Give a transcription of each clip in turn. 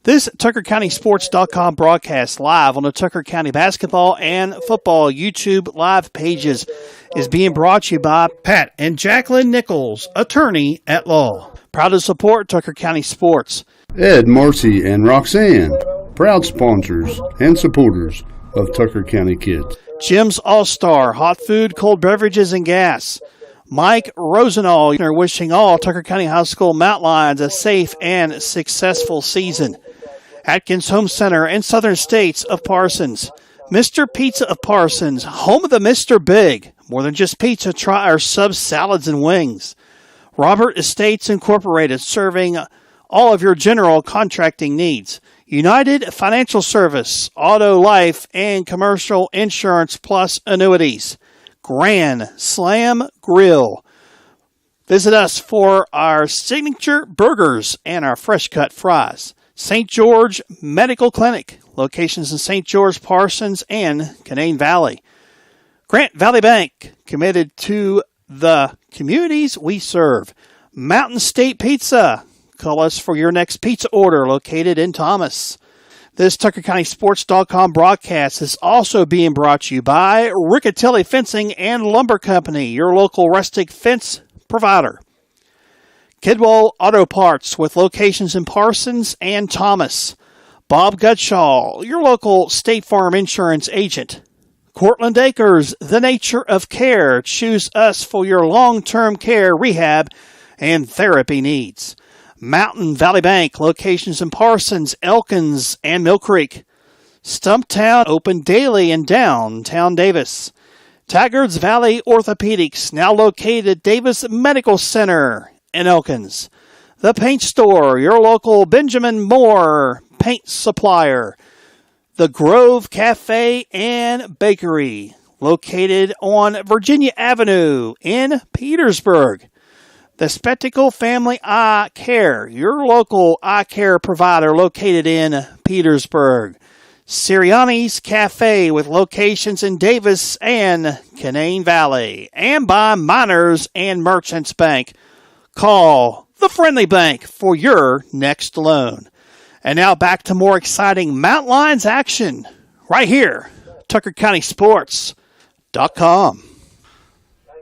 This TuckerCountySports.com broadcast live on the Tucker County Basketball and Football YouTube live pages is being brought to you by Pat and Jacqueline Nichols, attorney at law. Proud to support Tucker County Sports. Ed, Marcy, and Roxanne, proud sponsors and supporters of Tucker County Kids. Jim's All-Star, hot food, cold beverages, and gas. Mike Rosenall, wishing all Tucker County High School Mountain Lions a safe and successful season. Atkins Home Center and Southern States of Parsons. Mr. Pizza of Parsons, home of the Mr. Big. More than just pizza, try our sub salads and wings. Robert Estates Incorporated, serving all of your general contracting needs. United Financial Service, auto, life, and commercial insurance plus annuities. Grand Slam Grill. Visit us for our signature burgers and our fresh cut fries. St. George Medical Clinic, locations in St. George, Parsons, and Canaan Valley. Grant Valley Bank, committed to the communities we serve. Mountain State Pizza, call us for your next pizza order, located in Thomas. This TuckerCountySports.com broadcast is also being brought to you by Riccatelli Fencing and Lumber Company, your local rustic fence provider. Kidwell Auto Parts, with locations in Parsons and Thomas. Bob Gutshaw, your local State Farm insurance agent. Cortland Acres, the nature of care. Choose us for your long-term care, rehab, and therapy needs. Mountain Valley Bank, locations in Parsons, Elkins, and Mill Creek. Stumptown, open daily in downtown Davis. Taggart's Valley Orthopedics, now located at Davis Medical Center in Elkins. The Paint Store, your local Benjamin Moore paint supplier. The Grove Cafe and Bakery, located on Virginia Avenue in Petersburg. The Spectacle Family Eye Care, your local eye care provider, located in Petersburg. Sirianni's Cafe, with locations in Davis and Canaan Valley. And by Miners and Merchants Bank. Call the Friendly Bank for your next loan. And now back to more exciting Mountain Lions action right here, TuckerCountySports.com.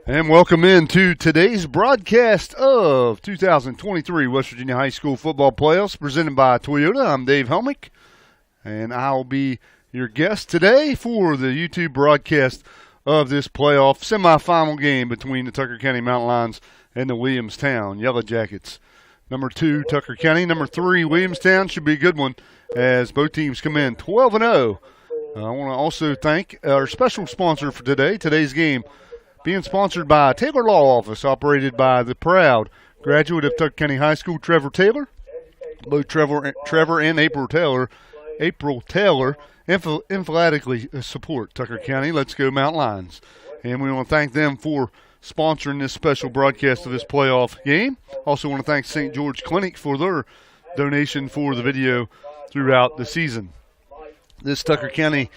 And welcome into today's broadcast of 2023 West Virginia High School Football Playoffs, presented by Toyota. I'm Dave Helmick, and I'll be your guest today for the YouTube broadcast of this playoff semifinal game between the Tucker County Mountain Lions and the Williamstown Yellow Jackets. Number 2, Tucker County. Number 3, Williamstown. Should be a good one as both teams come in 12-0. I want to also thank our special sponsor for today's game, being sponsored by Taylor Law Office, operated by the proud graduate of Tucker County High School, Trevor Taylor. Both Trevor and April Taylor emphatically support Tucker County. Let's go Mountain Lions. And we want to thank them for sponsoring this special broadcast of this playoff game. Also want to thank St. George Clinic for their donation for the video throughout the season. This Tucker County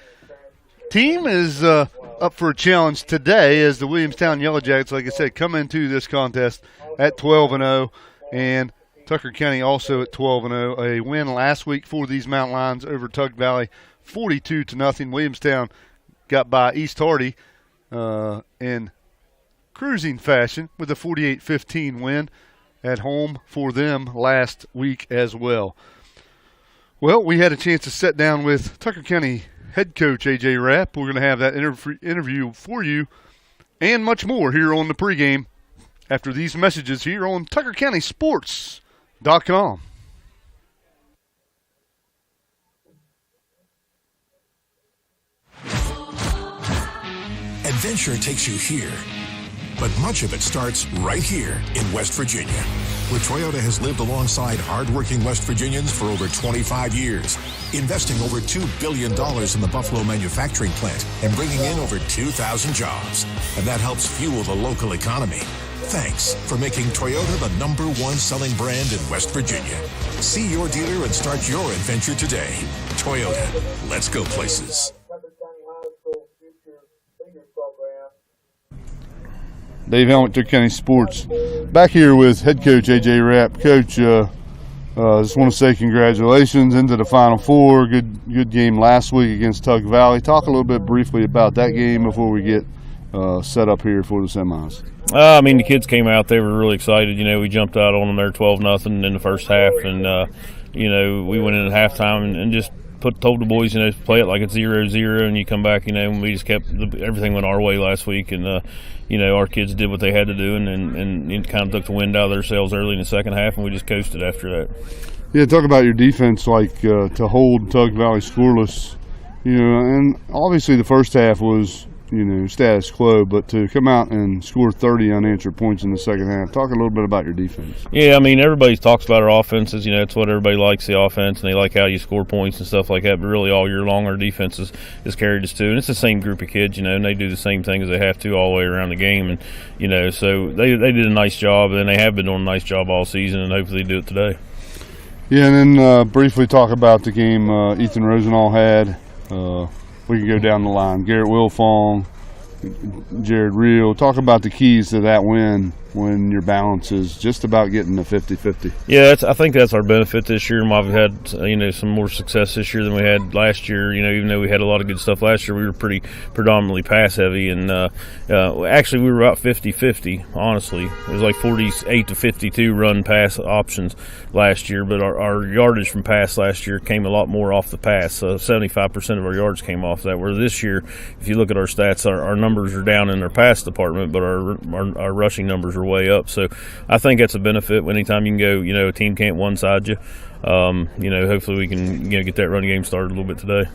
team is up for a challenge today as the Williamstown Yellow Jackets, like I said, come into this contest at 12-0, and Tucker County also at 12-0. A win last week for these Mountain Lions over Tug Valley, 42-0. Williamstown got by East Hardy in cruising fashion with a 48-15 win at home for them last week as well. Well, we had a chance to sit down with Tucker County head coach AJ Rapp. We're going to have that interview for you and much more here on the pregame after these messages here on TuckerCountySports.com. Adventure takes you here, but much of it starts right here in West Virginia, where Toyota has lived alongside hardworking West Virginians for over 25 years, investing over $2 billion in the Buffalo manufacturing plant and bringing in over 2,000 jobs. And that helps fuel the local economy. Thanks for making Toyota the #1 selling brand in West Virginia. See your dealer and start your adventure today. Toyota, let's go places. Dave Helmick, Tucker County Sports. Back here with head coach AJ Rapp. Coach, Just want to say congratulations into the Final Four. Good game last week against Tug Valley. Talk a little bit briefly about that game before we get set up here for the semis. The kids came out. They were really excited. We jumped out on them there 12-0 in the first half. And, we went in at halftime and just told the boys, play it like it's 0-0. And you come back, and we just kept everything went our way last week. And, our kids did what they had to do and kind of took the wind out of their sails early in the second half, and we just coasted after that. Yeah, talk about your defense, to hold Tug Valley scoreless, and obviously the first half was, status quo, but to come out and score 30 unanswered points in the second half. Talk a little bit about your defense. Yeah, everybody talks about our offenses. It's what everybody likes, the offense, and they like how you score points and stuff like that, but really all year long our defense is carried us to, and it's the same group of kids, and they do the same thing as they have to all the way around the game, and, so they did a nice job, and they have been doing a nice job all season, and hopefully they do it today. Yeah, and then briefly talk about the game Ethan Rosenall had. We can go down the line. Garrett Wilfong, Jared Reel. Talk about the keys to that win when your balance is just about getting to 50-50. Yeah, I think that's our benefit this year. We've had some more success this year than we had last year. Even though we had a lot of good stuff last year, we were pretty predominantly pass heavy, and actually we were about 50-50. Honestly, it was like 48-52 run pass options last year, but our yardage from pass last year came a lot more off the pass. 75% of our yards came off that. Where this year, if you look at our stats, our numbers are down in our pass department, but our rushing numbers are way up. So I think that's a benefit. Anytime you can go, a team can't one-side you. Hopefully we can get that running game started a little bit today.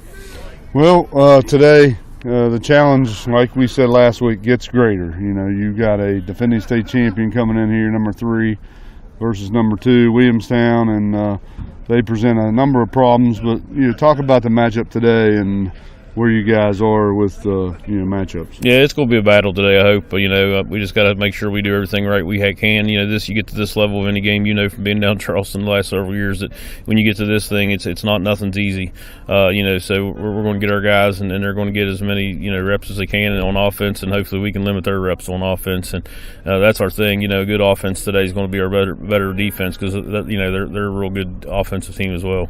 Well, today the challenge, like we said last week, gets greater. You got a defending state champion coming in here, number 3 versus number 2, Williamstown, and they present a number of problems. But talk about the matchup today and where you guys are with matchups. Yeah, it's going to be a battle today, I hope. But, we just got to make sure we do everything right we can. You get to this level of any game, from being down Charleston the last several years, that when you get to this thing, it's nothing's easy. So we're going to get our guys, and they're going to get as many reps as they can on offense, and hopefully we can limit their reps on offense. And that's our thing. Good offense today is going to be our better defense, because they're a real good offensive team as well.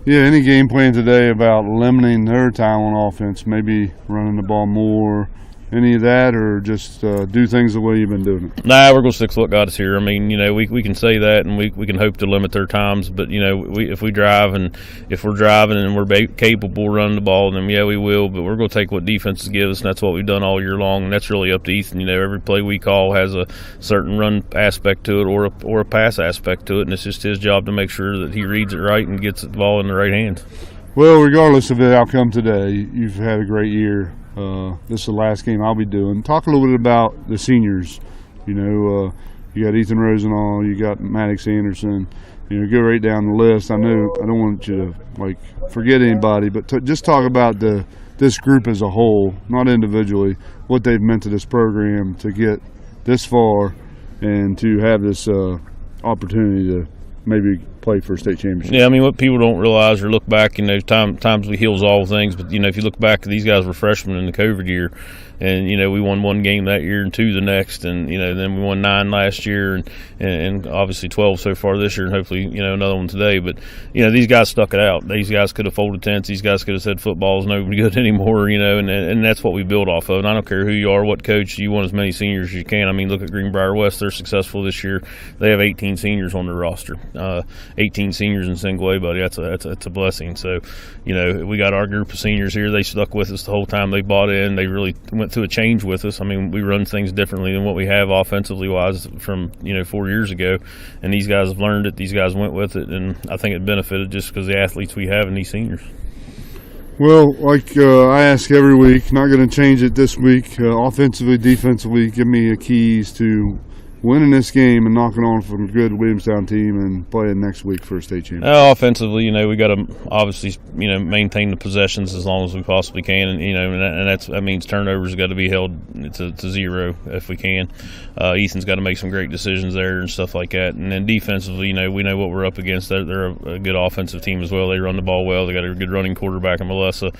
Yeah, any game plan today about limiting their time on offense, maybe running the ball more, any of that, or just do things the way you've been doing it? Nah, we're going to stick to what got us here. We can say that, and we can hope to limit their times, but, if we're driving and we're capable of running the ball, then, yeah, we will, but we're going to take what defenses give us, and that's what we've done all year long, and that's really up to Ethan. Every play we call has a certain run aspect to it or a pass aspect to it, and it's just his job to make sure that he reads it right and gets the ball in the right hands. Well, regardless of the outcome today, you've had a great year. This is the last game I'll be doing. Talk a little bit about the seniors. You got Ethan Rosenall, you got Maddox Anderson. Go right down the list. I know I don't want you to forget anybody, but just talk about this group as a whole, not individually, what they've meant to this program to get this far and to have this opportunity to maybe play for a state championship. Yeah, what people don't realize or look back, times we heals all things, but if you look back, these guys were freshmen in the COVID year, and we won 1 game that year and 2 the next, and then we won 9 last year, and obviously 12 so far this year, and hopefully another one today. But these guys stuck it out. These guys could have folded tents. These guys could have said football's no good anymore. And that's what we build off of. And I don't care who you are, what coach, you want as many seniors as you can. Look at Greenbrier West. They're successful this year. They have 18 seniors on their roster. 18 seniors in single A, buddy. That's a blessing. So, we got our group of seniors here. They stuck with us the whole time. They bought in. They really went through a change with us. We run things differently than what we have offensively wise from 4 years ago, and these guys have learned it. These guys went with it, and I think it benefited just because the athletes we have in these seniors. Well, I ask every week, not going to change it this week. Offensively, defensively, give me the keys to winning this game and knocking on from a good Williamstown team and playing next week for a state championship. Offensively, we got to obviously, maintain the possessions as long as we possibly can, and that means turnovers got to be held to 0 if we can. Ethan's got to make some great decisions there and stuff like that. And then defensively, we know what we're up against. They're a good offensive team as well. They run the ball well. They got a good running quarterback in Melissa.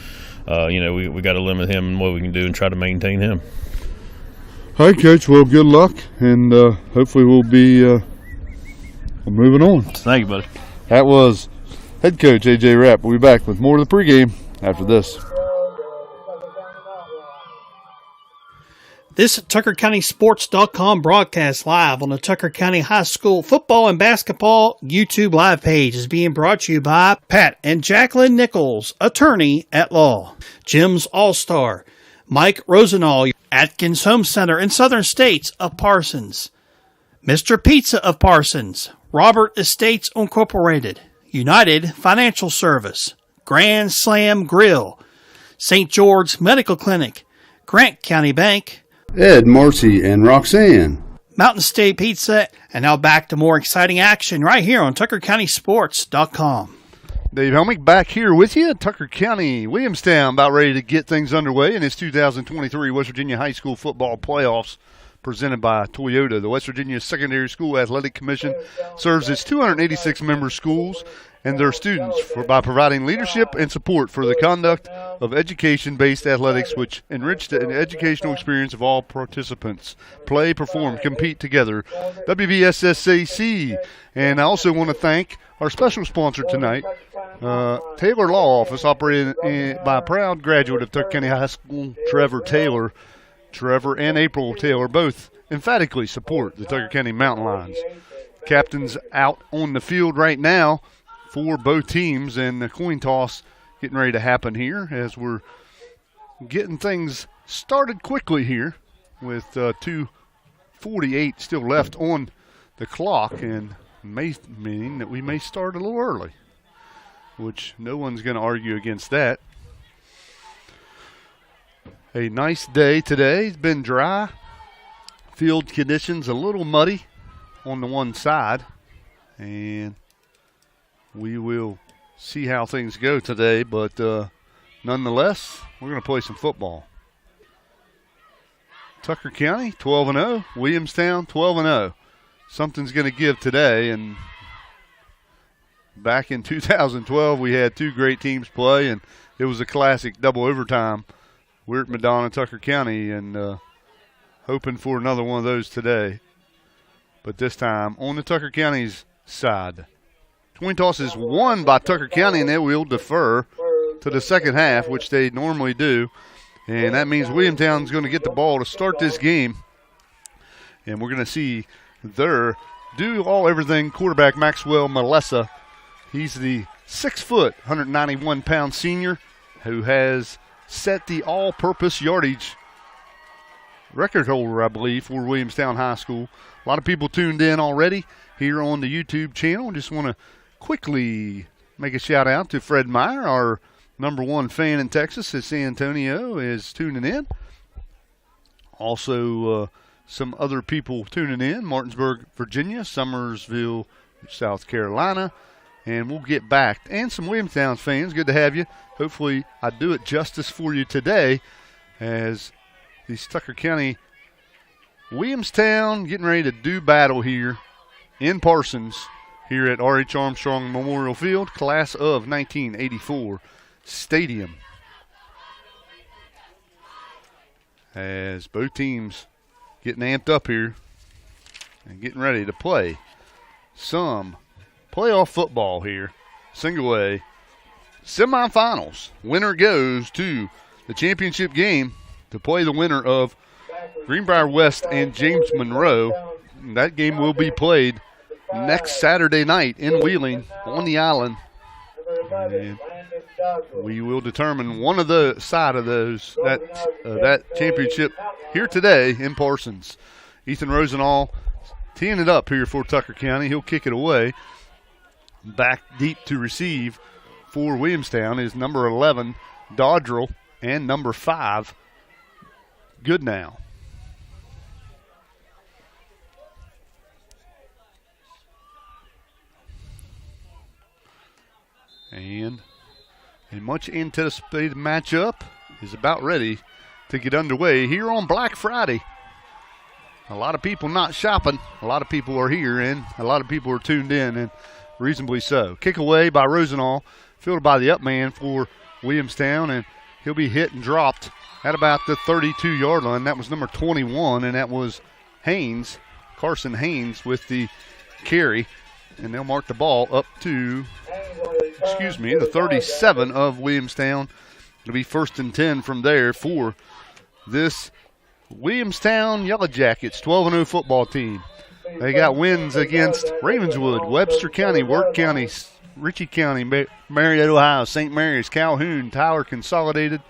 We got to limit him and what we can do and try to maintain him. All right, Coach. Well, good luck, and hopefully we'll be moving on. Thank you, buddy. That was head coach AJ Rapp. We'll be back with more of the pregame after this. This TuckerCountySports.com broadcast live on the Tucker County High School football and basketball YouTube live page is being brought to you by Pat and Jacqueline Nichols, attorney at law, Jim's All-Star, Mike Rosenall, Atkins Home Center in Southern States of Parsons, Mr. Pizza of Parsons, Robert Estates Incorporated, United Financial Service, Grand Slam Grill, St. George Medical Clinic, Grant County Bank, Ed, Marcy, and Roxanne. Mountain State Pizza, and now back to more exciting action right here on TuckerCountySports.com. Dave Helmick back here with you. Tucker County, Williamstown, about ready to get things underway in its 2023 West Virginia High School Football Playoffs presented by Toyota. The West Virginia Secondary School Athletic Commission serves its 286-member schools and their students by providing leadership and support for the conduct of education-based athletics, which enrich the educational experience of all participants. Play, perform, compete together. WVSSAC. And I also want to thank our special sponsor tonight, Taylor Law Office, operated by a proud graduate of Tucker County High School, Trevor Taylor. Trevor and April Taylor both emphatically support the Tucker County Mountain Lions. Captains out on the field right now for both teams, and the coin toss getting ready to happen here as we're getting things started quickly here with 2:48 still left on the clock, and meaning that we may start a little early, which no one's going to argue against that. A nice day today. It's been dry. Field conditions a little muddy on the one side, and we will see how things go today, but nonetheless, we're going to play some football. Tucker County, 12-0. Williamstown, 12-0. Something's going to give today, and back in 2012, we had two great teams play, and it was a classic double overtime. We're at Madonna, Tucker County, and hoping for another one of those today, but this time on the Tucker County's side. Coin toss is won by Tucker County, and they will defer to the second half, which they normally do. And that means Williamstown's going to get the ball to start this game. And we're going to see their everything quarterback Maxwell Malessa. He's the 6-foot, 191-pound senior who has set the all-purpose yardage record holder, I believe, for Williamstown High School. A lot of people tuned in already here on the YouTube channel. Just want to quickly make a shout out to Fred Meyer, our number one fan in Texas at San Antonio, is tuning in. Also, some other people tuning in: Martinsburg, Virginia, Summersville, South Carolina, and we'll get back. And some Williamstown fans, good to have you. Hopefully, I do it justice for you today, as these Tucker County, Williamstown getting ready to do battle here in Parsons, here at R.H. Armstrong Memorial Field, class of 1984 stadium. As both teams getting amped up here and getting ready to play some playoff football here. Single A semifinals. Winner goes to the championship game to play the winner of Greenbrier West and James Monroe. That game will be played next Saturday night in Wheeling on the island. And we will determine one of the side of those that championship here today in Parsons. Ethan Rosenall teeing it up here for Tucker County. He'll kick it away. Back deep to receive for Williamstown is number 11, Dodrell, and number 5, Goodnow. And a much anticipated matchup is about ready to get underway here on Black Friday. A lot of people not shopping. A lot of people are here, and a lot of people are tuned in, and reasonably so. Kick away by Rosenall, fielded by the up man for Williamstown, and he'll be hit and dropped at about the 32-yard line. That was number 21, and that was Haynes, Carson Haynes, with the carry. and they'll mark the ball up to, the 37 of Williamstown. It'll be 1st and 10 from there for this Williamstown Yellow Jackets 12-0 football team. They got wins against Ravenswood, Webster County, Work County, Ritchie County, Marietta, Ohio, St. Mary's, Calhoun, Tyler Consolidated,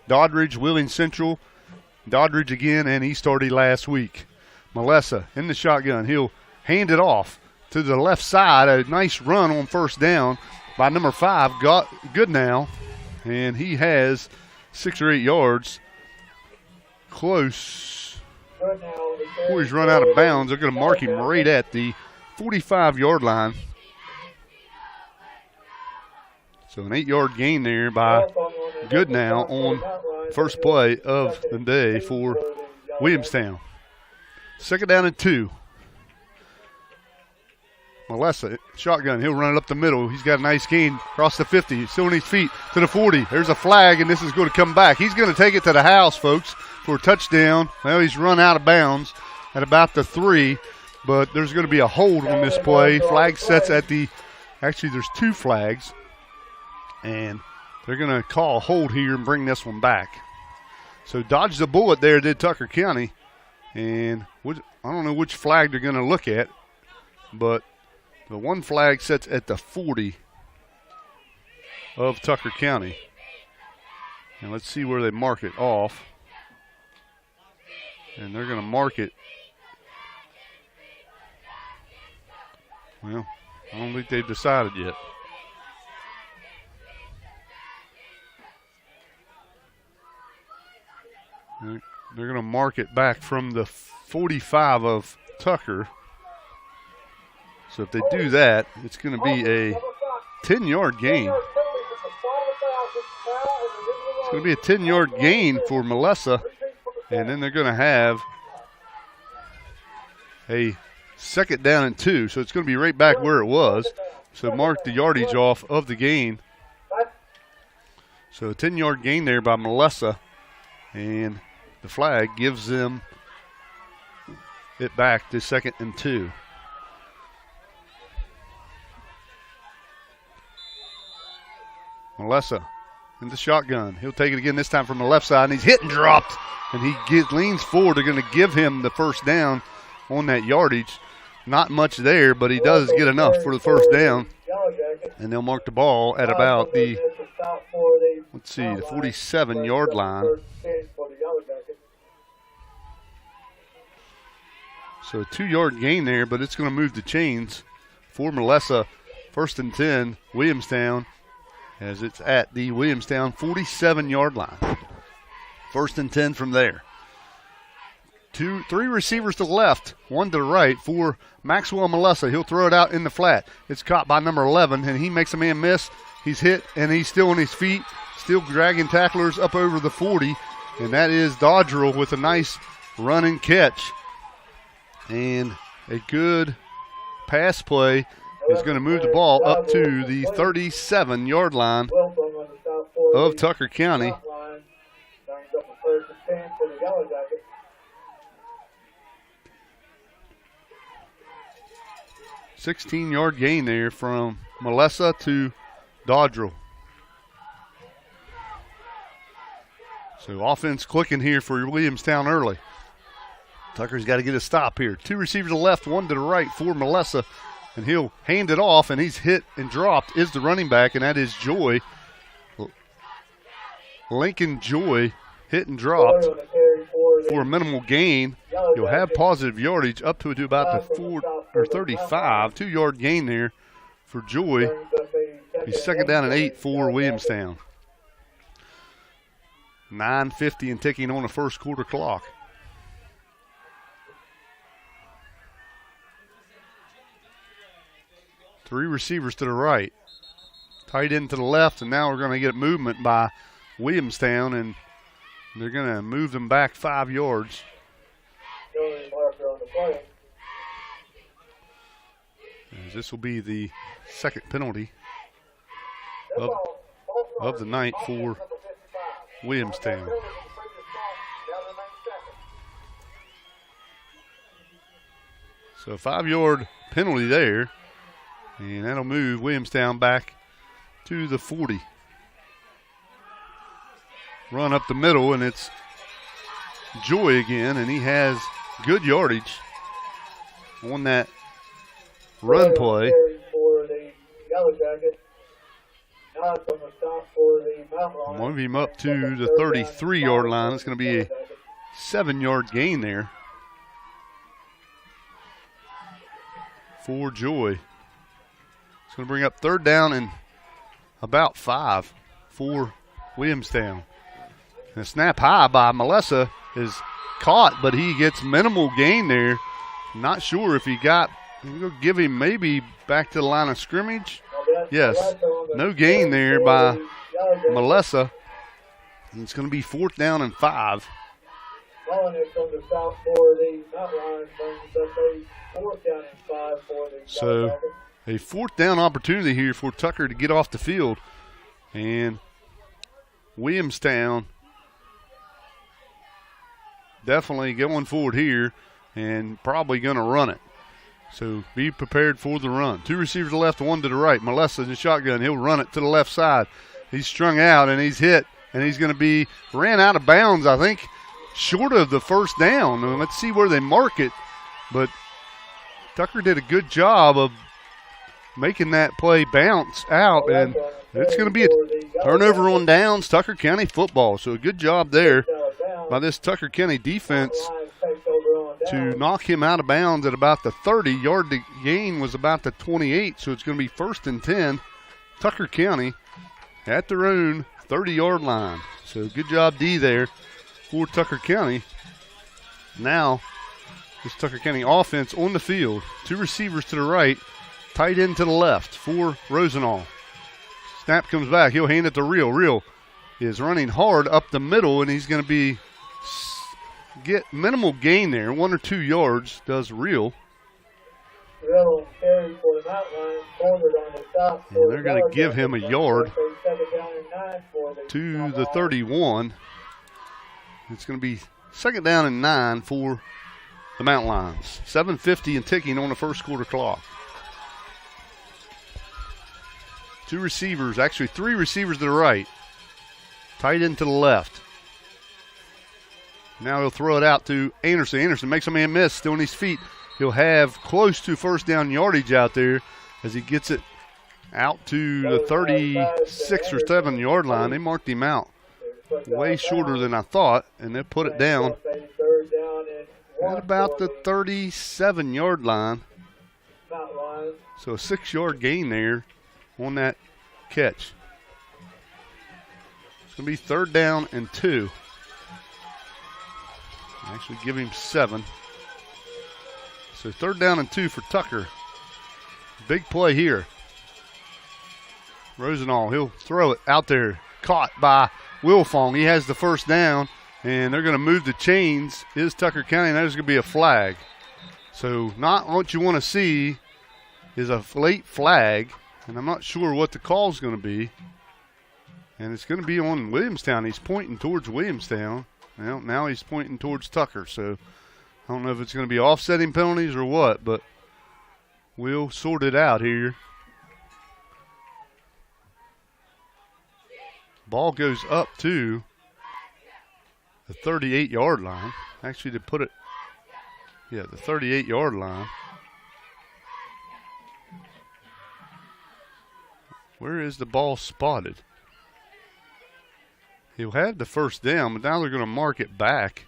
Doddridge, Wheeling Central, Doddridge again, and he started last week. Melissa in the shotgun. He'll hand it off to the left side. A nice run on 1st down by number 5, Good now. And he has 6 or 8 yards. Close. Before he's run out of bounds, they're going to mark him right at the 45-yard line. So an 8-yard gain there by Good now on first play of the day for Williamstown. 2nd down and 2. Melissa, shotgun. He'll run it up the middle. He's got a nice gain across the 50. Still on his feet to the 40. There's a flag, and this is going to come back. He's going to take it to the house, folks, for a touchdown. Well, he's run out of bounds at about the 3, but there's going to be a hold on this play. Flag sets at the – actually, there's 2 flags, and they're going to call a hold here and bring this one back. So dodged the bullet there, did Tucker County, and I don't know which flag they're going to look at, but – the one flag sets at the 40 of Tucker County. And let's see where they mark it off. And they're going to mark it. Well, I don't think they've decided yet. They're going to mark it back from the 45 of Tucker. So if they do that, it's going to be a 10-yard gain. It's going to be a 10-yard gain for Melissa. And then they're going to have a 2nd down and 2. So it's going to be right back where it was. So mark the yardage off of the gain. So a 10-yard gain there by Melissa. And the flag gives them it back to 2nd and 2. Melissa in the shotgun. He'll take it again, this time from the left side, and he's hit and dropped. And he leans forward. They're going to give him the 1st down on that yardage. Not much there, but he does get enough for the 1st down. And they'll mark the ball at about the, the 47-yard line. So a 2-yard gain there, but it's going to move the chains for Melissa. 1st and 10, Williamstown, as it's at the Williamstown 47-yard line. 1st and 10 from there. 3 receivers to the left, 1 to the right for Maxwell Melissa. He'll throw it out in the flat. It's caught by number 11, and he makes a man miss. He's hit, and he's still on his feet, still dragging tacklers up over the 40, and that is Dodgerell with a nice run and catch. And a good pass play is going to move the ball up to the 37-yard line of Tucker County. $16-yard gain there from Melissa to Dodgerell. So offense clicking here for Williamstown early. Tucker's got to get a stop here. 2 receivers to the left, 1 to the right for Melissa. And he'll hand it off, and he's hit and dropped is the running back, and that is Joy. Lincoln Joy hit and dropped for a minimal gain. He'll have positive yardage up to about the 35. 2-yard gain there for Joy. He's 2nd down and 8 for Williamstown. 9:50 and ticking on the first quarter clock. Three receivers to the right. Tight end to the left, and now we're going to get movement by Williamstown, and they're going to move them back 5 yards. As this will be the 2nd penalty of the night for Williamstown. So a 5-yard penalty there. And that'll move Williamstown back to the 40. Run up the middle, and it's Joy again, and he has good yardage on that run play. Move him up to the 33-yard line. It's going to be a 7-yard gain there for Joy. It's going to bring up 3rd down and about 5 for Williamstown. And a snap high by Melissa is caught, but he gets minimal gain there. Not sure if he got, we'll give him maybe back to the line of scrimmage. Yes, no gain there by Melissa. And it's going to be 4th down and 5. So a 4th down opportunity here for Tucker to get off the field. And Williamstown definitely going forward here and probably going to run it. So be prepared for the run. 2 receivers to the left, 1 to the right. Melissa in the shotgun. He'll run it to the left side. He's strung out and he's hit, and he's going to be ran out of bounds, I think, short of the 1st down. And let's see where they mark it. But Tucker did a good job of making that play bounce out, and it's going to be a turnover on downs, Tucker County football. So a good job there by this Tucker County defense to knock him out of bounds at about the 30. Yard to gain was about the 28, so it's going to be 1st and 10. Tucker County at their own 30-yard line. So good job, D, there for Tucker County. Now, this Tucker County offense on the field. 2 receivers to the right, tight end to the left for Rosenall. Snap comes back. He'll hand it to Real. Real is running hard up the middle, and he's going to get minimal gain there. 1 or 2 yards does Real. And they're going to give him a yard to the 31. It's going to be 2nd down and 9 for the Mountain Lions. 7:50 and ticking on the 1st quarter clock. 2 receivers, actually 3 receivers to the right. Tight end to the left. Now he'll throw it out to Anderson. Anderson makes a man miss, still on his feet. He'll have close to 1st down yardage out there as he gets it out to the 36 or 7-yard line. They marked him out way shorter than I thought, and they put it down at about the 37-yard line. So a 6-yard gain there on that catch. It's going to be 3rd down and 2. Actually give him 7. So 3rd down and 2 for Tucker. Big play here. Rosenall, he'll throw it out there. Caught by Wilfong. He has the 1st down, and they're going to move the chains. Is Tucker County, and there's going to be a flag. So not what you want to see is a late flag, and I'm not sure what the call is going to be. And it's going to be on Williamstown. He's pointing towards Williamstown. Well, now he's pointing towards Tucker, so I don't know if it's going to be offsetting penalties or what, but we'll sort it out here. Ball goes up to the 38-yard line. Actually, to put it, the 38-yard line. Where is the ball spotted? He'll have the 1st down, but now they're going to mark it back.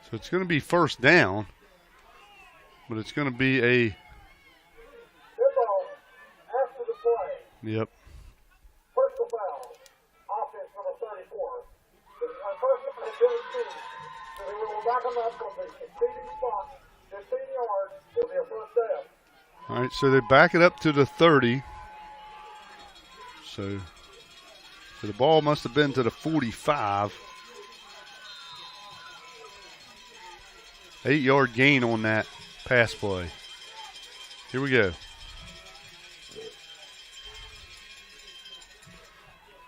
So it's going to be 1st down, but it's going to be a. Yep. Personal foul. Offense number 34. The first one is guaranteed. So they will back them up from the succeeding spot. 15 yards will be a 1st down. All right, so they back it up to the 30. So the ball must have been to the 45. 8-yard gain on that pass play. Here we go.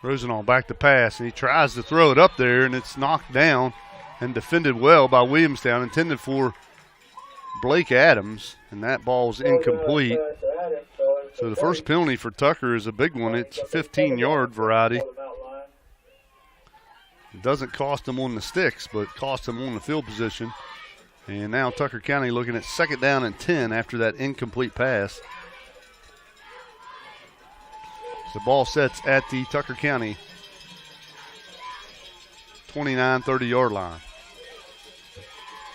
Rosenall back to pass, and he tries to throw it up there, and it's knocked down and defended well by Williamstown, intended for Blake Adams, and that ball's incomplete. So the first penalty for Tucker is a big one. It's 15-yard variety. It doesn't cost them on the sticks, but cost them on the field position. And now Tucker County looking at 2nd down and 10 after that incomplete pass. The ball sets at the Tucker County 29, 30-yard line.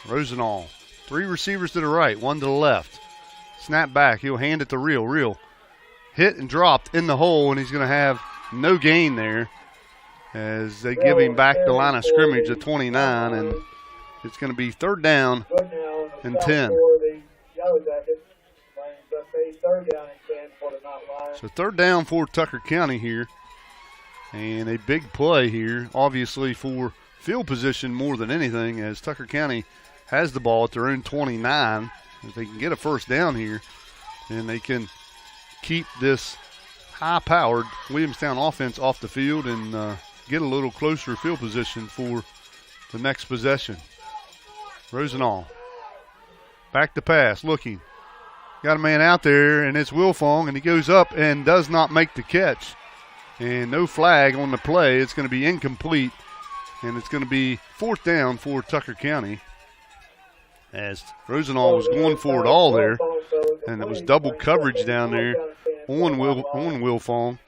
Rosenall, 3 receivers to the right, 1 to the left. Snap back, he'll hand it to Real. Real hit and dropped in the hole, and he's going to have no gain there as they give him back the line of scrimmage at 29, and it's going to be 3rd down and 10. So 3rd down for Tucker County here, and a big play here, obviously for field position more than anything, as Tucker County has the ball at their own 29. If they can get a 1st down here, and they can keep this high-powered Williamstown offense off the field and get a little closer field position for the next possession. Rosenall, back to pass, looking. Got a man out there, and it's Wilfong, and he goes up and does not make the catch. And no flag on the play. It's going to be incomplete, and it's going to be 4th down for Tucker County, as Rosenall was going for it all there, and it was double coverage down there on Wilfong,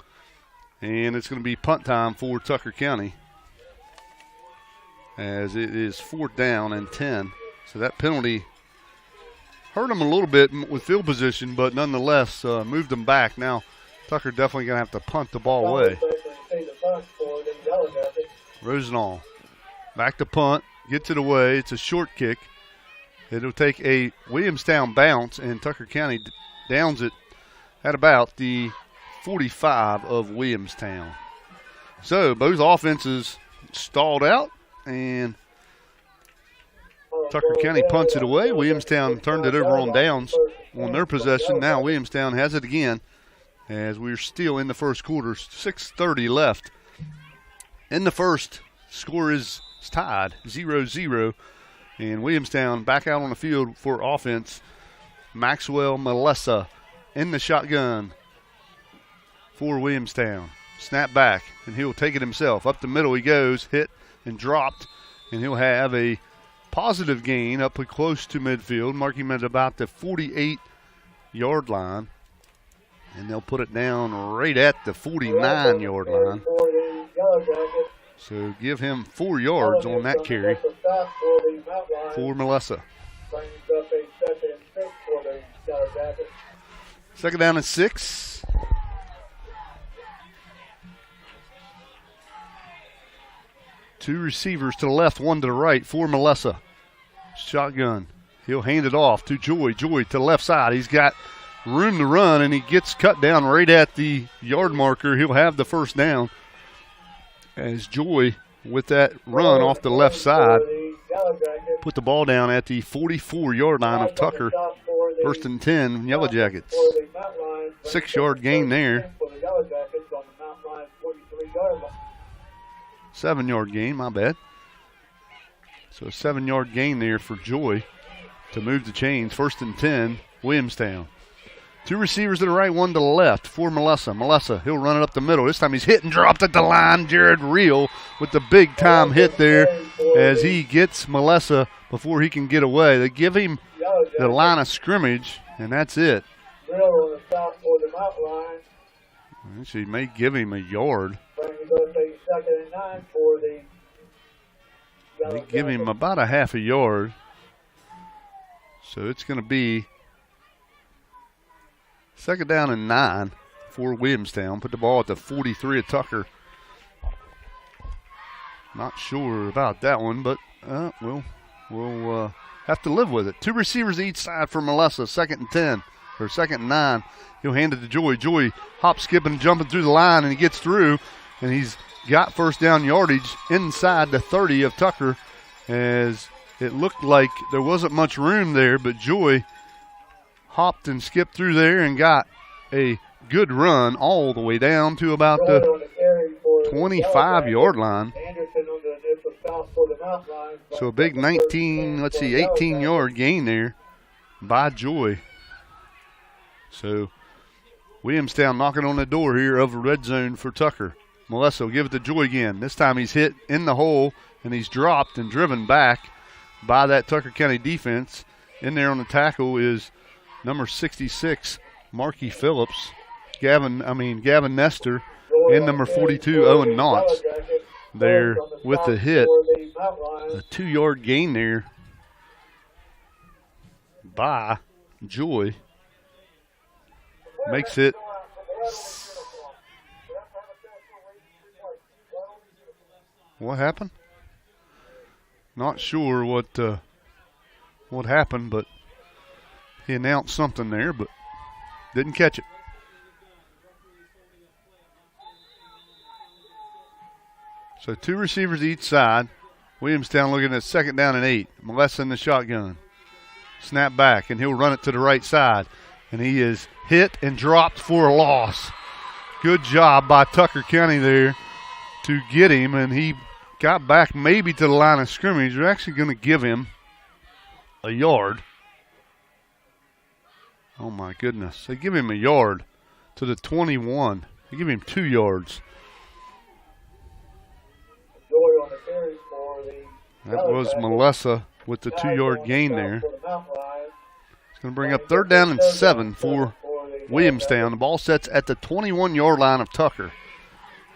and it's going to be punt time for Tucker County, as it is 4th down and 10. So that penalty hurt them a little bit with field position, but nonetheless moved them back. Now Tucker definitely going to have to punt the ball away. Rosenall back to punt, gets it away. It's a short kick. It'll take a Williamstown bounce, and Tucker County downs it at about the 45 of Williamstown. So both offenses stalled out, and Tucker County punts it away. Williamstown turned it over on downs on their possession. Now Williamstown has it again as we're still in the first quarter. 6:30 left. In the first, score is tied 0-0. And Williamstown back out on the field for offense. Maxwell Melissa in the shotgun for Williamstown. Snap back, and he'll take it himself. Up the middle he goes, hit and dropped, and he'll have a positive gain up close to midfield, marking him at about the 48-yard line. And they'll put it down right at the 49-yard line. So give him 4 yards on that carry for Melissa. 2nd down and 6. Two receivers to the left, 1 to the right for Melissa. Shotgun. He'll hand it off to Joy. Joy to the left side. He's got room to run, and he gets cut down right at the yard marker. He'll have the 1st down. As Joy, with that run off the left side, put the ball down at the 44-yard line of Tucker. 1st and 10, Yellow Jackets. 6-yard gain there. 7-yard gain, my bad. So a 7-yard gain there for Joy to move the chains. 1st and 10, Williamstown. 2 receivers to the right, 1 to the left for Melissa. Melissa, he'll run it up the middle. This time he's hit and dropped at the line. Jared Reel with the big-time hit there as he gets Melissa before he can get away. They give him the line of scrimmage, and that's it. Actually, may give him a yard. They give him about a half a yard. So it's going to be 2nd down and 9 for Williamstown. Put the ball at the 43 of Tucker. Not sure about that one, but we'll have to live with it. 2 receivers each side for Melissa. 2nd and 10, or 2nd and 9. He'll hand it to Joy. Joy hop, skipping, jumping through the line, and he gets through, and he's got 1st down yardage inside the 30 of Tucker, as it looked like there wasn't much room there, but Joy hopped and skipped through there and got a good run all the way down to about the 25-yard line. So a big 18-yard gain there by Joy. So Williamstown knocking on the door here of the red zone for Tucker. Melissa will give it to Joy again. This time he's hit in the hole, and he's dropped and driven back by that Tucker County defense. In there on the tackle is number 66, Marky Phillips, Gavin Nestor, and number 42, Owen Knotts. There with the hit, a 2-yard gain there by Joy. Makes it what happened? Not sure what happened, but he announced something there, but didn't catch it. So 2 receivers each side. Williamstown looking at 2nd down and 8. Melissa in the shotgun. Snap back, and he'll run it to the right side. And he is hit and dropped for a loss. Good job by Tucker County there to get him, and he got back maybe to the line of scrimmage. They're actually going to give him a yard. Oh, my goodness. They give him a yard to the 21. They give him 2 yards. That was Melissa with the 2-yard gain there. It's going to bring up 3rd down and 7 for Williamstown. The ball sets at the 21-yard line of Tucker.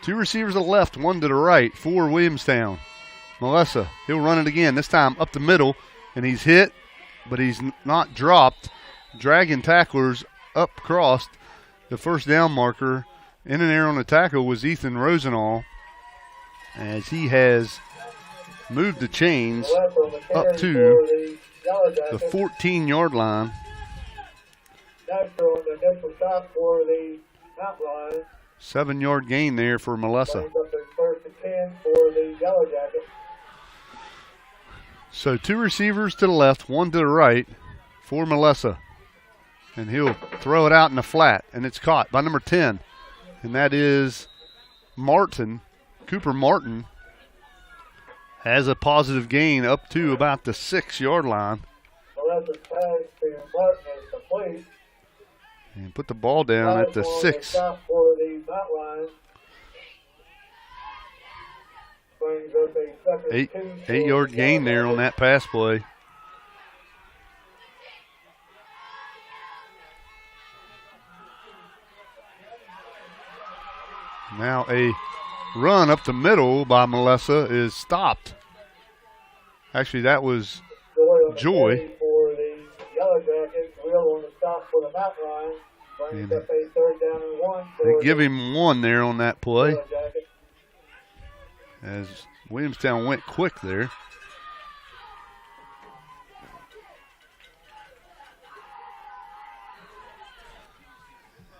2 receivers to the left, 1 to the right for Williamstown. Melissa, he'll run it again, this time up the middle, and he's hit, but he's not dropped. Dragging tacklers up across the 1st down marker. In and there on the tackle was Ethan Rosenall, as he has moved the chains up to the 14-yard line. 7-yard gain there for Melissa. So 2 receivers to the left, 1 to the right for Melissa. And he'll throw it out in the flat, and it's caught by number 10. And that is Martin, Cooper Martin. Has a positive gain up to about the 6-yard line. And put the ball down at the 6. 8-yard gain there on that pass play. Now a run up the middle by Melissa is stopped. Actually, that was Joy. And they give him 1 there on that play, as Williamstown went quick there.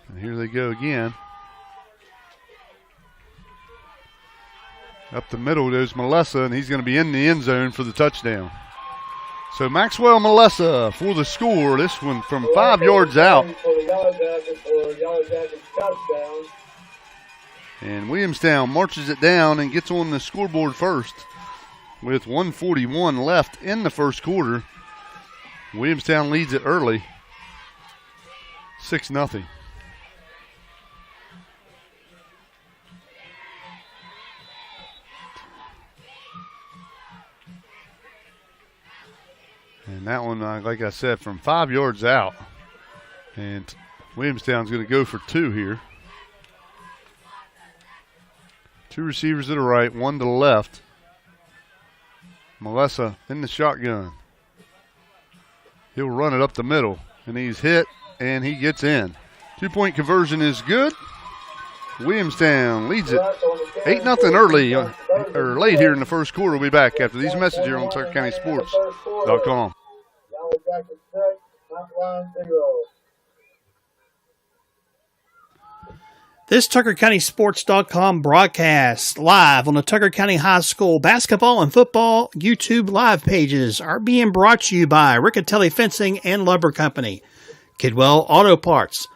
And here they go again. Up the middle goes Melissa, and he's going to be in the end zone for the touchdown. So Maxwell Melissa for the score. This one from 5 yards out. And Williamstown marches it down and gets on the scoreboard first with 1:41 left in the first quarter. Williamstown leads it early, 6-0. And that one, like I said, from 5 yards out. And Williamstown's going to go for 2 here. 2 receivers to the right, 1 to the left. Melissa in the shotgun. He'll run it up the middle, and he's hit, and he gets in. 2-point conversion is good. Williamstown leads it 8-0 early, or late here in the first quarter. We'll be back after these messages here on TuckerCountySports.com. This TuckerCountySports.com broadcast live on the Tucker County High School basketball and football YouTube live pages are being brought to you by Riccatelli Fencing and Lumber Company, Kidwell Auto Parts,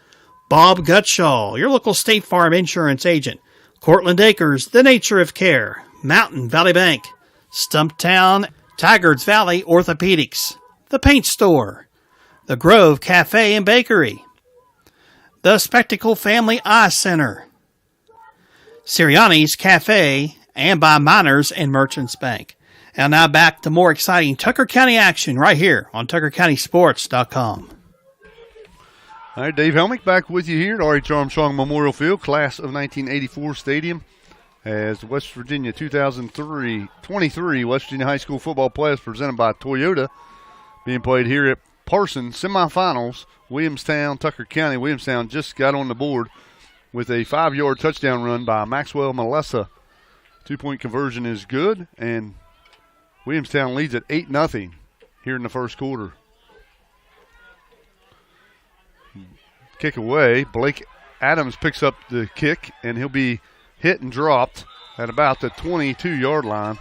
Bob Gutshaw, your local State Farm insurance agent, Cortland Acres, The Nature of Care, Mountain Valley Bank, Stumptown, Taggart's Valley Orthopedics, The Paint Store, the Grove Cafe and Bakery, the Spectacle Family Eye Center, Sirianni's Cafe, and by Miners and Merchants Bank. And now back to more exciting Tucker County action right here on TuckerCountySports.com. All right, Dave Helmick back with you here at R.H. Armstrong Memorial Field, class of 1984 stadium, as the West Virginia 2023 West Virginia High School football playoffs presented by Toyota being played here at Parsons. Semifinals, Williamstown, Tucker County. Williamstown just got on the board with a 5-yard touchdown run by Maxwell Malessa. 2-point conversion is good, and Williamstown leads at 8-0 here in the first quarter. Kick away. Blake Adams picks up the kick, and he'll be hit and dropped at about the 22-yard line.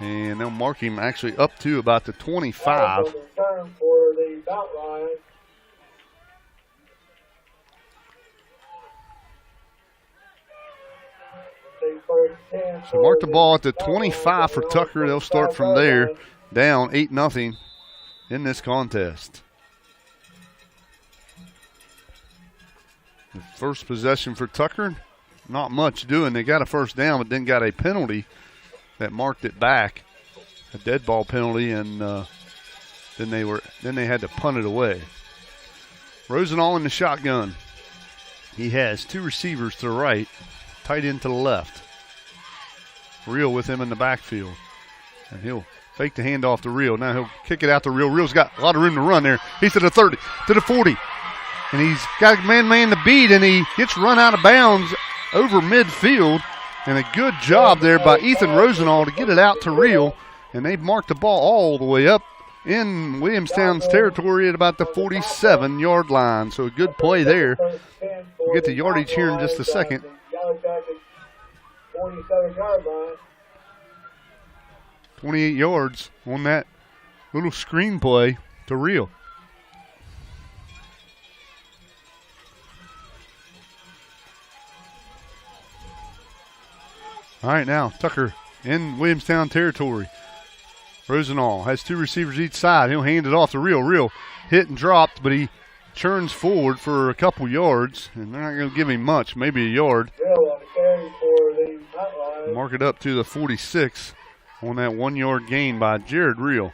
And they'll mark him actually up to about the 25. So mark the ball at the 25 for Tucker. They'll start from there, down 8-0 in this contest. The first possession for Tucker, not much doing. They got a first down, but then got a penalty that marked it back, a dead ball penalty, and then they had to punt it away. Rosenall in the shotgun. He has 2 receivers to the right, tight end to the left. Real with him in the backfield, and he'll fake the handoff to Real. Now he'll kick it out to Real. Real's got a lot of room to run there. He's to the 30, to the 40. And he's got a man to beat, and he gets run out of bounds over midfield. And a good job there by Ethan Rosenall to get it out to Real. And they've marked the ball all the way up in Williamstown's territory at about the 47-yard line. So a good play there. We'll get the yardage here in just a second. 28 yards on that little screen play to Real. All right, now Tucker in Williamstown territory. Rosenall has 2 receivers each side. He'll hand it off to Real. Real hit and dropped, but he churns forward for a couple yards, and they're not going to give him much, maybe a yard. Mark it up to the 46 on that 1-yard gain by Jared Real.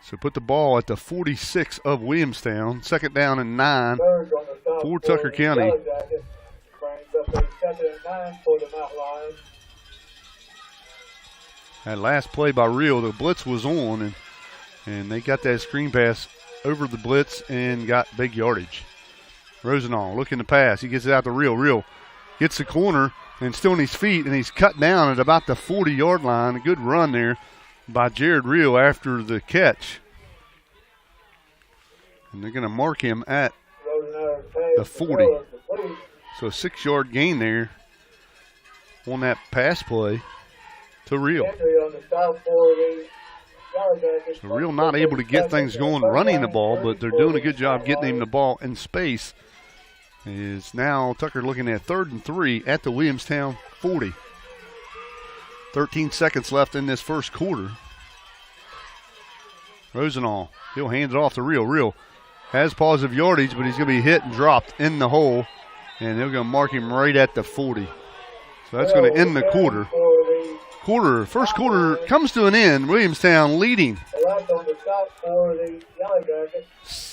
So put the ball at the 46 of Williamstown. 2nd down and 9 for Tucker County. That last play by Real, the blitz was on, and they got that screen pass over the blitz and got big yardage. Rosenall looking to pass. He gets it out to Real. Real gets the corner and still on his feet, and he's cut down at about the 40-yard line. A good run there by Jared Real after the catch. And they're going to mark him at the 40. So a 6-yard gain there on that pass play to Real. So Real not able to get things going running the ball, but they're doing a good job getting him the ball in space. Is now Tucker looking at 3rd and 3 at the Williamstown 40. 13 seconds left in this first quarter. Rosenall, he'll hand it off to Real. Real has positive yardage, but he's going to be hit and dropped in the hole, and they're going to mark him right at the 40. So that's going to end the quarter. First quarter comes to an end. Williamstown leading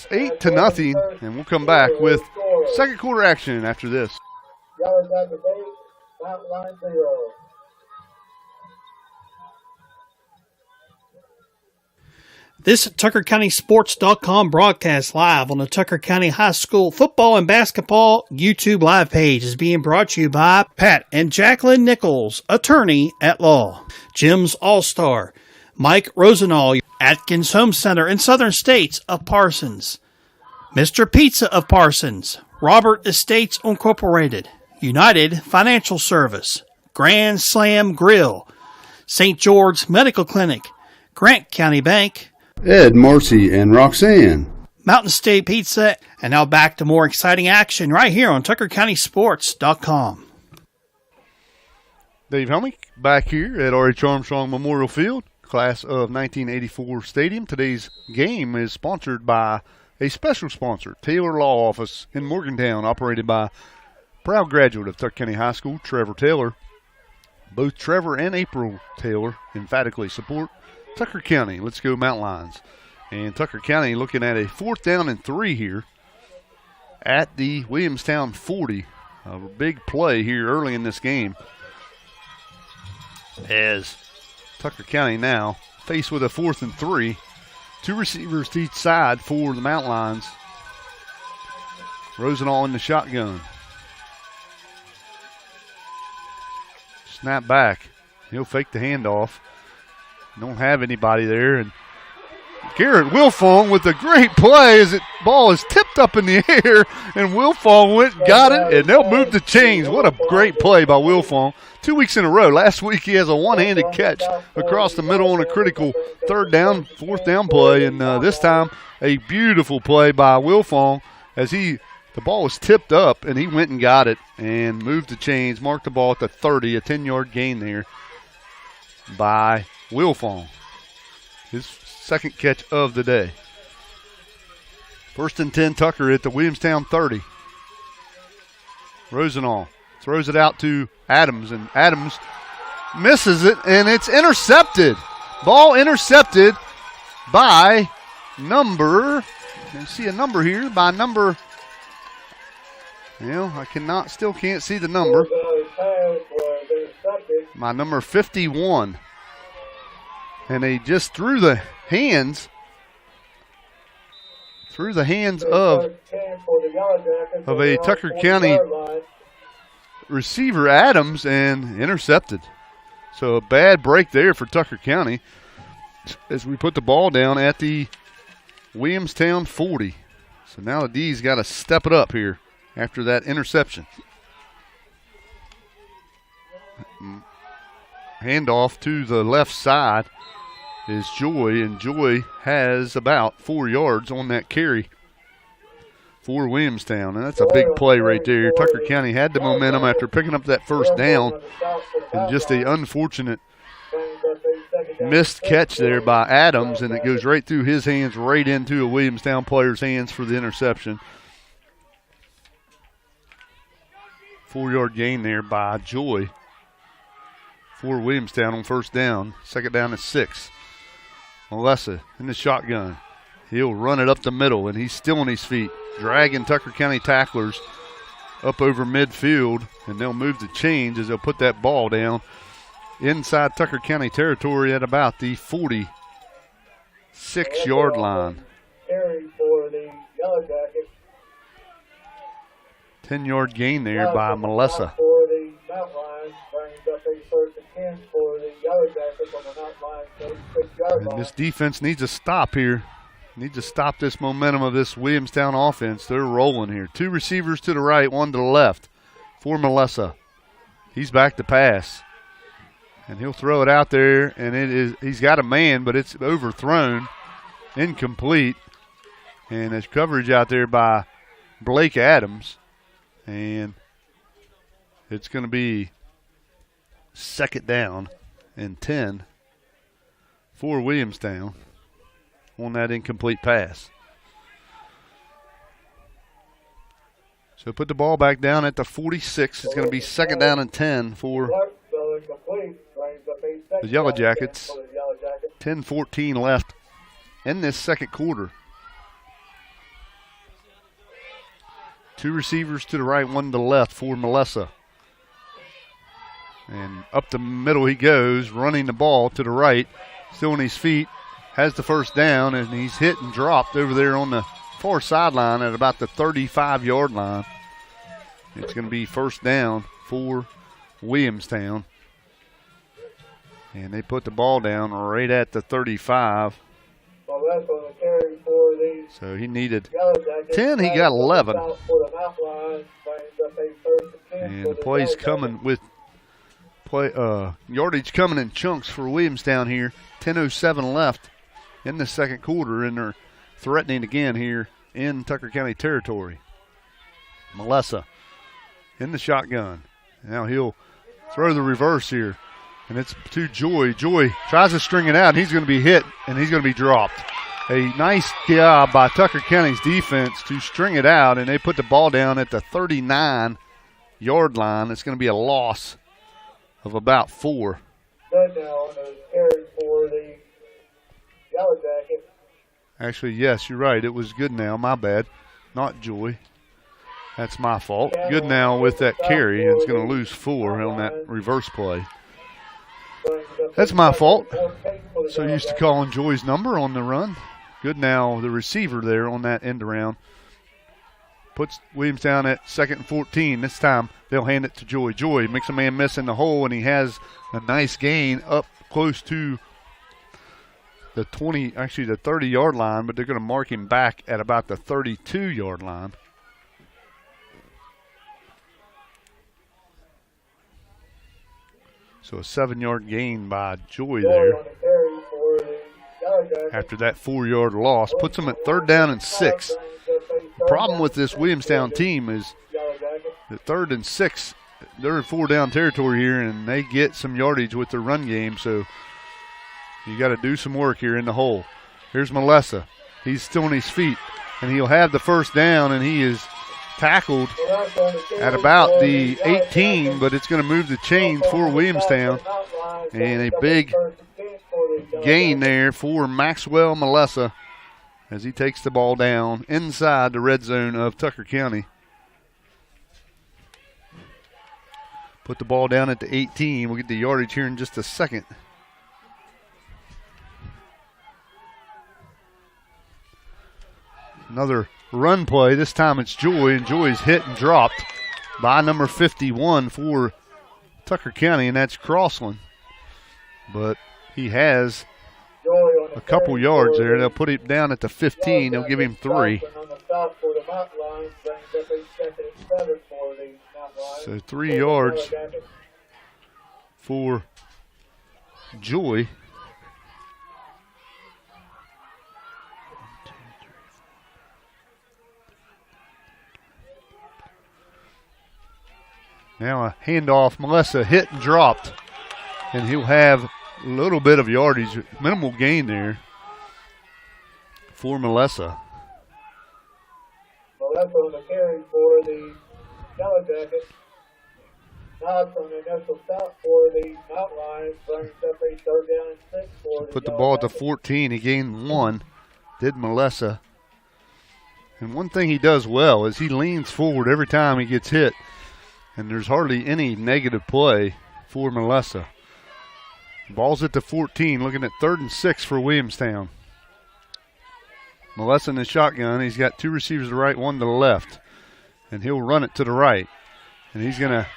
8-0, and we'll come back with second quarter action after this. This TuckerCountySports.com broadcast live on the Tucker County High School football and basketball YouTube live page is being brought to you by Pat and Jacqueline Nichols, attorney at law, Jim's All-Star, Mike Rosenall, Atkins Home Center in Southern States of Parsons, Mr. Pizza of Parsons, Robert Estates Incorporated, United Financial Service, Grand Slam Grill, St. George Medical Clinic, Grant County Bank, Ed, Marcy, and Roxanne, Mountain State Pizza, and now back to more exciting action right here on TuckerCountySports.com. Dave Helmick back here at R.H. Armstrong Memorial Field, class of 1984 stadium. Today's game is sponsored by a special sponsor, Taylor Law Office in Morgantown, operated by proud graduate of Tucker County High School, Trevor Taylor. Both Trevor and April Taylor emphatically support Tucker County. Let's go Mountain Lions. And Tucker County looking at a 4th down and 3 here at the Williamstown 40. A big play here early in this game, as Tucker County now faced with a 4th and 3. 2 receivers to each side for the Mountain Lions. Rosenall in the shotgun. Snap back. He'll fake the handoff. Don't have anybody there. And Garrett Wilfong with a great play as the ball is tipped up in the air, and Wilfong went and got it, and they'll move the chains. What a great play by Wilfong. 2 weeks in a row. Last week he has a one-handed catch across the middle on a critical 3rd down, 4th down play, and this time a beautiful play by Wilfong as the ball was tipped up, and he went and got it and moved the chains, marked the ball at the 30, a 10-yard gain there by Wilfong. His second catch of the day. 1st and 10, Tucker at the Williamstown 30. Rosenall throws it out to Adams, and Adams misses it, and it's intercepted. Ball intercepted by number, I see a number here, by number, I still can't see the number. My number 51. And they just threw the hands of a Tucker County receiver, Adams, and intercepted. So a bad break there for Tucker County as we put the ball down at the Williamstown 40. So now the D's got to step it up here after that interception. Handoff to the left side is Joy, and Joy has about 4 yards on that carry for Williamstown, and that's a big play right there. Tucker County had the momentum after picking up that 1st down, and just an unfortunate missed catch there by Adams, and it goes right through his hands, right into a Williamstown player's hands for the interception. 4-yard gain there by Joy for Williamstown on 1st down. 2nd down and 6. Melissa in the shotgun. He'll run it up the middle, and he's still on his feet, dragging Tucker County tacklers up over midfield, and they'll move the chains as they'll put that ball down inside Tucker County territory at about the 46-yard line. Carry for the Yellow Jackets. 10-yard gain there by Melissa. For the Mountain Lions, brings up a 1st and 10 for the Yellow Jackets on the Mountain Lions 36-yard line. This defense needs to stop here. Needs to stop this momentum of this Williamstown offense. They're rolling here. 2 receivers to the right, 1 to the left for Melissa. He's back to pass. And he'll throw it out there, and he's got a man, but it's overthrown, incomplete. And there's coverage out there by Blake Adams. And it's going to be 2nd down and 10 for Williamstown on that incomplete pass. So put the ball back down at the 46. It's going to be 2nd down and 10 for the Yellow Jackets. 10-14 left in this 2nd quarter. 2 receivers to the right, 1 to the left for Melissa. And up the middle he goes, running the ball to the right, still on his feet, has the 1st down, and he's hit and dropped over there on the far sideline at about the 35-yard line. It's going to be 1st down for Williamstown. And they put the ball down right at the 35. Well, that's on the carry for the So he needed Yellow Jackets. 10, he got 11. For the Mountain Lions, brings up a 1st and 10 And for the play's Yellow coming Jackets. with yardage coming in chunks for Williamstown here. 10:07 left in the 2nd quarter, and they're threatening again here in Tucker County territory. Melissa in the shotgun. Now he'll throw the reverse here. And it's to Joy. Joy tries to string it out, and he's going to be hit, and he's going to be dropped. A nice job by Tucker County's defense to string it out, and they put the ball down at the 39-yard line. It's going to be a loss of about 4. Good now, and it was carried for the Yellow Jackets. Actually, yes, you're right. It was good now. My bad. Not Joy. That's my fault. Good now with that carry. It's going to lose 4 on that reverse play. That's my fault. So used to calling Joy's number on the run. Good now, the receiver there on that end around. Puts Williamstown at 2nd and 14. This time they'll hand it to Joy. Joy makes a man miss in the hole, and he has a nice gain up close to the 30-yard line, but they're going to mark him back at about the 32-yard line. So a 7-yard gain by Joy there. After that 4-yard loss, puts them at 3rd down and 6. The problem with this Williamstown team is that 3rd and 6, they're in 4-down territory here, and they get some yardage with their run game. So you got to do some work here in the hole. Here's Melessa. He's still on his feet, and he'll have the 1st down, and he is tackled at about the 18, but it's going to move the chains for Williamstown. And a big gain there for Maxwell Melessa as he takes the ball down inside the red zone of Tucker County. Put the ball down at the 18. We'll get the yardage here in just a second. Another run play. This time it's Joy, and Joy's hit and dropped by number 51 for Tucker County, and that's Crossland. But he has a couple yards there. They'll put him down at the 15. They'll give him 3. So 3 yards for Joy. Now a handoff. Melessa hit and dropped. And he'll have a little bit of yardage, minimal gain there for Melessa. Melessa on the carry for the Yellow Jackets. Nod from the initial stop for the Mountain Lions. Brings up a 3rd down and 6 for the Put the ball at the 14. He gained 1. Did Melessa. And one thing he does well is he leans forward every time he gets hit. And there's hardly any negative play for Melessa. Ball's at the 14, looking at 3rd and 6 for Williamstown. Melessa in the shotgun. He's got 2 receivers to the right, 1 to the left. And he'll run it to the right. And he's going to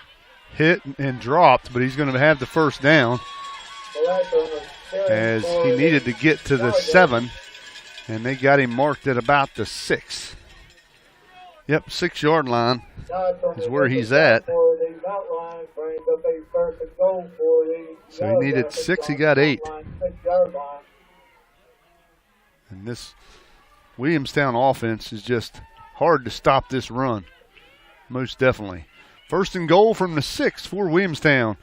hit and dropped, but he's going to have the 1st down as he needed to get to the 7. And they got him marked at about the 6. Yep, 6-yard line is where he's at. So he needed 6, he got 8. And this Williamstown offense is just hard to stop this run, most definitely. 1st and goal from the 6 for Williamstown.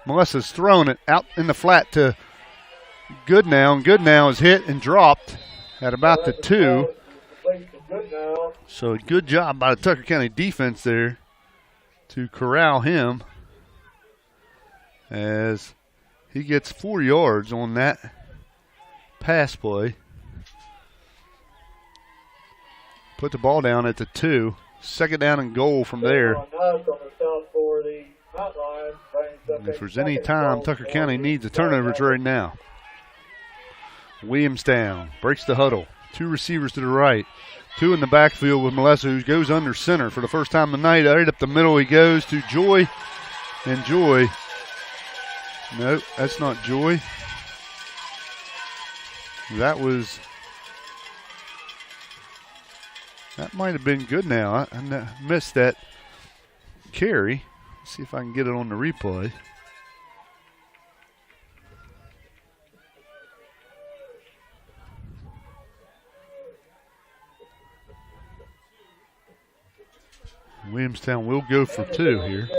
Melessa's throwing it out in the flat to Goodnow, and Goodnow is hit and dropped at about the 2. So a good job by the Tucker County defense there to corral him as he gets 4 yards on that pass play. Put the ball down at the 2. 2nd down and goal from there. And if there's any time Tucker County needs a turnover, it's right now. Williamstown breaks the huddle. 2 receivers to the right. 2 in the backfield with Melessa, who goes under center for the first time tonight. Right up the middle he goes to Joy. And Joy. No, that's not Joy. That might have been good now. I missed that carry. Let's see if I can get it on the replay. Williamstown will go for 2 here.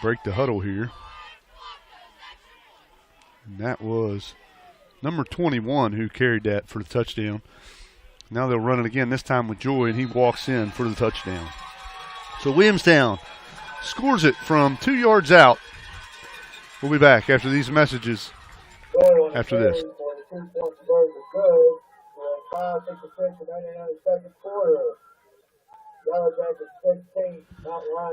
break the huddle here. And that was number 21 who carried that for the touchdown. Now they'll run it again, this time with Joy, and he walks in for the touchdown. So Williamstown scores it from 2 yards out. We'll be back after these messages after this.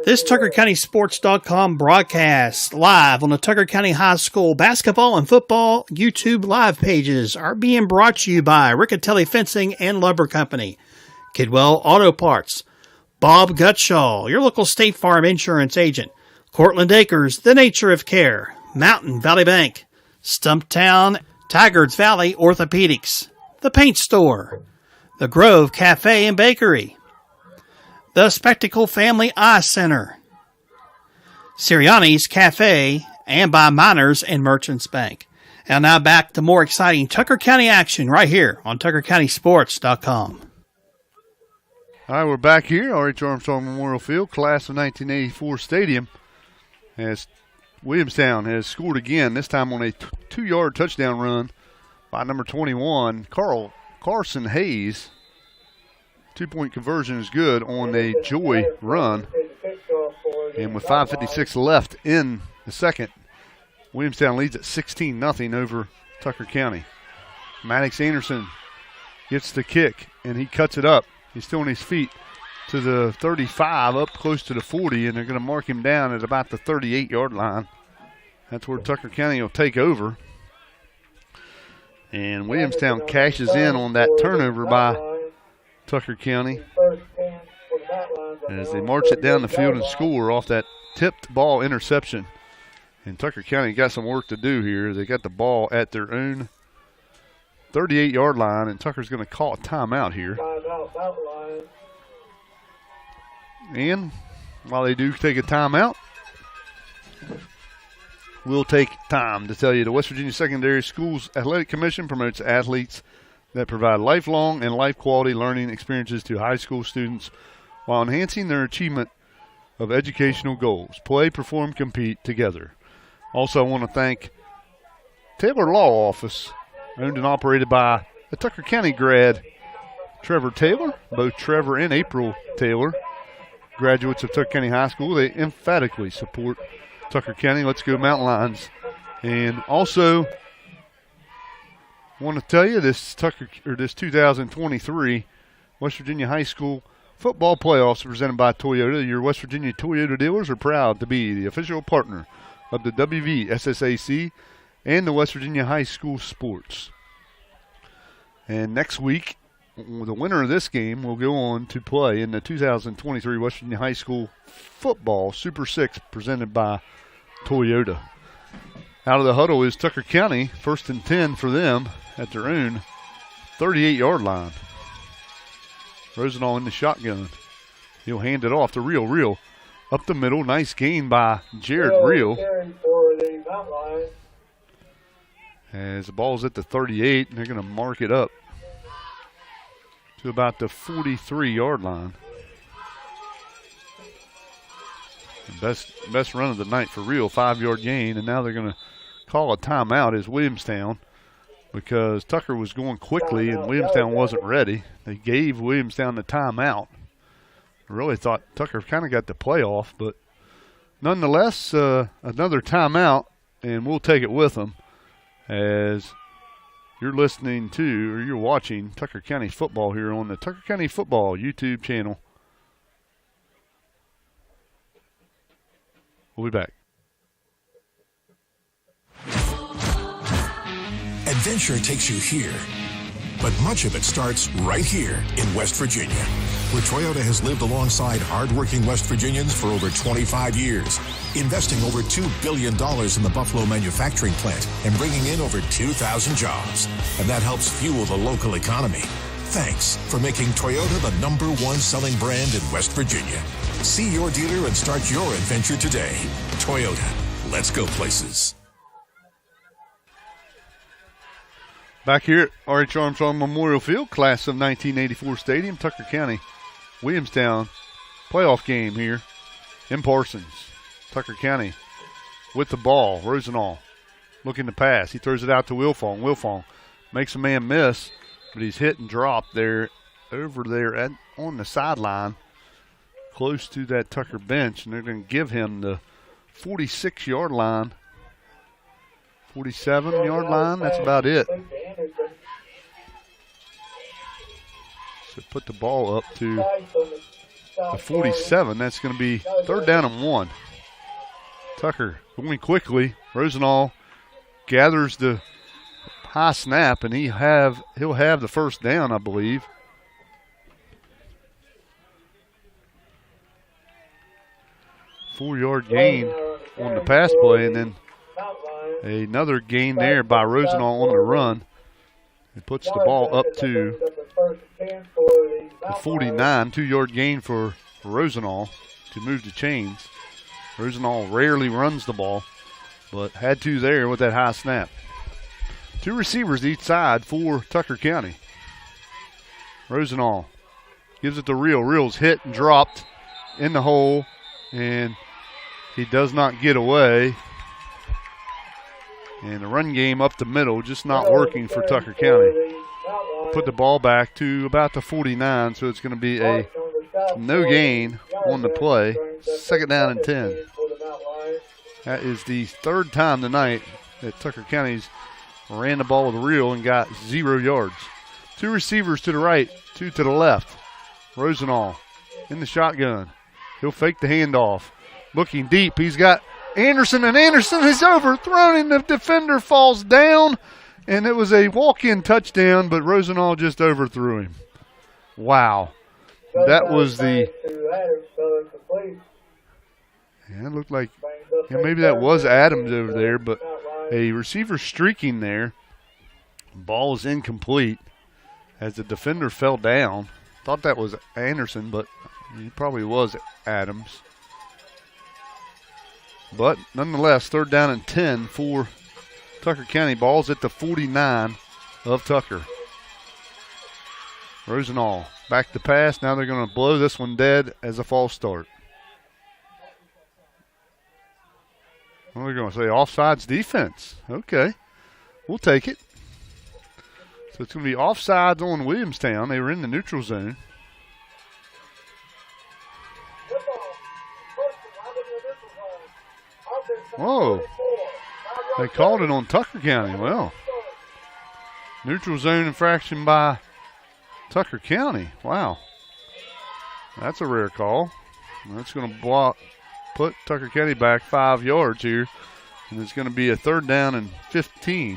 This TuckerCountySports.com broadcast live on the Tucker County High School basketball and football YouTube live pages are being brought to you by Riccatelli Fencing and Lumber Company, Kidwell Auto Parts, Bob Gutshaw, your local State Farm insurance agent, Cortland Acres, The Nature of Care, Mountain Valley Bank, Stumptown, Tigard's Valley Orthopedics, The Paint Store, The Grove Cafe and Bakery, The Spectacle Family Eye Center, Sirianni's Cafe, and by Miners and Merchants Bank. And now back to more exciting Tucker County action right here on TuckerCountySports.com. All right, we're back here, R.H. Armstrong Memorial Field, class of 1984 stadium, as Williamstown has scored again, this time on a 2-yard touchdown run by number 21, Carson Hayes. 2-point conversion is good on a Joy run. And with 5:56 left in the second, Williamstown leads at 16-0 over Tucker County. Maddox Anderson gets the kick, and he cuts it up. He's still on his feet to the 35, up close to the 40, and they're going to mark him down at about the 38-yard line. That's where Tucker County will take over. And Williamstown cashes in on that turnover by Tucker County as they march it down the field and score off that tipped ball interception. And Tucker County got some work to do here. They got the ball at their own 38-yard line, and Tucker's going to call a timeout here. And while they do take a timeout, we'll take time to tell you the West Virginia Secondary Schools Athletic Commission promotes athletes that provide lifelong and life-quality learning experiences to high school students while enhancing their achievement of educational goals. Play, perform, compete together. Also, I want to thank Taylor Law Office, owned and operated by a Tucker County grad, Trevor Taylor. Both Trevor and April Taylor, graduates of Tucker County High School. They emphatically support Tucker County. Let's go Mountain Lions. And also, I want to tell you this 2023 West Virginia High School football playoffs are presented by Toyota. Your West Virginia Toyota dealers are proud to be the official partner of the WVSSAC and the West Virginia High School sports. And next week, the winner of this game will go on to play in the 2023 West Virginia High School football Super 6 presented by Toyota. Out of the huddle is Tucker County, 1st and 10 for them at their own 38-yard line. Rosendahl in the shotgun. He'll hand it off to Real. Up the middle, nice gain by Jared Real. As the ball's at the 38, and they're going to mark it up to about the 43-yard line. Best run of the night for Real, 5-yard gain, and now they're going to call a timeout as Williamstown, because Tucker was going quickly and Williamstown wasn't ready. They gave Williamstown the timeout. I really thought Tucker kind of got the playoff, but nonetheless, another timeout, and we'll take it with them as you're listening to, or you're watching Tucker County football here on the Tucker County Football YouTube channel. We'll be back. Adventure takes you here, but much of it starts right here in West Virginia, where Toyota has lived alongside hardworking West Virginians for over 25 years, investing over $2 billion in the Buffalo manufacturing plant and bringing in over 2,000 jobs. And that helps fuel the local economy. Thanks for making Toyota the #1 selling brand in West Virginia. See your dealer and start your adventure today. Toyota, let's go places. Back here at R.H. Armstrong Memorial Field, class of 1984 stadium, Tucker County, Williamstown playoff game here in Parsons. Tucker County with the ball. Rosenall looking to pass. He throws it out to Wilfong. Wilfong makes a man miss, but he's hit and dropped there over there on the sideline close to that Tucker bench, and they're going to give him the 46-yard line, 47-yard line. That's about it. So put the ball up to the 47. That's going to be 3rd down and 1. Tucker going quickly. Rosenall gathers the high snap, and he'll have the 1st down, I believe. Four-yard gain on the pass play, and then another gain there by Rosenall on the run. It puts the ball up to the 49, 2-yard gain for Rosenall to move the chains. Rosenall rarely runs the ball, but had to there with that high snap. 2 receivers each side for Tucker County. Rosenall gives it to Reel. Reel's hit and dropped in the hole, and he does not get away. And the run game up the middle just not working for Tucker County. Put the ball back to about the 49, so it's going to be a no gain on the play. 2nd down and 10. That is the 3rd time tonight that Tucker County's ran the ball with a reel and got 0 yards. 2 receivers to the right, 2 to the left. Rosenall in the shotgun. He'll fake the handoff. Looking deep, he's got Anderson, and Anderson is overthrown, and the defender falls down, and it was a walk-in touchdown, but Rosenall just overthrew him. Wow. That was the... Yeah, it looked like maybe that was Adams over there, but a receiver streaking there. Ball is incomplete as the defender fell down. Thought that was Anderson, but he probably was Adams. But nonetheless, 3rd down and 10 for Tucker County. Ball's at the 49 of Tucker. Rosenall back to pass. Now they're going to blow this one dead as a false start. What are we going to say? Offsides defense. Okay. We'll take it. So it's going to be offsides on Williamstown. They were in the neutral zone. Whoa. They called it on Tucker County. Well, neutral zone infraction by Tucker County. Wow. That's a rare call. That's going to put Tucker County back 5 yards here. And it's going to be a 3rd down and 15.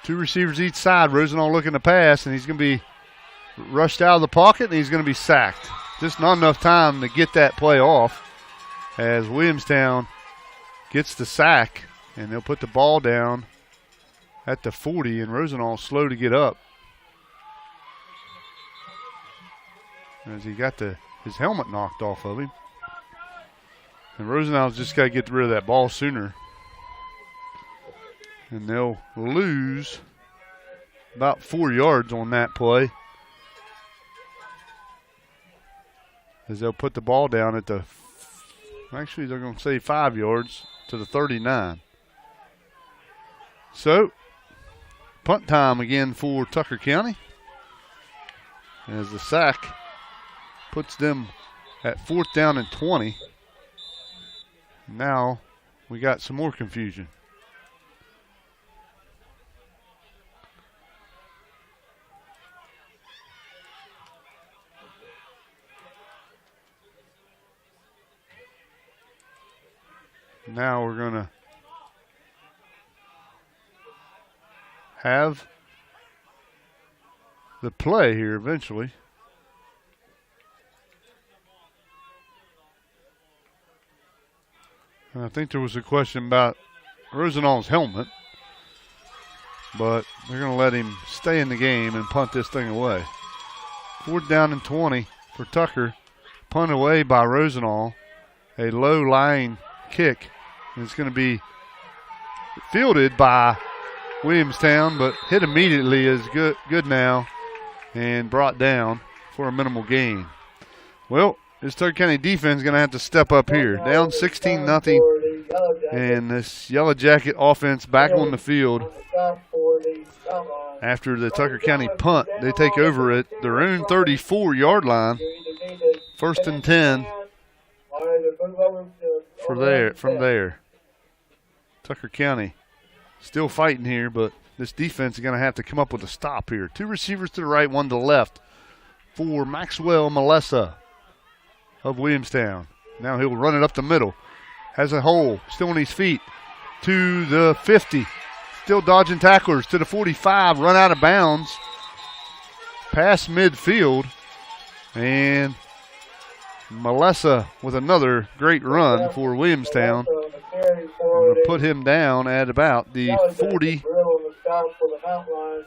Two receivers each side. Rosenall looking to pass, and he's going to be rushed out of the pocket, and he's going to be sacked. Just not enough time to get that play off as Williamstown gets the sack, and they'll put the ball down at the 40, and Rosenall slow to get up as he got his helmet knocked off of him. And Rosenall's just got to get rid of that ball sooner. And they'll lose about 4 yards on that play, as they'll put the ball down at actually they're going to say 5 yards to the 39. So, punt time again for Tucker County, as the sack puts them at 4th down and 20. Now we got some more confusion. Now we're going to have the play here eventually. And I think there was a question about Rosenall's helmet, but they're going to let him stay in the game and punt this thing away. 4th down and 20 for Tucker. Punt away by Rosenall. A low-lying kick. And it's going to be fielded by Williamstown, but hit immediately is good now and brought down for a minimal gain. Well, this Tucker County defense is going to have to step up here. Down 16-0, and this Yellow Jacket offense back on the field. After the Tucker County punt, they take over at their own 34-yard line. 1st and 10 from there. Tucker County still fighting here, but this defense is going to have to come up with a stop here. 2 receivers to the right, 1 to the left for Maxwell Melessa of Williamstown. Now he'll run it up the middle. Has a hole, still on his feet, to the 50. Still dodging tacklers to the 45, run out of bounds. Past midfield. And Melessa with another great run for Williamstown. We'll put him down at about the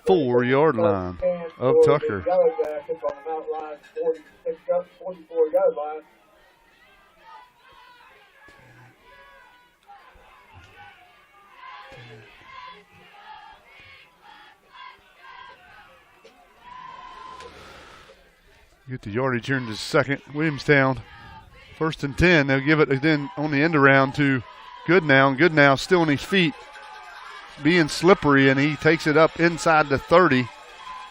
44-yard line of Tucker. Get the yardage here in just a second. Williamstown, 1st and 10. They'll give it then on the end around to Goodnow. Goodnow still on his feet, being slippery, and he takes it up inside the 30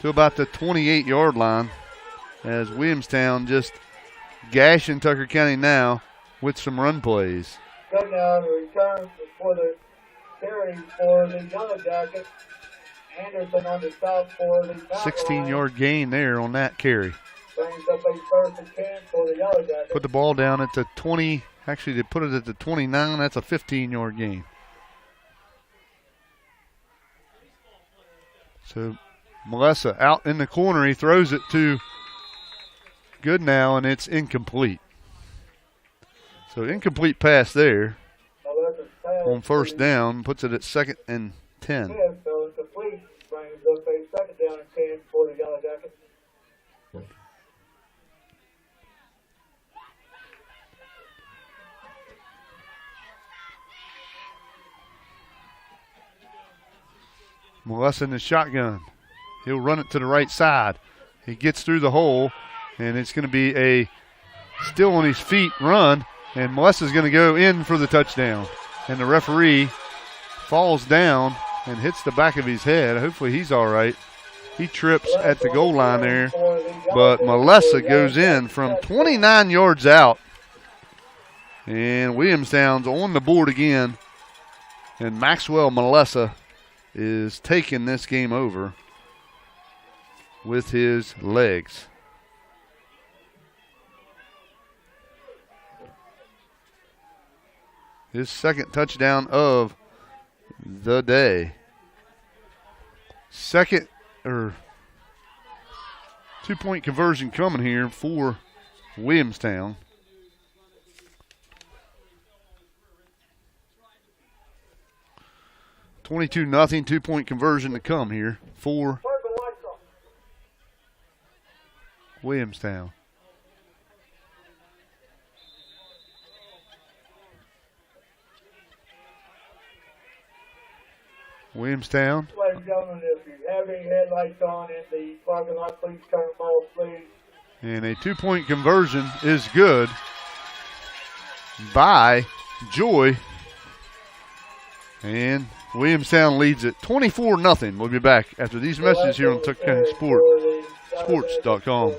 to about the 28-yard line as Williamstown just gashing Tucker County now with some run plays. Goodnow returns for the carry for the Yellow Jackets. Anderson on the stop for the 16-yard gain there on that carry. Brings up a 1st and 10 for the Yellow Jackets. Put the ball down at the 20. Actually, they put it at the 29. That's a 15-yard gain. So Melessa out in the corner. He throws it to Goodnow, and it's incomplete. So incomplete pass there on 1st down. Puts it at 2nd and 10. So incomplete. Brings up a 2nd down and 10 for the Yellow Jackets. Melessa in the shotgun. He'll run it to the right side. He gets through the hole, and it's going to be a still on his feet run, and Melessa's going to go in for the touchdown. And the referee falls down and hits the back of his head. Hopefully he's all right. He trips at the goal line there, but Melessa goes in from 29 yards out. And Williamstown's on the board again, and Maxwell Melessa is taking this game over with his legs. His 2nd touchdown of the day. 2nd or 2-point conversion coming here for Williamstown. $22-0, 2-point conversion to come here for Williamstown. Williamstown. Ladies and gentlemen, if you have any headlights on in the parking lot, please turn them off, please. And a 2-point conversion is good by Joy. And Williamstown leads it 24-0. We'll be back after these messages here on Tucker County Sports.com.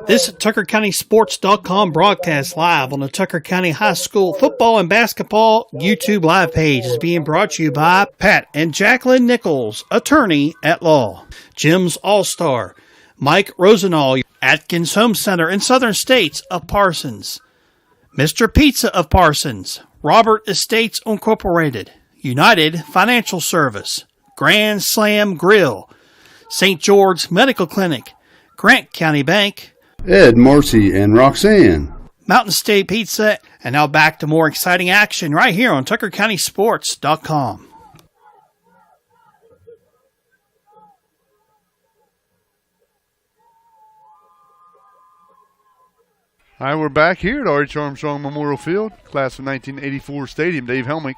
This TuckerCountySports.com broadcast live on the Tucker County High School football and basketball YouTube live page is being brought to you by Pat and Jacqueline Nichols, attorney at law, Jim's All-Star, Mike Rosenall, Atkins Home Center in Southern States of Parsons, Mr. Pizza of Parsons, Robert Estates Incorporated, United Financial Service, Grand Slam Grill, St. George Medical Clinic, Grant County Bank, Ed, Marcy, and Roxanne, Mountain State Pizza, and now back to more exciting action right here on TuckerCountySports.com. All right, we're back here at R.H. Armstrong Memorial Field, class of 1984 stadium. Dave Helmick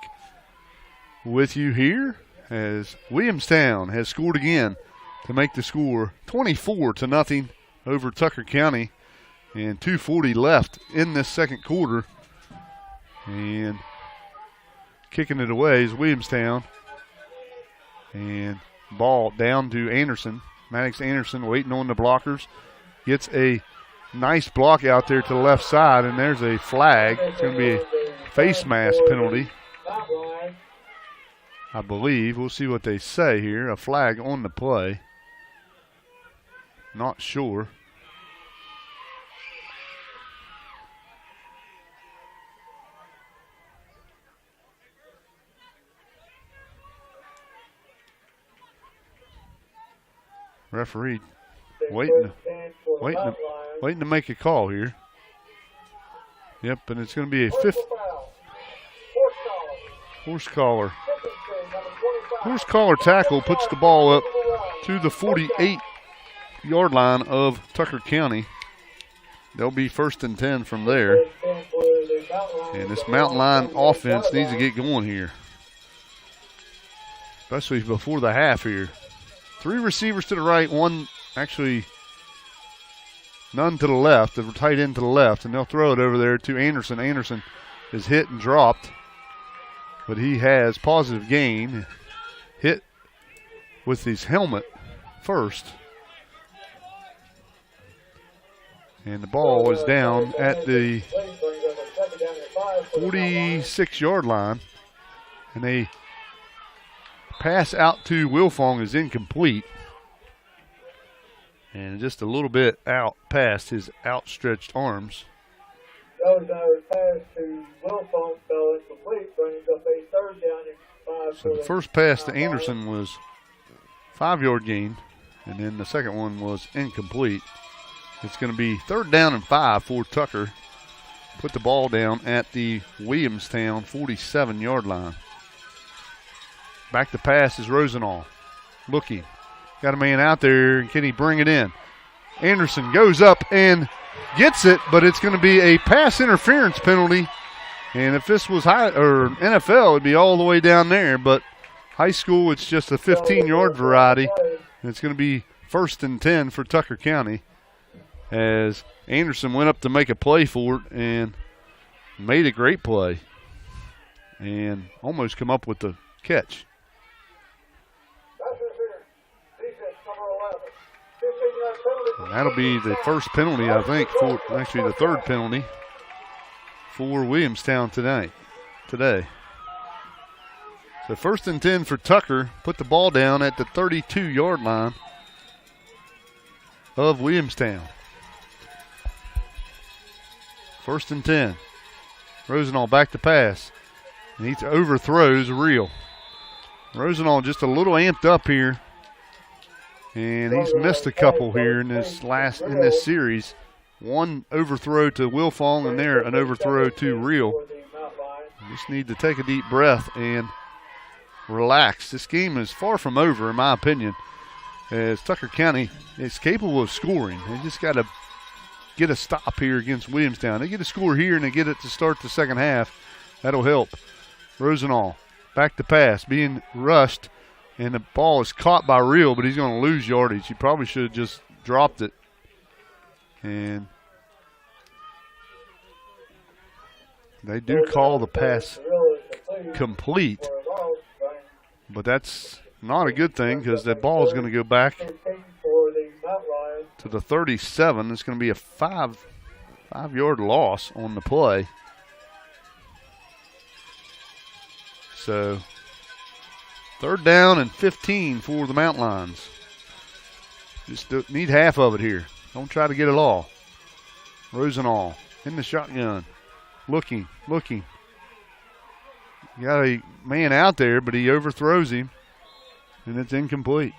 with you here as Williamstown has scored again to make the score 24-0 over Tucker County. And 2:40 left in this second quarter. And kicking it away is Williamstown. And ball down to Anderson. Maddox Anderson waiting on the blockers. Gets a nice block out there to the left side, and there's a flag. It's going to be a face mask penalty, I believe. We'll see what they say here. A flag on the play. Not sure. Referee waiting to make a call here. Yep, and it's going to be a horse collar. Horse collar tackle puts the ball up to the 48-yard line of Tucker County. They'll be 1st and 10 from there. And this Mountain Line offense needs to get going here, especially before the half here. 3 receivers to the right, none to the left, the tight end to the left, and they'll throw it over there to Anderson. Anderson is hit and dropped, but he has positive gain. Hit with his helmet first. And the ball is down at the 46-yard line, and a pass out to Wilfong is incomplete. And just a little bit out past his outstretched arms. Pass to Wilfong fell incomplete, brings up a 3rd down and 5. So the first pass to Anderson was 5-yard gain, and then the second one was incomplete. It's going to be 3rd down and 5 for Tucker. Put the ball down at the Williamstown 47-yard line. Back to pass is Rosenall. Looking. Got a man out there. Can he bring it in? Anderson goes up and gets it, but it's going to be a pass interference penalty. And if this was NFL, it'd be all the way down there. But high school, it's just a 15-yard variety. And it's going to be 1st and 10 for Tucker County, as Anderson went up to make a play for it and made a great play and almost come up with the catch. And that'll be the first penalty, I think, for actually the 3rd penalty for Williamstown today. So 1st and 10 for Tucker. Put the ball down at the 32-yard line of Williamstown. 1st and 10. Rosenall back to pass. And he overthrows Real. Rosenall just a little amped up here. And he's missed a couple here in this series. One overthrow to Wilfong, and there an overthrow to Real. Just need to take a deep breath and relax. This game is far from over, in my opinion, as Tucker County is capable of scoring. They just got to get a stop here against Williamstown. They get a score here and they get it to start the second half. That'll help. Rosenall back to pass, being rushed. And the ball is caught by Real, but he's going to lose yardage. He probably should have just dropped it. And they do call the pass complete. But that's not a good thing, because that ball is going to go back to the 37. It's going to be a 5-yard loss on the play. So 3rd down and 15 for the Mountain Lions. Just need half of it here. Don't try to get it all. Rosenall in the shotgun. Looking. You got a man out there, but he overthrows him, and it's incomplete.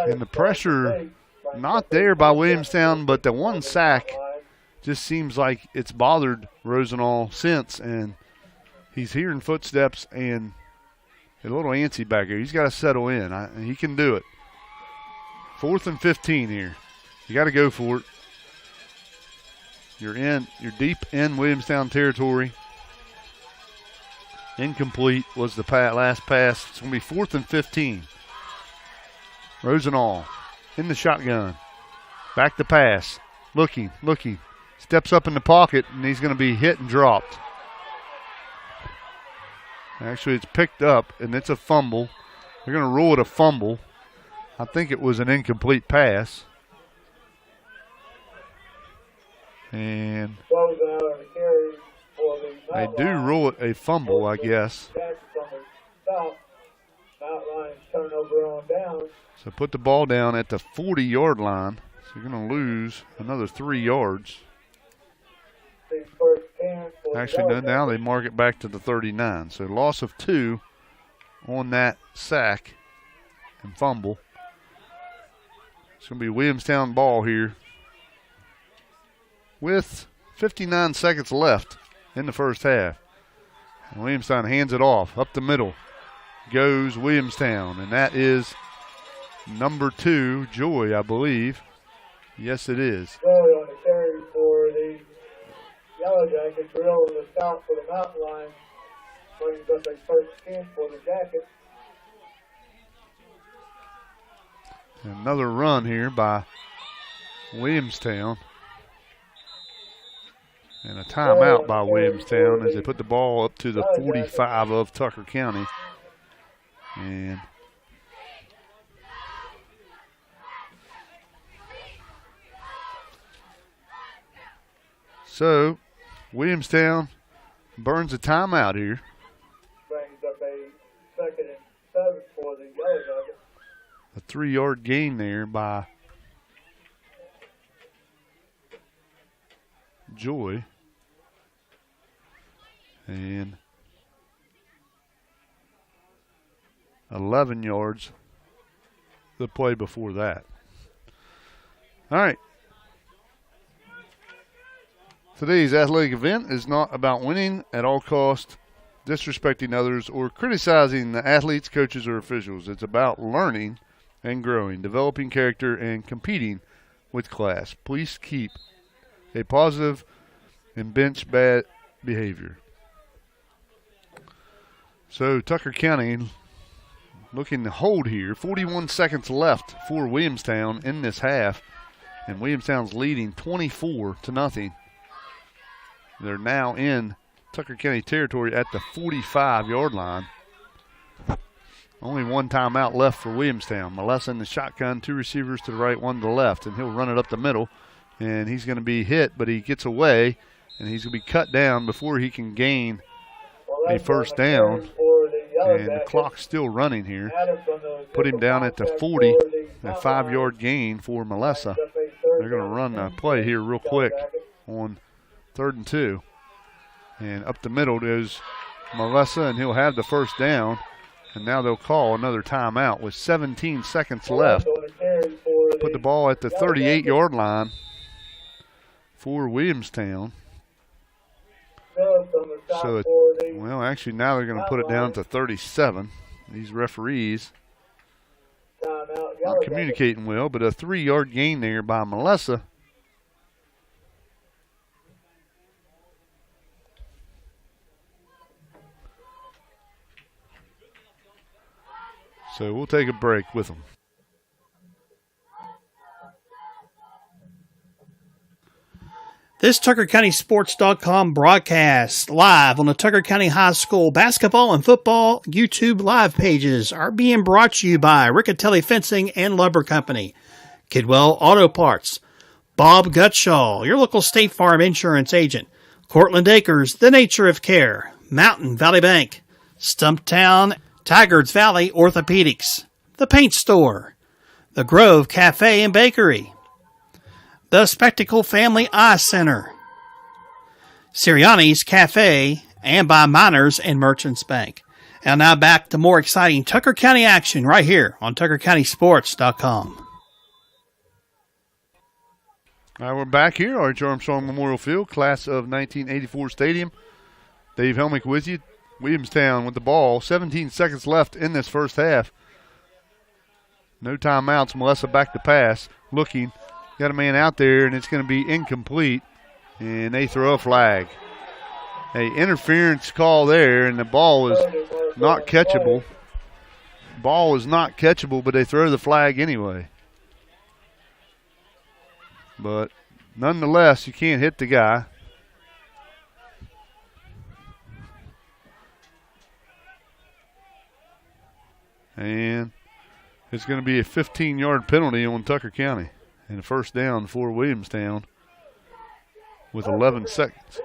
And the pressure not there by Williamstown, but the one sack just seems like it's bothered Rosenall since, and he's hearing footsteps and a little antsy back here. He's got to settle in. He can do it. 4th and 15 here. You got to go for it. You're deep in Williamstown territory. Incomplete was the last pass. It's going to be 4th and 15. Rosenall in the shotgun. Back to pass. Looking. Steps up in the pocket, and he's going to be hit and dropped. Actually, it's picked up, and it's a fumble. They're going to rule it a fumble. I think it was an incomplete pass. And they do rule it a fumble, I guess. So put the ball down at the 40-yard line. So you're going to lose another 3 yards. Actually, no, now they mark it back to the 39. So loss of 2 on that sack and fumble. It's going to be Williamstown ball here with 59 seconds left in the first half. And Williamstown hands it off. Up the middle goes Williamstown, and that is number 2, Joy, I believe. Yes, it is. Joy on the carry for the Yellow Jackets, real in the stop for the Mountain Lions. Brings up a first 10 for the Jackets. Another run here by Williamstown. And a timeout by Williamstown as they put the ball up to the 45 of Tucker County. And so Williamstown burns a timeout here. Brings up a 2nd and 7 for the Yellow Jackets. A 3-yard gain there by Joy. And 11 yards the play before that. All right. Today's athletic event is not about winning at all costs, disrespecting others, or criticizing the athletes, coaches, or officials. It's about learning and growing, developing character, and competing with class. Please keep a positive and bench bad behavior. So Tucker County looking to hold here. 41 seconds left for Williamstown in this half, and Williamstown's leading 24-0. They're now in Tucker County territory at the 45-yard line. Only one timeout left for Williamstown. Melessa in the shotgun, 2 receivers to the right, 1 to the left, and he'll run it up the middle, and he's going to be hit, but he gets away, and he's going to be cut down before he can gain a first down. And the clock's still running here. Put him down at the 40, a 5-yard gain for Melessa. They're going to run a play here real quick on 3rd and 2. And up the middle goes Melessa, and he'll have the first down. And now they'll call another timeout with 17 seconds left. Put the ball at the 38-yard line for Williamstown. So, well, actually, now they're going to put it down to 37. These referees not communicating well, but a 3-yard gain there by Melessa. So we'll take a break with them. This TuckerCountySports.com broadcast live on the Tucker County High School basketball and football YouTube live pages are being brought to you by Riccatelli Fencing and Lumber Company, Kidwell Auto Parts, Bob Gutshaw, your local State Farm insurance agent, Cortland Acres, The Nature of Care, Mountain Valley Bank, Stumptown, Tigard's Valley Orthopedics, The Paint Store, The Grove Cafe and Bakery, The Spectacle Family Eye Center, Sirianni's Cafe, and by Miners and Merchants Bank. And now back to more exciting Tucker County action right here on TuckerCountySports.com. All right, we're back here, Arch Armstrong Memorial Field, class of 1984 stadium. Dave Helmick with you. Williamstown with the ball. 17 seconds left in this first half. No timeouts. Melessa back to pass. Looking. Got a man out there, and it's going to be incomplete. And they throw a flag. A interference call there, and the ball is not catchable ball is not catchable, but they throw the flag anyway. But nonetheless, you can't hit the guy. And it's going to be a 15-yard penalty on Tucker County and a first down for Williamstown with 11 seconds.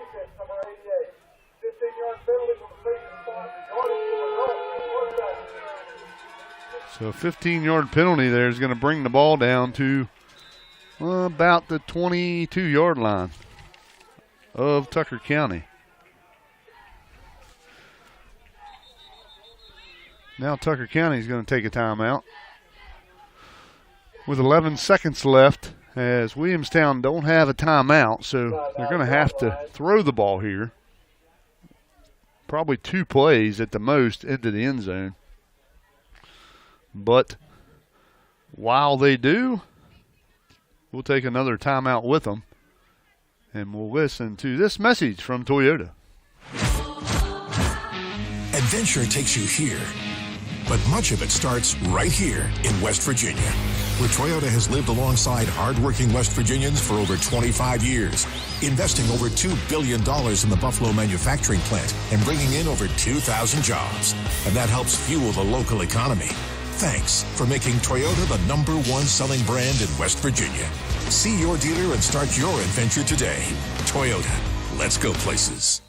So a 15-yard penalty there is going to bring the ball down to about the 22-yard line of Tucker County. Now Tucker County is going to take a timeout with 11 seconds left, as Williamstown don't have a timeout, so they're going to have to throw the ball here. Probably 2 plays at the most into the end zone. But while they do, we'll take another timeout with them, and we'll listen to this message from Toyota. Adventure takes you here, but much of it starts right here in West Virginia, where Toyota has lived alongside hardworking West Virginians for over 25 years, investing over $2 billion in the Buffalo manufacturing plant and bringing in over 2,000 jobs. And that helps fuel the local economy. Thanks for making Toyota the #1 selling brand in West Virginia. See your dealer and start your adventure today. Toyota, let's go places.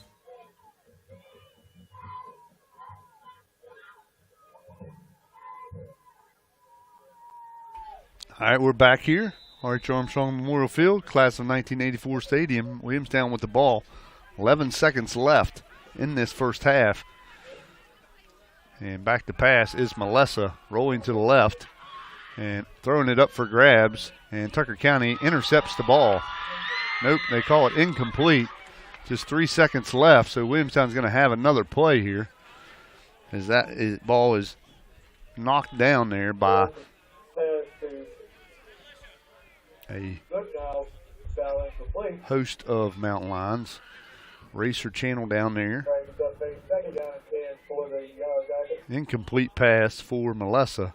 All right, we're back here. R.H. Armstrong Memorial Field, class of 1984 stadium. Williamstown with the ball. 11 seconds left in this first half. And back to pass is Melissa, rolling to the left and throwing it up for grabs. And Tucker County intercepts the ball. Nope, they call it incomplete. Just 3 seconds left, so Williamstown's going to have another play here, as that ball is knocked down there by a host of mountain lions. Racer channel down there. Incomplete pass for Melissa.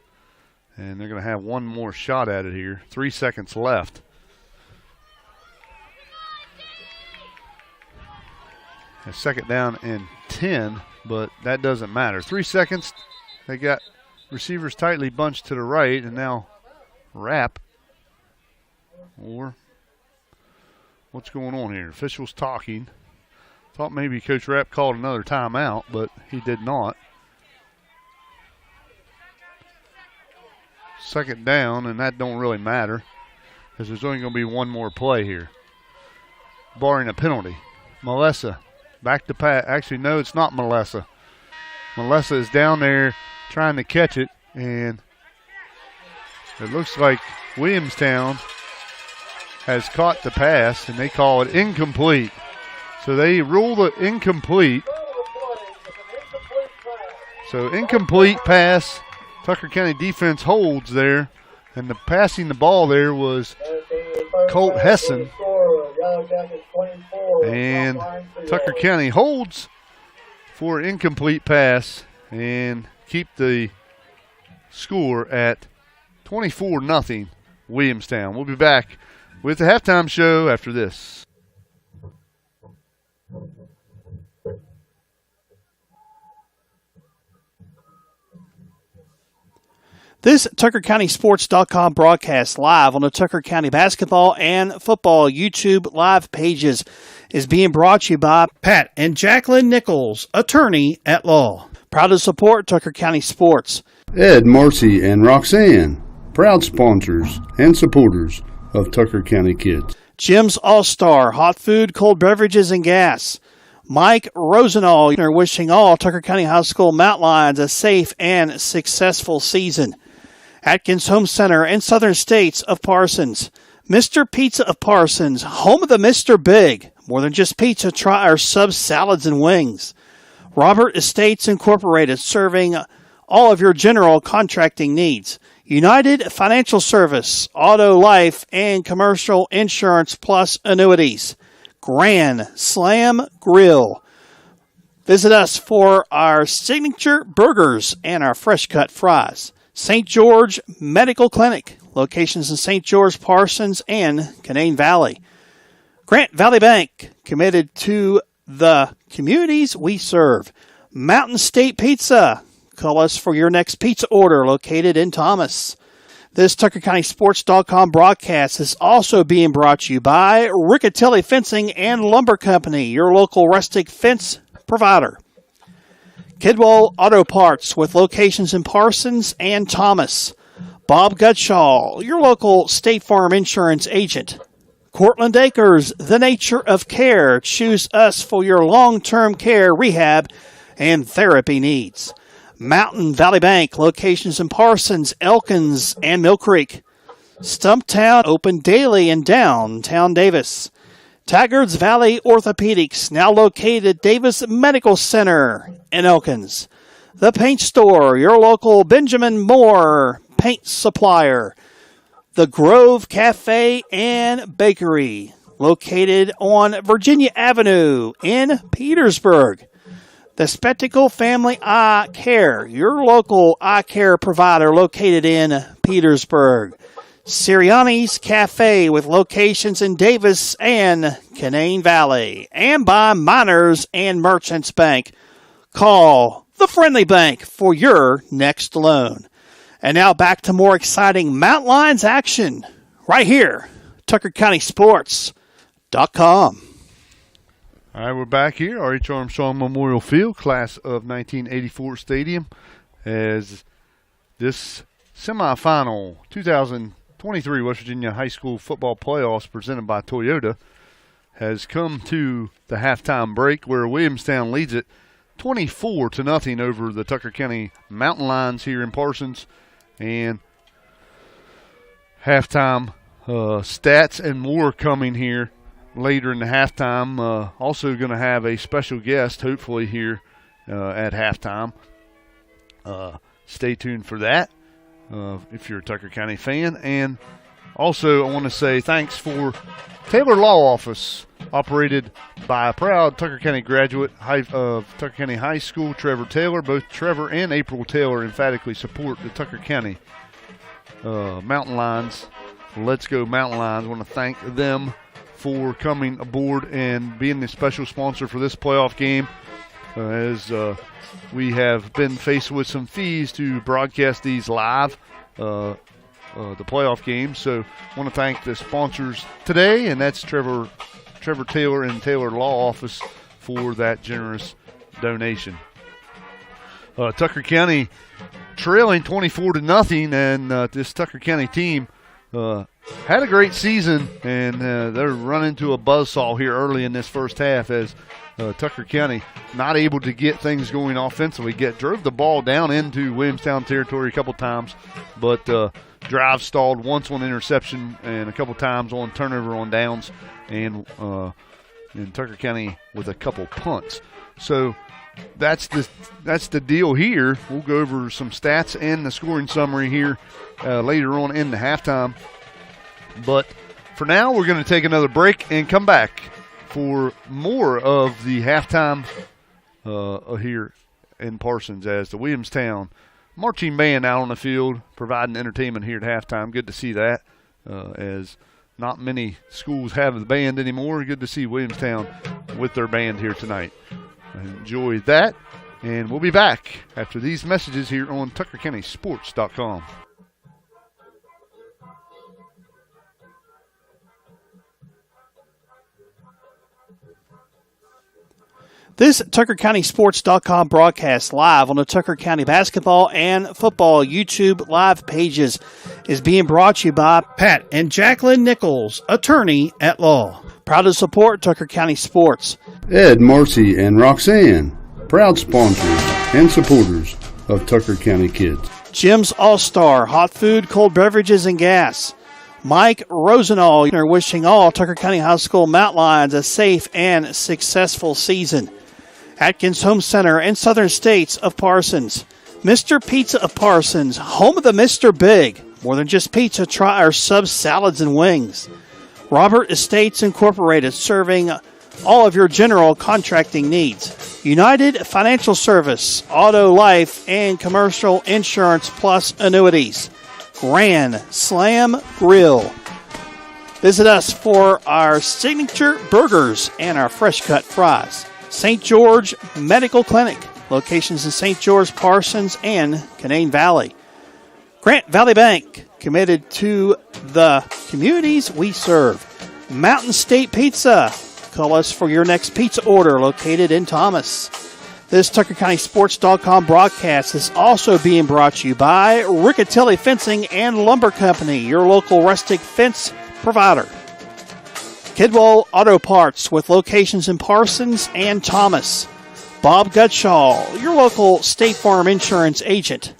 And they're going to have one more shot at it here. 3 seconds left. A second down and 10, but that doesn't matter. 3 seconds. They got receivers tightly bunched to the right, and now Rapp. Or what's going on here? Officials talking. Thought maybe Coach Rapp called another timeout, but he did not. Second down, and that don't really matter because there's only going to be one more play here, barring a penalty. Melissa back to pass. Actually, no, it's not Melissa. Melissa is down there trying to catch it, and it looks like Williamstown has caught the pass, and they call it incomplete. So they rule the incomplete. So incomplete pass. Tucker County defense holds there, and passing the ball there was Colt Hessen. And Tucker County holds for an incomplete pass and keep the score at 24-0 Williamstown. We'll be back with the halftime show after this. This TuckerCountySports.com broadcast live on the Tucker County basketball and football YouTube live pages is being brought to you by Pat and Jacqueline Nichols, attorney at law. Proud to support Tucker County Sports. Ed, Marcy, and Roxanne, proud sponsors and supporters of Tucker County Kids. Jim's All-Star, hot food, cold beverages, and gas. Mike Rosenall, wishing all Tucker County High School Mountain Lions a safe and successful season. Atkins Home Center and Southern States of Parsons. Mr. Pizza of Parsons, home of the Mr. Big. More than just pizza, try our subs, salads, and wings. Robert Estates Incorporated, serving all of your general contracting needs. United Financial Service, auto, life, and commercial insurance plus annuities. Grand Slam Grill. Visit us for our signature burgers and our fresh-cut fries. St. George Medical Clinic, locations in St. George, Parsons, and Canaan Valley. Grant Valley Bank, committed to the communities we serve. Mountain State Pizza, call us for your next pizza order, located in Thomas. This TuckerCountySports.com broadcast is also being brought to you by Riccatelli Fencing and Lumber Company, your local rustic fence provider. Kidwell Auto Parts with locations in Parsons and Thomas. Bob Gutschall, your local State Farm insurance agent. Cortland Acres, the nature of care. Choose us for your long-term care, rehab, and therapy needs. Mountain Valley Bank, locations in Parsons, Elkins, and Mill Creek. Stumptown, open daily in downtown Davis. Taggart's Valley Orthopedics, now located at Davis Medical Center in Elkins. The Paint Store, your local Benjamin Moore paint supplier. The Grove Cafe and Bakery, located on Virginia Avenue in Petersburg. The Spectacle Family Eye Care, your local eye care provider, located in Petersburg. Sirianni's Cafe with locations in Davis and Canaan Valley. And by Miners and Merchants Bank. Call the Friendly Bank for your next loan. And now back to more exciting Mountain Lions action right here, TuckerCountySports.com. All right, we're back here, R.H. Armstrong Memorial Field, class of 1984 stadium, as this semifinal 2023 West Virginia High School football playoffs presented by Toyota has come to the halftime break, where Williamstown leads it 24-0 over the Tucker County Mountain Lions here in Parsons. And halftime stats and more coming here later in the halftime. Also going to have a special guest, hopefully, here at halftime. Stay tuned for that if you're a Tucker County fan. And also, I want to say thanks for Taylor Law Office, operated by a proud Tucker County graduate of Tucker County High School, Trevor Taylor. Both Trevor and April Taylor emphatically support the Tucker County Mountain Lions. Let's go Mountain Lions. I want to thank them for coming aboard and being the special sponsor for this playoff game, as we have been faced with some fees to broadcast these live, the playoff games. So I want to thank the sponsors today, and that's Trevor Taylor and Taylor Law Office for that generous donation. Tucker County trailing 24-0, and this Tucker County team had a great season, and they're running into a buzzsaw here early in this first half, as Tucker County not able to get things going offensively. Drove the ball down into Williamstown territory a couple times, but drive stalled once on interception and a couple times on turnover on downs, and Tucker County with a couple punts. So that's the deal here. We'll go over some stats and the scoring summary here later on in the halftime. But for now, we're going to take another break and come back for more of the halftime here in Parsons, as the Williamstown marching band out on the field providing entertainment here at halftime. Good to see that, as not many schools have the band anymore. Good to see Williamstown with their band here tonight. Enjoy that, and we'll be back after these messages here on TuckerCountySports.com. This TuckerCountySports.com broadcast live on the Tucker County basketball and football YouTube live pages is being brought to you by Pat and Jacqueline Nichols, attorney at law. Proud to support Tucker County Sports. Ed, Marcy, and Roxanne, proud sponsors and supporters of Tucker County Kids. Jim's All-Star, hot food, cold beverages, and gas. Mike Rosenall, wishing all Tucker County High School Mountain Lions a safe and successful season. Atkins Home Center and Southern States of Parsons. Mr. Pizza of Parsons, home of the Mr. Big. More than just pizza, try our subs, salads, and wings. Robert Estates Incorporated, serving all of your general contracting needs. United Financial Service, auto, life, and commercial insurance plus annuities. Grand Slam Grill. Visit us for our signature burgers and our fresh cut fries. St. George Medical Clinic, locations in St. George, Parsons, and Canaan Valley. Grant Valley Bank, committed to the communities we serve. Mountain State Pizza, call us for your next pizza order, located in Thomas. This TuckerCountySports.com broadcast is also being brought to you by Riccatelli Fencing and Lumber Company, your local rustic fence provider. Kidwell Auto Parts, with locations in Parsons and Thomas. Bob Gutschall, your local State Farm insurance agent.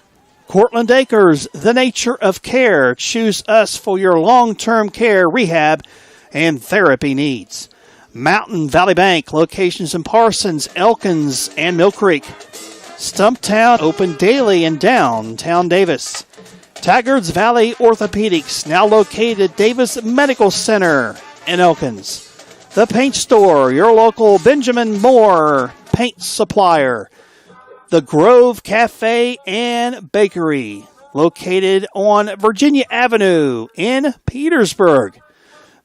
Cortland Acres, the nature of care. Choose us for your long-term care, rehab, and therapy needs. Mountain Valley Bank, locations in Parsons, Elkins, and Mill Creek. Stumptown, open daily in downtown Davis. Taggart's Valley Orthopedics, now located at Davis Medical Center in Elkins. The Paint Store, your local Benjamin Moore paint supplier. The Grove Cafe and Bakery, located on Virginia Avenue in Petersburg.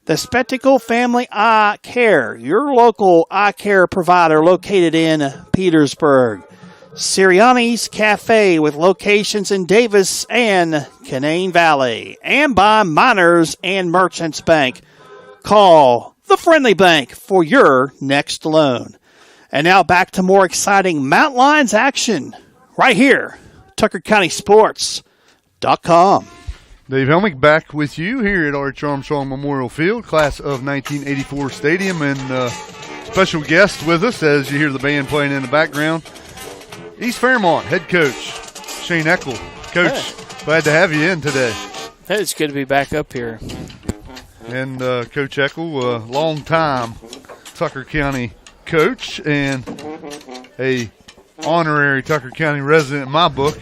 The Spectacle Family Eye Care, your local eye care provider, located in Petersburg. Sirianni's Cafe, with locations in Davis and Canaan Valley. And by Miners and Merchants Bank. Call the Friendly Bank for your next loan. And now back to more exciting Mountain Lions action right here, TuckerCountySports.com. Dave Helmick back with you here at Arch Armstrong Memorial Field, class of 1984 stadium, and special guest with us as you hear the band playing in the background. East Fairmont head coach Shane Eckel. Coach, glad to have you in today. Hey, it's good to be back up here. And Coach Eckel, long-time Tucker County coach and a honorary Tucker County resident in my book,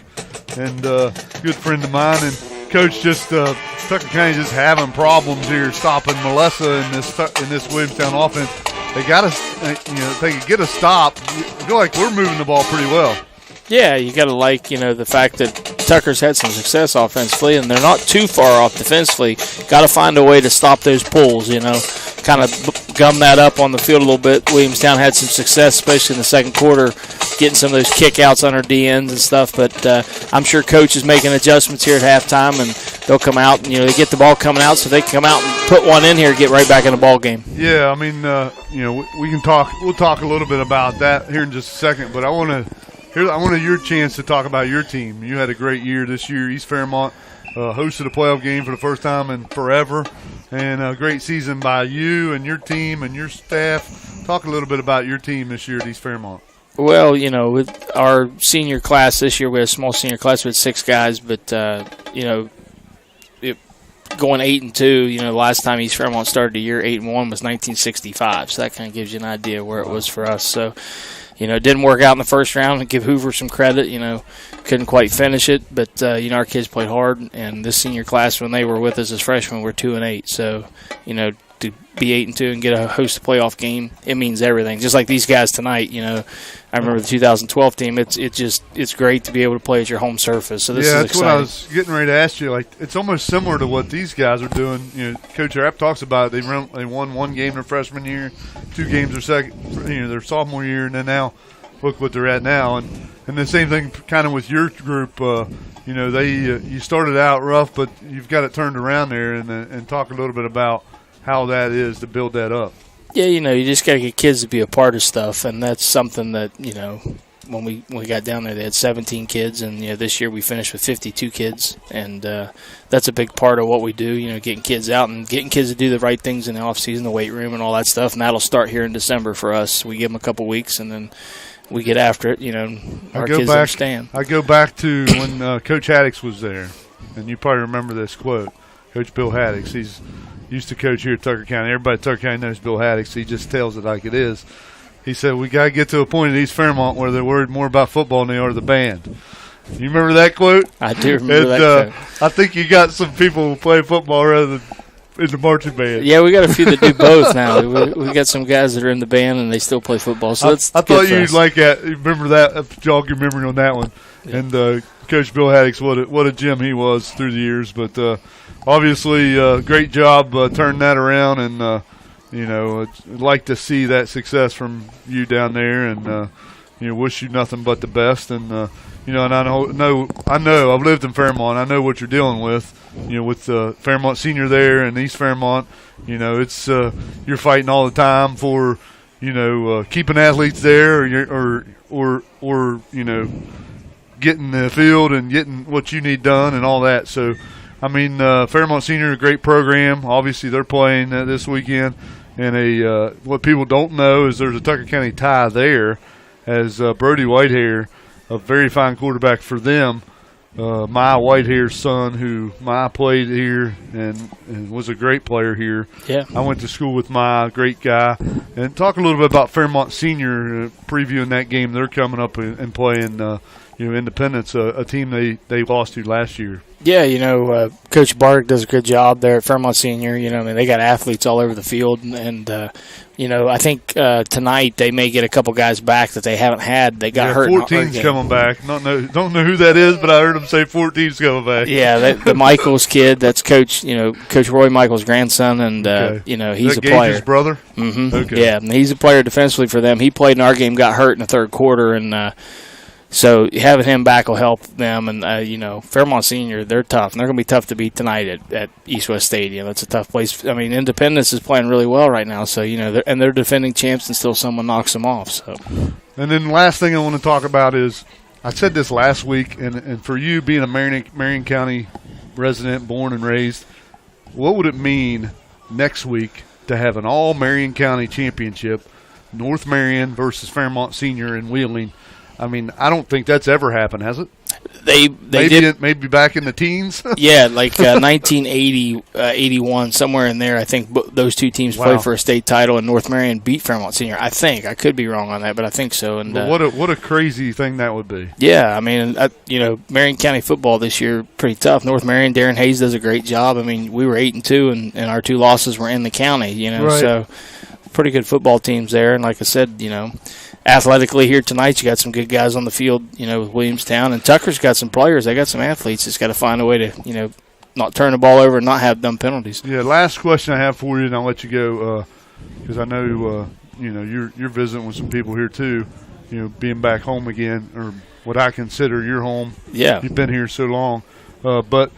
and good friend of mine. And Coach, just Tucker County just having problems here stopping Melissa in this Williamstown offense. They got us, if they could get a stop, I feel like we're moving the ball pretty well. Yeah, you got to like, the fact that Tucker's had some success offensively, and they're not too far off defensively. Got to find a way to stop those pulls, kind of gum that up on the field a little bit. Williamstown had some success, especially in the second quarter, getting some of those kickouts on our DNs and stuff. But I'm sure Coach is making adjustments here at halftime, and they'll come out and they get the ball coming out, so they can come out and put one in here and get right back in the ball game. Yeah, I mean, we can talk. We'll talk a little bit about that here in just a second. But I wanted your chance to talk about your team. You had a great year this year. East Fairmont hosted a playoff game for the first time in forever, and a great season by you and your team and your staff. Talk a little bit about your team this year at East Fairmont. Well, with our senior class this year, we had a small senior class with 6 guys, but going 8-2. The last time East Fairmont started the year 8-1 was 1965, so that kind of gives you an idea where it was for us. So. It didn't work out in the first round. And give Hoover some credit. Couldn't quite finish it, but our kids played hard. And this senior class, when they were with us as freshmen, were 2-8. So, to be 8-2 and get a host playoff game, it means everything. Just like these guys tonight. I remember the 2012 team. It's great to be able to play at your home surface. So this is that's exciting. What I was getting ready to ask you. Like, it's almost similar to what these guys are doing. Coach Rapp talks about it. They won one game their freshman year, 2 games their sophomore year, and then now look what they're at now. And the same thing kind of with your group. You started out rough, but you've got it turned around there. And talk a little bit about how that is to build that up. Yeah, you just got to get kids to be a part of stuff, and that's something that, when we got down there, they had 17 kids, and this year we finished with 52 kids, and that's a big part of what we do, getting kids out and getting kids to do the right things in the off-season, the weight room and all that stuff, and that'll start here in December for us. We give them a couple weeks, and then we get after it, our kids understand. I go back to when Coach Haddix was there, and you probably remember this quote. Coach Bill Haddix, he's used to coach here at Tucker County. Everybody at Tucker County knows Bill Haddix. He just tells it like it is. He said, we got to get to a point at East Fairmont where they're worried more about football than they are the band. You remember that quote? I do remember that quote. I think you got some people who play football rather than the marching band. Yeah, we got a few that do both now. We got some guys that are in the band and they still play football. So that's I thought you'd like that. Remember that? Jog your memory on that one. Yeah. And Coach Bill Haddix, what a gem he was through the years. But obviously, great job turning that around. And I'd like to see that success from you down there. And wish you nothing but the best. And and I know I've lived in Fairmont. I know what you're dealing with. With Fairmont Senior there and East Fairmont, it's you're fighting all the time for keeping athletes there, or getting the field and getting what you need done and all that. So, I mean, Fairmont Senior, a great program. Obviously, they're playing this weekend. And what people don't know is there's a Tucker County tie there, as Brody Whitehair, a very fine quarterback for them. My Whitehair's son, who played here and was a great player here. Yeah, I went to school with my great guy. And talk a little bit about Fairmont Senior, previewing that game. They're coming up and playing, Independence, a team they lost to last year. Yeah, Coach Barg does a good job there at Fairmont Senior. They got athletes all over the field, and I think tonight they may get a couple guys back that they haven't had. They got hurt. 14's coming back. Don't know who that is, but I heard them say 14's coming back. Yeah, the Michaels kid. That's Coach Roy Michaels' grandson, and he's a player. His brother. Mm-hmm. Okay. Yeah, and he's a player defensively for them. He played in our game, got hurt in the third quarter, and so having him back will help them. And Fairmont Senior, they're tough, and they're going to be tough to beat tonight at East West Stadium. That's a tough place. I mean, Independence is playing really well right now, so they're defending champs, and still someone knocks them off. So, and then the last thing I want to talk about is, I said this last week, and for you being a Marion County resident, born and raised, what would it mean next week to have an all Marion County championship, North Marion versus Fairmont Senior in Wheeling? I mean, I don't think that's ever happened, has it? They did maybe back in the teens. Yeah, like 1980, 81, somewhere in there. I think those two teams played for a state title, and North Marion beat Fairmont Senior. I think I could be wrong on that, but I think so. And what a crazy thing that would be. Yeah, I mean, Marion County football this year pretty tough. North Marion, Darren Hayes does a great job. I mean, we were 8-2, and our two losses were in the county. Right. So pretty good football teams there. And like I said, athletically here tonight, you got some good guys on the field, with Williamstown. And Tucker's got some players. They got some athletes. Just got to find a way to, not turn the ball over and not have dumb penalties. Yeah, last question I have for you, and I'll let you go, because I know, you're visiting with some people here too, being back home again, or what I consider your home. Yeah. You've been here so long. But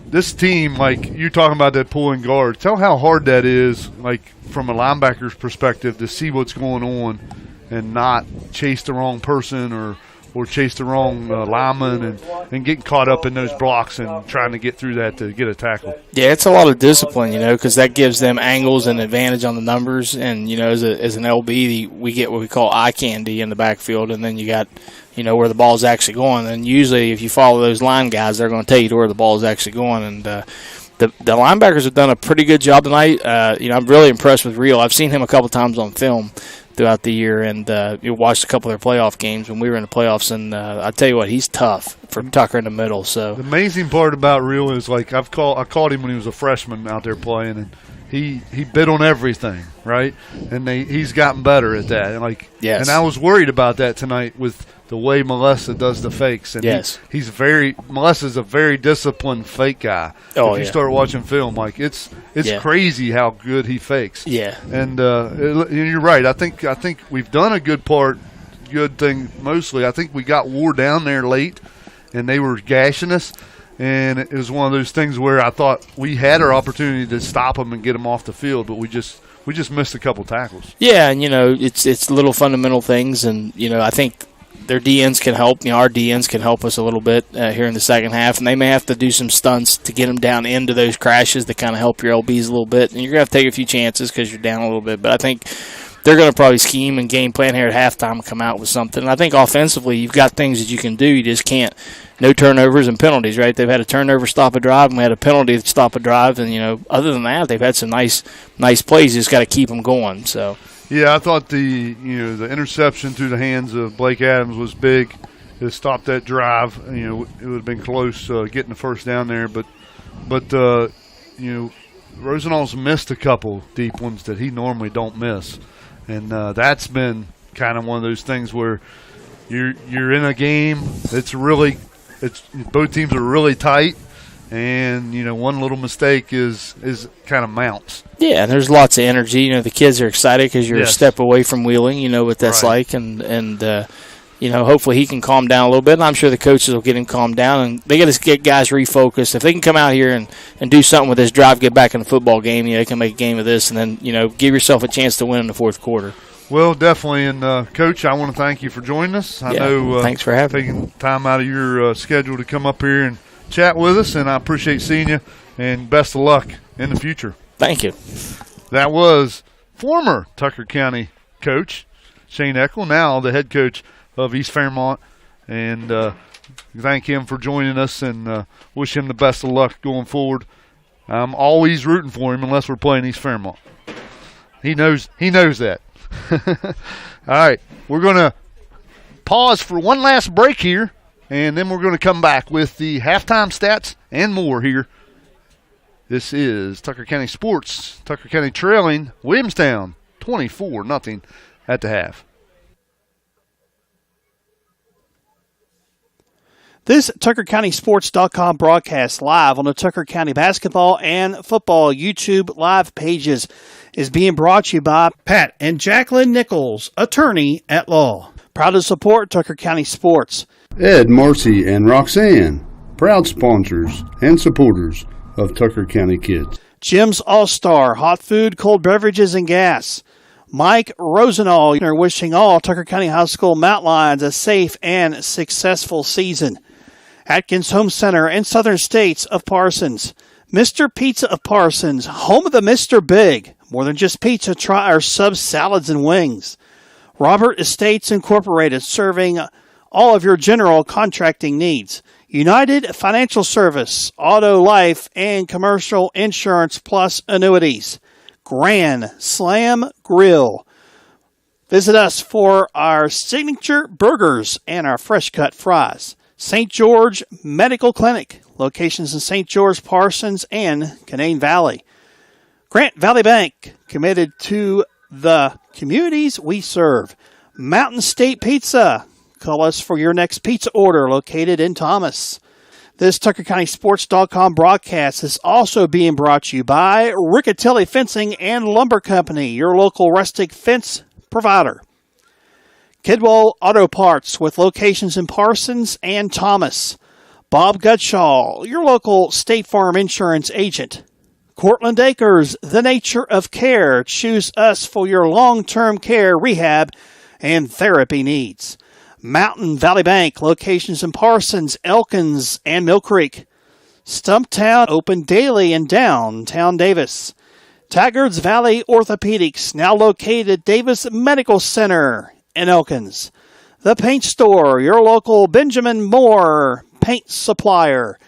this team, like you're talking about that pulling guard, tell how hard that is, like from a linebacker's perspective, to see what's going on and not chase the wrong person or chase the wrong lineman and getting caught up in those blocks and trying to get through that to get a tackle. Yeah, it's a lot of discipline, because that gives them angles and advantage on the numbers. And, as an LB, we get what we call eye candy in the backfield, and then you got, where the ball's actually going. And usually if you follow those line guys, they're going to tell you where the ball is actually going. And the linebackers have done a pretty good job tonight. I'm really impressed with Real. I've seen him a couple times on film throughout the year, and you watched a couple of their playoff games when we were in the playoffs, and I tell you what, he's tough for Tucker in the middle. So the amazing part about Real is, like, I called him when he was a freshman out there playing, and he bit on everything, right? And he's gotten better at that. And yes. And I was worried about that tonight with the way Melissa does the fakes. And yes. Melissa's a very disciplined fake guy. If you start watching film, it's crazy how good he fakes. Yeah. And you're right. I think we've done a good thing mostly. I think we got wore down there late, and they were gashing us. And it was one of those things where I thought we had our opportunity to stop them and get them off the field, but we just missed a couple tackles. Yeah, and it's little fundamental things, and I think their DNs can help. Our DNs can help us a little bit here in the second half, and they may have to do some stunts to get them down into those crashes to kind of help your LBs a little bit. And you're going to have to take a few chances because you're down a little bit. But I think they're going to probably scheme and game plan here at halftime and come out with something. And I think offensively, you've got things that you can do. You just can't. No turnovers and penalties, right? They've had a turnover stop a drive, and we had a penalty to stop a drive. And, other than that, they've had some nice plays. You just got to keep them going. So. Yeah, I thought the interception through the hands of Blake Adams was big. It stopped that drive. It would have been close getting the first down there, but Rosenall's missed a couple deep ones that he normally don't miss, and that's been kind of one of those things where you're in a game. It's both teams are really tight, and one little mistake is kind of mounts. Yeah, and there's lots of energy. The kids are excited because you're Yes. a step away from wheeling. You know what that's Right. like, and hopefully he can calm down a little bit. And I'm sure the coaches will get him calmed down, and they got to get guys refocused. If they can come out here and do something with this drive, get back in the football game, they can make a game of this, and then give yourself a chance to win in the fourth quarter. Well, definitely, and Coach, I want to thank you for joining us. I know thanks for having me. taking time out of your schedule to come up here and chat with us, and I appreciate seeing you, and best of luck in the future. Thank you. That was former Tucker County coach Shane Eckel, now the head coach of East Fairmont, and thank him for joining us, and wish him the best of luck going forward. I'm always rooting for him unless we're playing East Fairmont. He knows that. All right, we're going to pause for one last break here, and then we're going to come back with the halftime stats and more here. This is Tucker County Sports. Tucker County trailing Williamstown 24-0 at the half. This TuckerCountySports.com broadcast live on the Tucker County basketball and football YouTube live pages is being brought to you by Pat and Jacqueline Nichols, attorney at law. Proud to support Tucker County Sports. Ed, Marcy, and Roxanne, proud sponsors and supporters of Tucker County Kids. Jim's All-Star, hot food, cold beverages, and gas. Mike Rosenall, wishing all Tucker County High School Mountain Lions a safe and successful season. Atkins Home Center and Southern States of Parsons. Mr. Pizza of Parsons, home of the Mr. Big. More than just pizza, try our subs, salads, and wings. Robert Estates Incorporated, serving all of your general contracting needs. United Financial Service, auto, life, and commercial insurance plus annuities. Grand Slam Grill. Visit us for our signature burgers and our fresh cut fries. St. George Medical Clinic, locations in St. George, Parsons, and Canaan Valley. Grant Valley Bank, committed to the communities we serve. Mountain State Pizza, call us for your next pizza order, located in Thomas. This TuckerCountySports.com broadcast is also being brought to you by Riccatelli Fencing and Lumber Company, your local rustic fence provider. Kidwell Auto Parts, with locations in Parsons and Thomas. Bob Gutschall, your local State Farm insurance agent. Cortland Acres, the nature of care. Choose us for your long-term care, rehab, and therapy needs. Mountain Valley Bank, locations in Parsons, Elkins, and Mill Creek. Stumptown, open daily in downtown Davis. Taggart's Valley Orthopedics, now located at Davis Medical Center in Elkins. The Paint Store, your local Benjamin Moore paint supplier.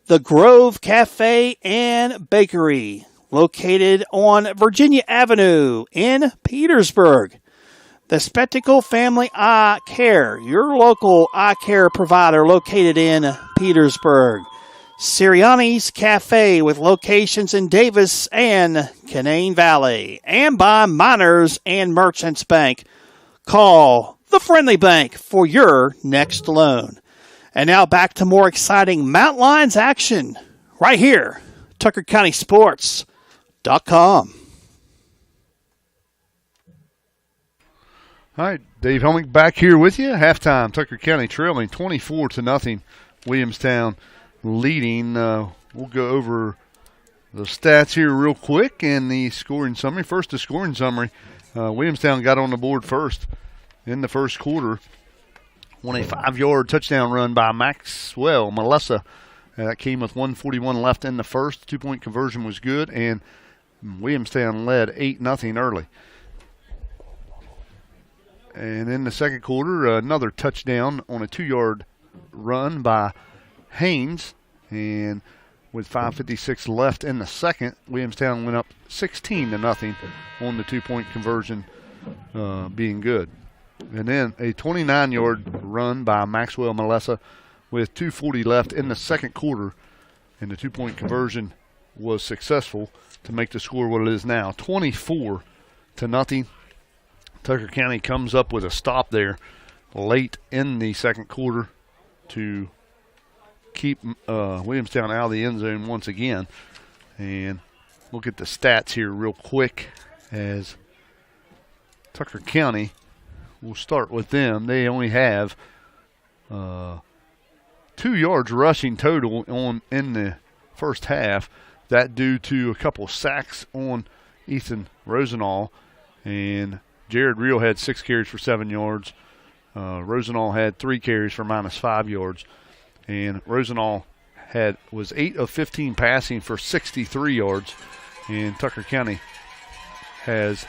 The Grove Cafe and Bakery, located on Virginia Avenue in Petersburg. The Spectacle Family Eye Care, your local eye care provider, located in Petersburg. Sirianni's Cafe, with locations in Davis and Canaan Valley. And by Miners and Merchants Bank. Call the Friendly Bank for your next loan. And now back to more exciting Mountain Lions action right here, TuckerCountySports.com. All right, Dave Helmick back here with you. Halftime, Tucker County trailing 24-0. Williamstown leading. We'll go over the stats here real quick and the scoring summary. First, the scoring summary. Williamstown got on the board first in the first quarter. Won a 5-yard touchdown run by Maxwell Melissa. That came with 1:41 left in the first. 2-point conversion was good, and Williamstown led 8-0 early. And in the second quarter, another touchdown on a 2-yard run by Haynes. And with 5:56 left in the second, Williamstown went up 16-0 on the 2-point conversion being good. And then a 29-yard run by Maxwell Melissa with 2:40 left in the second quarter. And the 2-point conversion was successful to make the score what it is now, 24-0. Tucker County comes up with a stop there late in the second quarter to keep Williamstown out of the end zone once again. And look at the stats here real quick as Tucker County, we'll start with them. They only have 2 yards rushing total in the first half. That due to a couple sacks on Ethan Rosenall. And Jared Reel had 6 carries for 7 yards. Rosenall had 3 carries for -5 yards. And Rosenall was 8 of 15 passing for 63 yards. And Tucker County has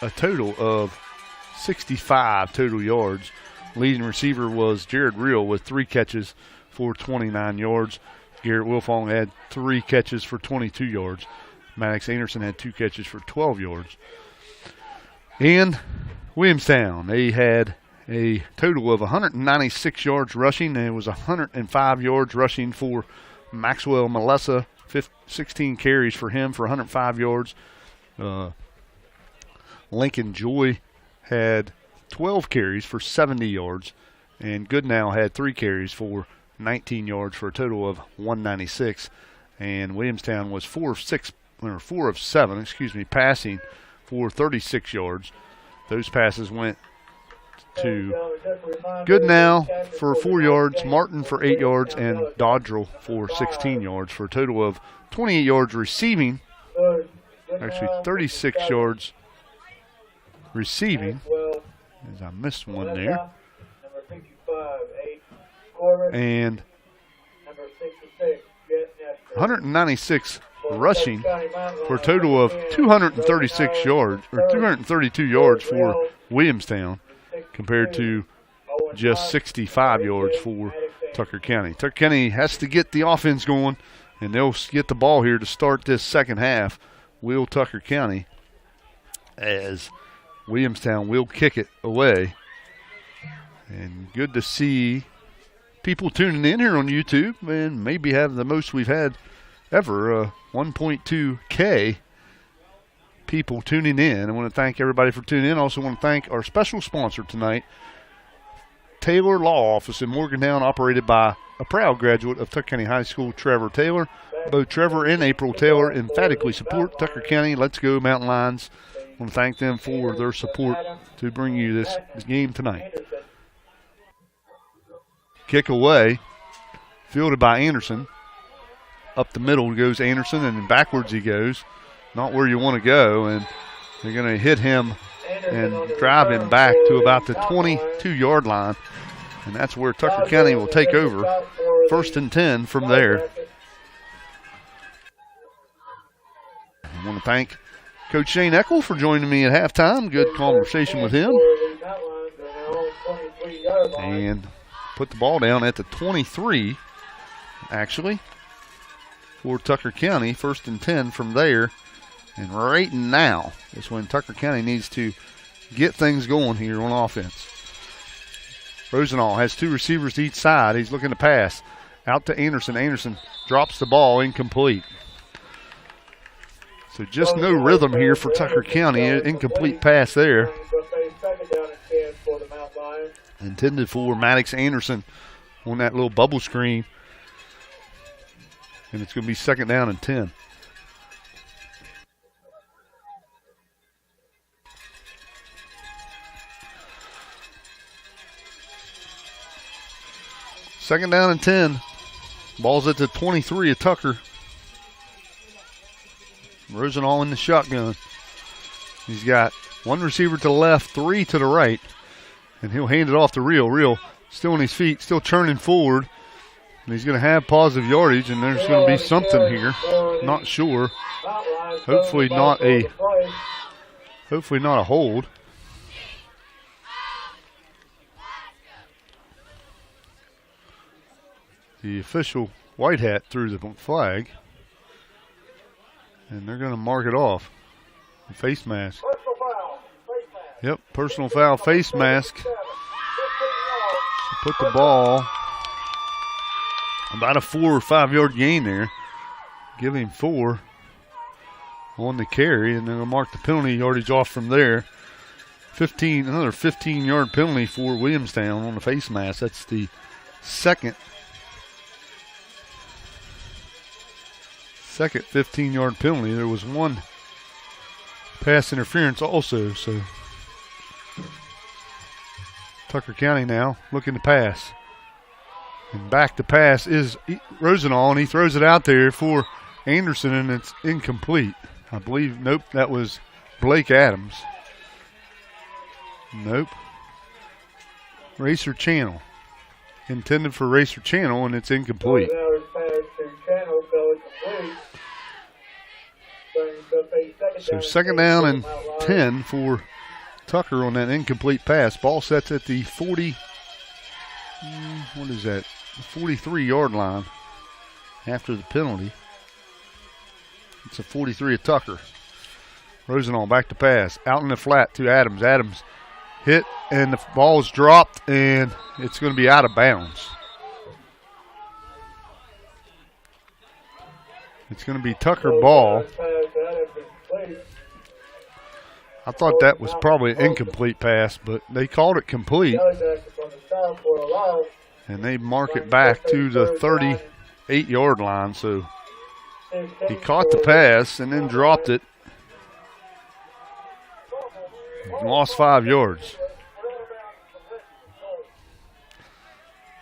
a total of 65 total yards. Leading receiver was Jared Reel with 3 catches for 29 yards. Garrett Wilfong had 3 catches for 22 yards. Maddox Anderson had 2 catches for 12 yards. And Williamstown, they had a total of 196 yards rushing, and it was 105 yards rushing for Maxwell Melessa, 16 carries for him for 105 yards. Lincoln Joy had 12 carries for 70 yards, and Goodnow had 3 carries for 19 yards for a total of 196. And Williamstown was 4 of 7, passing for 36 yards. Those passes went to Goodnow for 4 yards, Martin for 8 yards, and Dodrell for 16 yards for a total of 28 yards receiving. Actually, 36 yards receiving. As I missed one there. And 196 rushing for a total of 236 yards, or 232 yards for Williamstown, compared to just 65 yards for Tucker County. Tucker County has to get the offense going, and they'll get the ball here to start this second half. Will Tucker County, as Williamstown will kick it away. And good to see people tuning in here on YouTube, and maybe have the most we've had ever, 1.2K people tuning in. I want to thank everybody for tuning in. I also want to thank our special sponsor tonight, Taylor Law Office in Morgantown, operated by a proud graduate of Tucker County High School, Trevor Taylor. Both Trevor and April Taylor emphatically support Tucker County. Let's go Mountain Lions. I want to thank them for their support to bring you this game tonight. Kick away, fielded by Anderson. Up the middle goes Anderson, and then backwards he goes. Not where you want to go, and they're going to hit him and drive him back to about the 22-yard line. And that's where Tucker County will take over. 1st and 10 from there. I want to thank Coach Shane Eckel for joining me at halftime. Good conversation with him. And put the ball down at the 23, actually, for Tucker County. 1st and 10 from there. And right now is when Tucker County needs to get things going here on offense. Rosenall has 2 receivers each side. He's looking to pass out to Anderson. Anderson drops the ball, incomplete. So just no rhythm here for Tucker County. Incomplete pass there. Intended for Maddox Anderson on that little bubble screen. And it's going to be 2nd down and 10. Second down and 10. Ball's at the 23 of Tucker. Rosenall in the shotgun. He's got 1 receiver to the left, 3 to the right. And he'll hand it off to Reel. Reel still on his feet, still turning forward. And he's going to have positive yardage, and there's going to be something here. Not sure. Hopefully not a hold. The official white hat threw the flag, and they're going to mark it off. The face mask. Yep, personal foul, face mask. Put the ball about a 4 or 5 yard gain there. give him 4 on the carry, and they'll mark the penalty yardage off from there. Another 15-yard penalty for Williamstown on the face mask. That's the second 15-yard penalty. There was one pass interference also, so Tucker County now looking to pass. And back to pass is Rosenall, and he throws it out there for Anderson, and it's incomplete. I believe, nope, that was Blake Adams. Nope. Racer Channel. Intended for Racer Channel, and it's incomplete. So second down and 10 for Tucker on that incomplete pass. Ball sets at the 40, what is that? The 43-yard line after the penalty. It's a 43 of Tucker. Rosenall back to pass. Out in the flat to Adams. Adams hit, and the ball's dropped, and it's going to be out of bounds. It's going to be Tucker ball. I thought that was probably an incomplete pass, but they called it complete. And they mark it back to the 38-yard line. So he caught the pass and then dropped it. Lost 5 yards.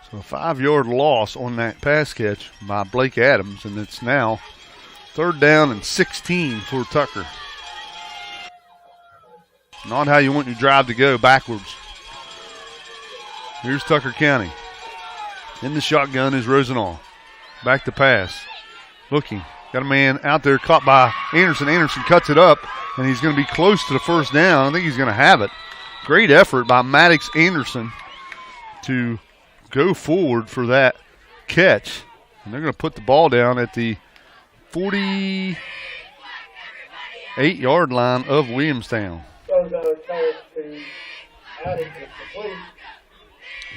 So a 5-yard loss on that pass catch by Blake Adams, and it's now third down and 16 for Tucker. Not how you want your drive to go, backwards. Here's Tucker County. In the shotgun is Rosenall. Back to pass. Looking. Got a man out there caught by Anderson. Anderson cuts it up, and he's going to be close to the first down. I think he's going to have it. Great effort by Maddox Anderson to go forward for that catch. And they're going to put the ball down at the 48-yard line of Williamstown.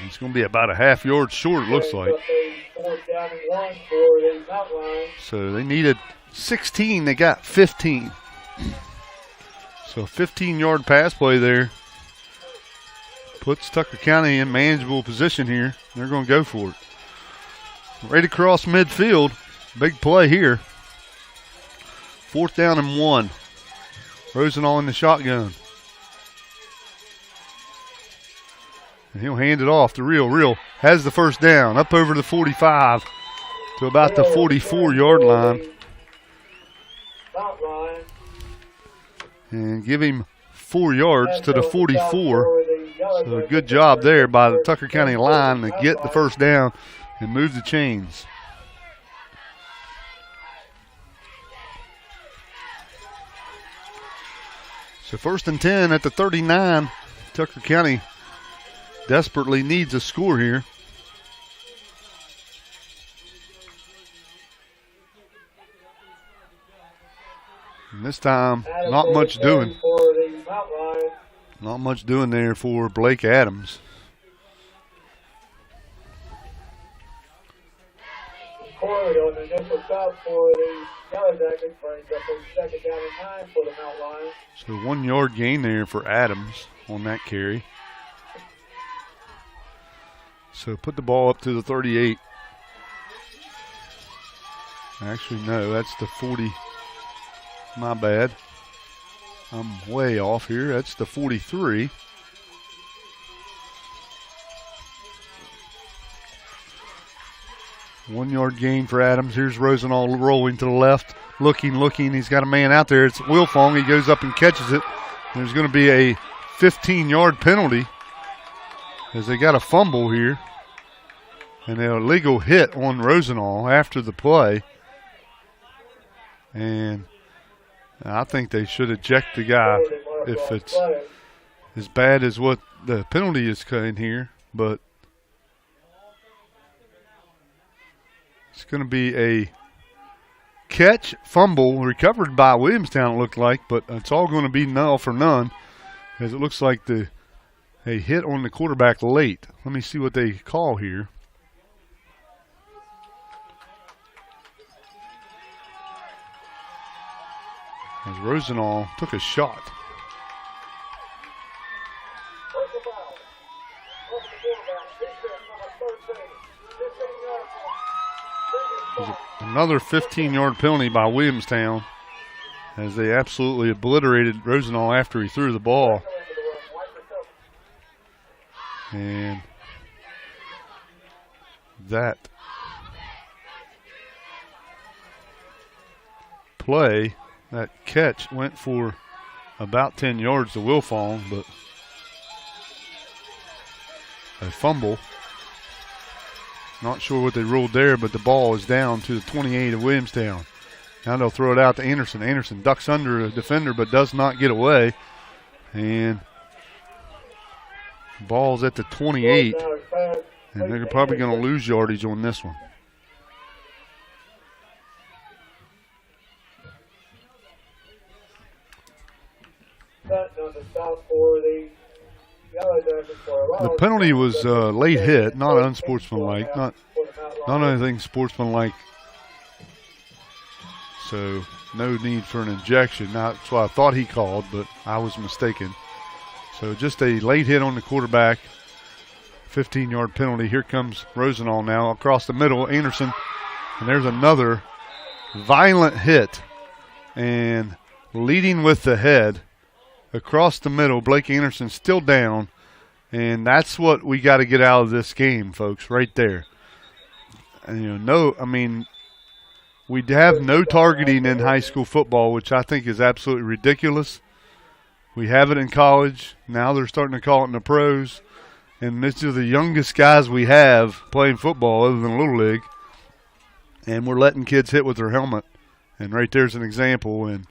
It's going to be about a half yard short, it looks like. So they needed 16. They got 15. So a 15-yard pass play there puts Tucker County in manageable position here. They're going to go for it. Right across midfield. Big play here. 4th down and 1. Rosenall in the shotgun. And he'll hand it off to Real. Real has the first down up over the 45 to about the 44-yard line. And give him 4 yards to the 44. So a good job there by the Tucker County line to get the first down and move the chains. So 1st and 10 at the 39. Tucker County desperately needs a score here. And this time, not much doing. Not much doing there for Blake Adams. Corey on the initial stop for the Yellow Jackets brings up a 2nd down and 9 for the Mount Lions. So 1 yard gain there for Adams on that carry. So put the ball up to the 38. Actually, no, that's the 40. My bad. I'm way off here. That's the 43. One yard gain for Adams. Here's Rosenall rolling to the left. Looking. He's got a man out there. It's Wilfong. He goes up and catches it. There's going to be a 15-yard penalty as they got a fumble here. And an illegal hit on Rosenall after the play. And I think they should eject the guy if it's as bad as what the penalty is in here. But it's going to be a catch, fumble, recovered by Williamstown, it looked like. But it's all going to be null for none, as it looks like a hit on the quarterback late. Let me see what they call here. as Rosenall took a shot. Personal foul. Off the quarterback. Defense number 13. 15 yards. Another 15-yard penalty by Williamstown as they absolutely obliterated Rosenall after he threw the ball. And that play, that catch went for about 10 yards to Wilfong, but a fumble. Not sure what they ruled there, but the ball is down to the 28 of Williamstown. Now they'll throw it out to Anderson. Anderson ducks under a defender but does not get away. And ball's at the 28. And they're probably going to lose yardage on this one. The penalty was late hit, not unsportsmanlike, not anything sportsmanlike. So no need for an injection. That's what I thought he called, but I was mistaken. So just a late hit on the quarterback, 15-yard penalty. Here comes Rosenall now across the middle, Anderson, and there's another violent hit. And leading with the head across the middle, Blake Anderson still down. And that's what we got to get out of this game, folks, right there. And, we have no targeting in high school football, which I think is absolutely ridiculous. We have it in college. Now they're starting to call it in the pros. And these are the youngest guys we have playing football other than Little League. And we're letting kids hit with their helmet. And right there's an example. And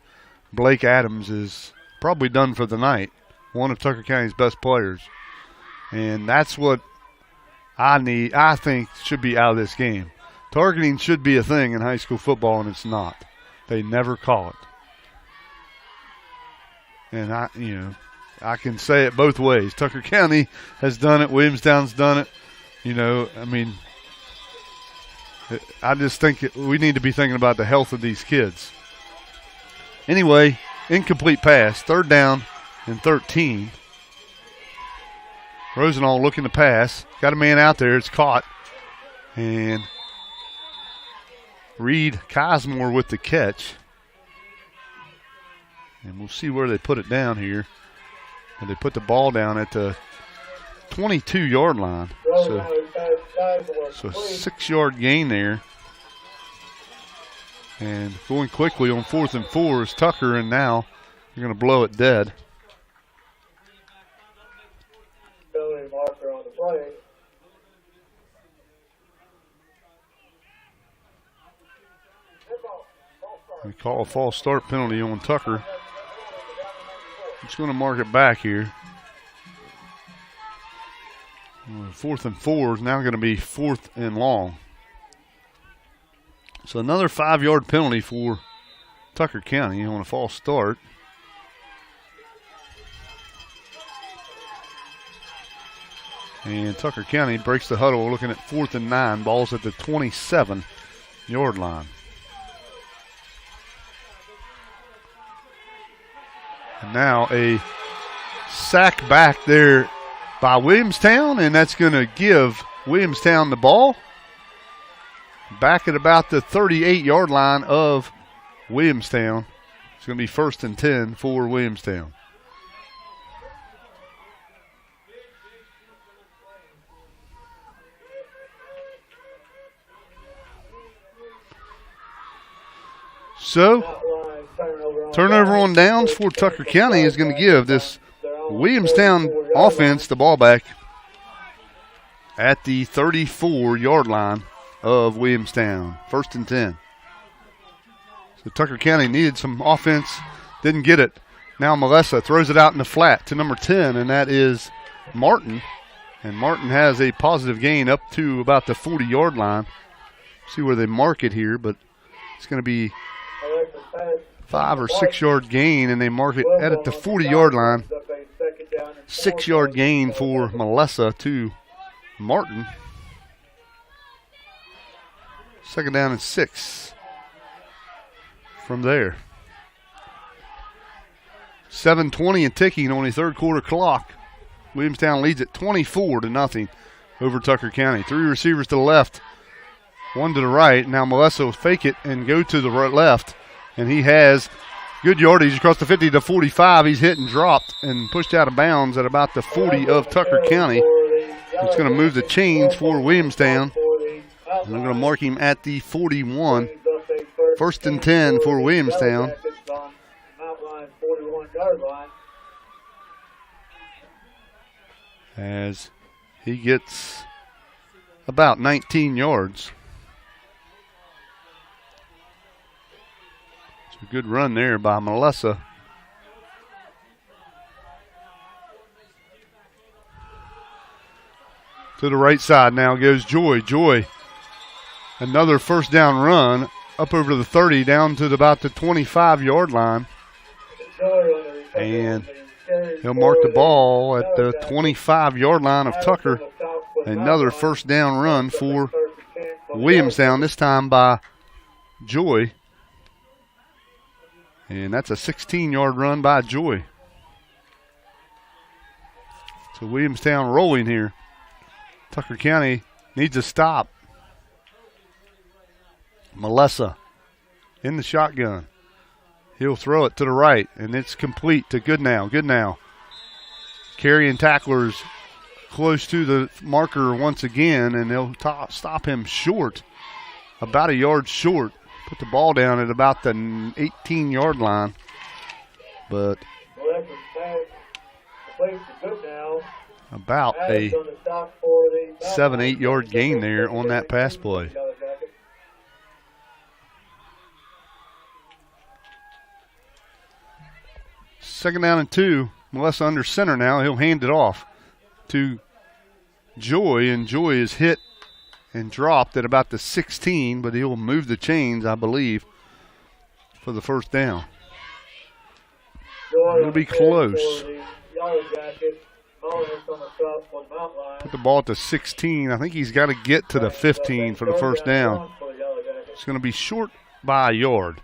Blake Adams is probably done for the night, one of Tucker County's best players. And that's what I think should be out of this game. Targeting should be a thing in high school football, and it's not. They never call it. And I can say it both ways. Tucker County has done it. Williamstown's done it. I just think we need to be thinking about the health of these kids. Anyway, incomplete pass, 3rd down and 13. Rosenall looking to pass. Got a man out there. It's caught. And Reed Cosmore with the catch. And we'll see where they put it down here. And they put the ball down at the 22-yard line. So 6-yard gain there. And going quickly on 4th and 4 is Tucker, and now they're going to blow it dead. Marker on the play. They call a false start penalty on Tucker. Just going to mark it back here. 4th and 4 is now going to be 4th and long. So another 5-yard penalty for Tucker County on a false start. And Tucker County breaks the huddle looking at 4th and 9. Ball's at the 27-yard line. And now a sack back there by Williamstown, and that's going to give Williamstown the ball. Back at about the 38-yard line of Williamstown. It's going to be 1st and 10 for Williamstown. So, turnover on downs for Tucker County is going to give this Williamstown offense the ball back at the 34-yard line of Williamstown. 1st and 10. So Tucker County needed some offense, didn't get it. Now Melissa throws it out in the flat to number 10, and that is Martin. And Martin has a positive gain up to about the 40-yard line. See where they mark it here, but it's going to be 5 or 6 yard gain, and they mark it at the 40-yard line. 6-yard gain for Melissa to Martin. 2nd down and 6 from there. 7:20 and ticking on the third quarter clock. Williamstown leads at 24-0 over Tucker County. 3 receivers to the left, 1 to the right. Now Melissa will fake it and go to the left, and he has good yardage across the 50 to 45. He's hit and dropped and pushed out of bounds at about the 40 of Tucker County. It's going to move the chains for Williamstown. And they're going to mark him at the 41. 1st and 10 for Williamstown. As he gets about 19 yards. It's a good run there by Melissa. To the right side now goes Joy. Joy, another first down run up over the 30 down to about the 25-yard line. And he'll mark the ball at the 25-yard line of Tucker. Another first down run for Williamstown, this time by Joy. And that's a 16-yard run by Joy. So Williamstown rolling here. Tucker County needs a stop. Melissa in the shotgun. He'll throw it to the right, and it's complete to Goodnow. Goodnow carrying tacklers close to the marker once again, and they'll stop him short, about a yard short. Put the ball down at about the 18-yard line. But about a 7-8 yard gain there on that pass play. Second down and 2. Melissa under center now. He'll hand it off to Joy, and Joy is hit and dropped at about the 16, but he'll move the chains, I believe, for the first down. It'll be close. Put the ball at the 16. I think he's got to get to the 15 for the first down. It's going to be short by a yard.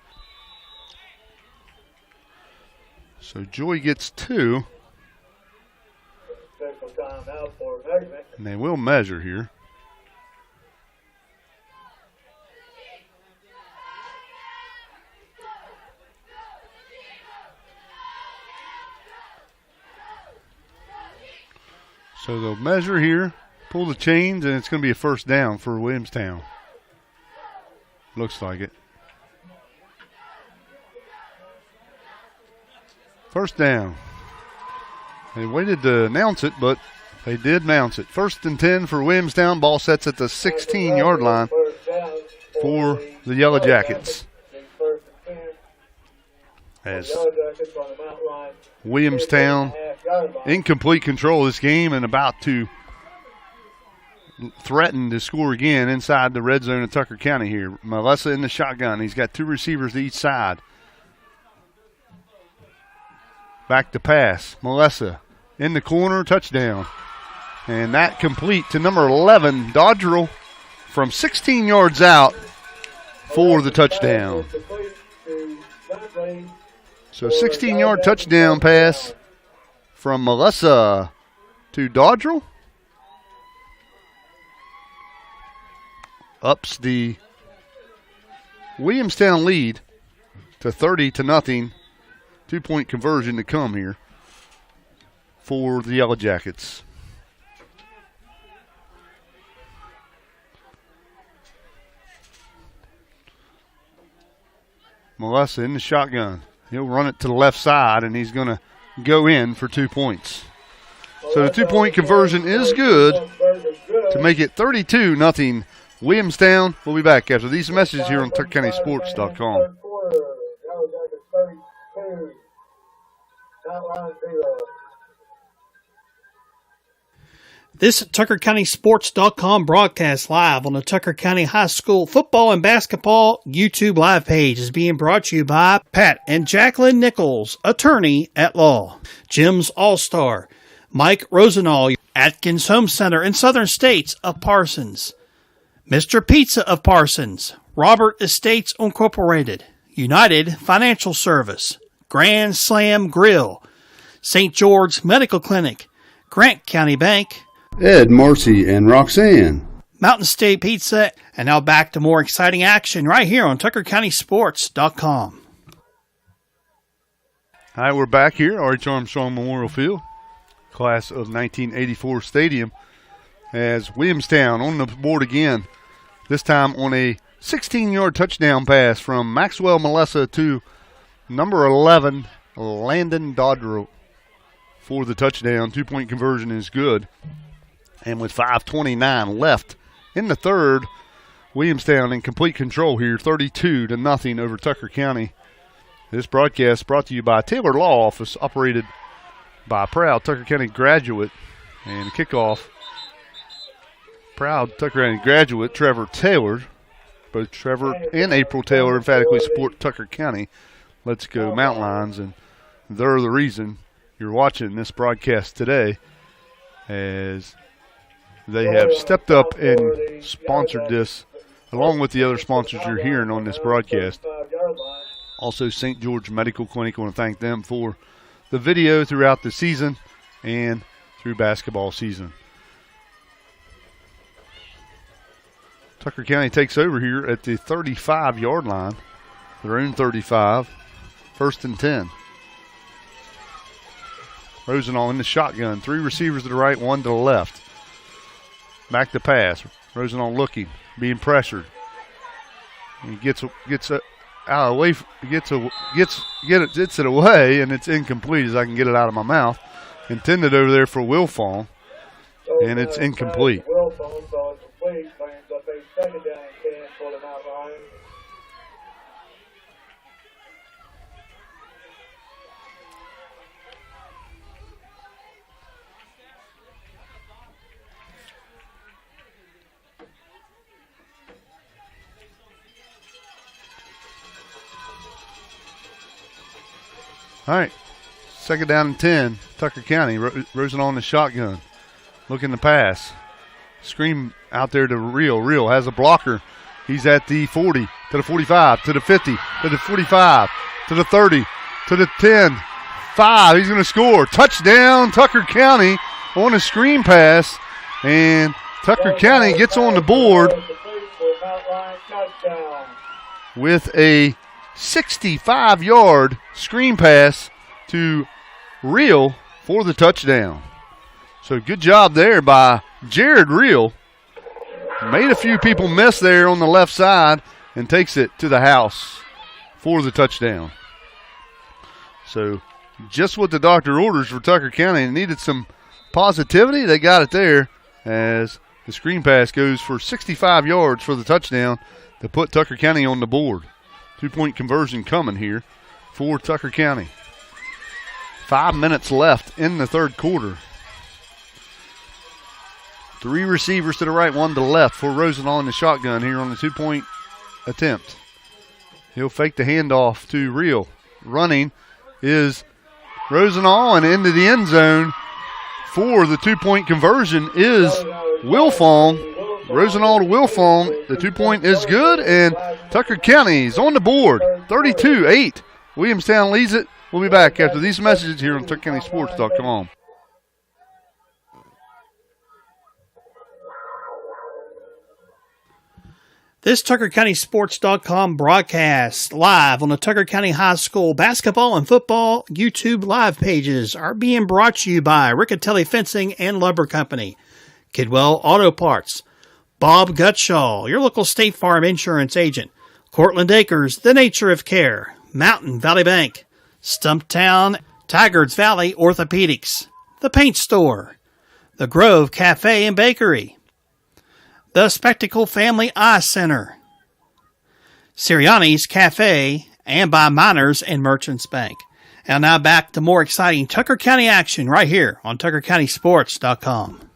So Joy gets 2. And they will measure here. So they'll measure here, pull the chains, and it's going to be a first down for Williamstown. Looks like it. First down. They waited to announce it, but they did announce it. 1st and 10 for Williamstown. Ball sets at the 16-yard line for the Yellow Jackets. As Williamstown in complete control of this game and about to threaten to score again inside the red zone of Tucker County here. Melissa in the shotgun. He's got 2 receivers to each side. Back to pass. Melissa in the corner, touchdown. And that complete to number 11, Dodgerell, from 16 yards out for the touchdown. So 16-yard touchdown pass from Melissa to Dodgerell. Ups the Williamstown lead to 30-0. 2-point conversion to come here for the Yellow Jackets. Melissa in the shotgun. He'll run it to the left side, and he's going to go in for 2 points. So the 2-point conversion is good to make it 32-0 Williamstown. We'll be back after these messages here on TuckerCountySports.com. This TuckerCountySports.com broadcast live on the Tucker County High School football and basketball YouTube live page is being brought to you by Pat and Jacqueline Nichols, attorney at law, Jim's All-Star, Mike Rosenall, Atkins Home Center in Southern States of Parsons, Mr. Pizza of Parsons, Robert Estates Incorporated, United Financial Service, Grand Slam Grill, St. George Medical Clinic, Grant County Bank, Ed, Marcy, and Roxanne. Mountain State Pizza, and now back to more exciting action right here on TuckerCountySports.com. All right, we're back here, R.H. Armstrong Memorial Field, class of 1984 stadium, as Williamstown on the board again, this time on a 16-yard touchdown pass from Maxwell Melissa to number 11, Landon Dodro, for the touchdown. 2-point conversion is good. And with 5:29 left in the third, Williamstown in complete control here, 32-0 over Tucker County. This broadcast brought to you by Taylor Law Office, operated by a proud Tucker County graduate. And kickoff, proud Tucker County graduate Trevor Taylor. Both Trevor and April Taylor emphatically support Tucker County. Let's go Mountain Lions, and they're the reason you're watching this broadcast today, as they have stepped up and sponsored this, along with the other sponsors you're hearing on this broadcast. Also, St. George Medical Clinic, I want to thank them for the video throughout the season and through basketball season. Tucker County takes over here at the 35-yard line, their own 35, 1st and 10. Rosenall in the shotgun, 3 receivers to the right, 1 to the left. Back to pass. Rosenall looking, being pressured. He gets out of the way, gets it away, and it's incomplete as I can get it out of my mouth. Intended over there for Wilfong, and it's incomplete. All right, 2nd down and 10, Tucker County. Rosenall in the shotgun, looking to pass. Screen out there to Real. Real has a blocker. He's at the 40, to the 45, to the 50, to the 45, to the 30, to the 10, 5. He's going to score. Touchdown, Tucker County on a screen pass. And Tucker County gets on the board with a 65-yard screen pass to Real for the touchdown. So good job there by Jared Real. Made a few people miss there on the left side and takes it to the house for the touchdown. So just what the doctor orders for Tucker County. Needed some positivity. They got it there as the screen pass goes for 65 yards for the touchdown to put Tucker County on the board. 2-point conversion coming here for Tucker County. 5 minutes left in the third quarter. 3 receivers to the right, 1 to the left for Rosenall in the shotgun here on the 2-point attempt. He'll fake the handoff to Real. Running is Rosenall, and into the end zone for the 2-point conversion is Wilfong. Rosenall to Wilfong. The 2-point is good, and Tucker County is on the board. 32-8. Williamstown leads it. We'll be back after these messages here on TuckerCountySports.com. This TuckerCountySports.com broadcast live on the Tucker County High School basketball and football YouTube live pages are being brought to you by Riccatelli Fencing and Lumber Company, Kidwell Auto Parts, Bob Gutshaw, your local State Farm insurance agent, Cortland Acres, The Nature of Care, Mountain Valley Bank, Stumptown, Tigard's Valley Orthopedics, The Paint Store, The Grove Cafe and Bakery, The Spectacle Family Eye Center, Sirianni's Cafe, and by Miners and Merchants Bank. And now back to more exciting Tucker County action right here on TuckerCountySports.com.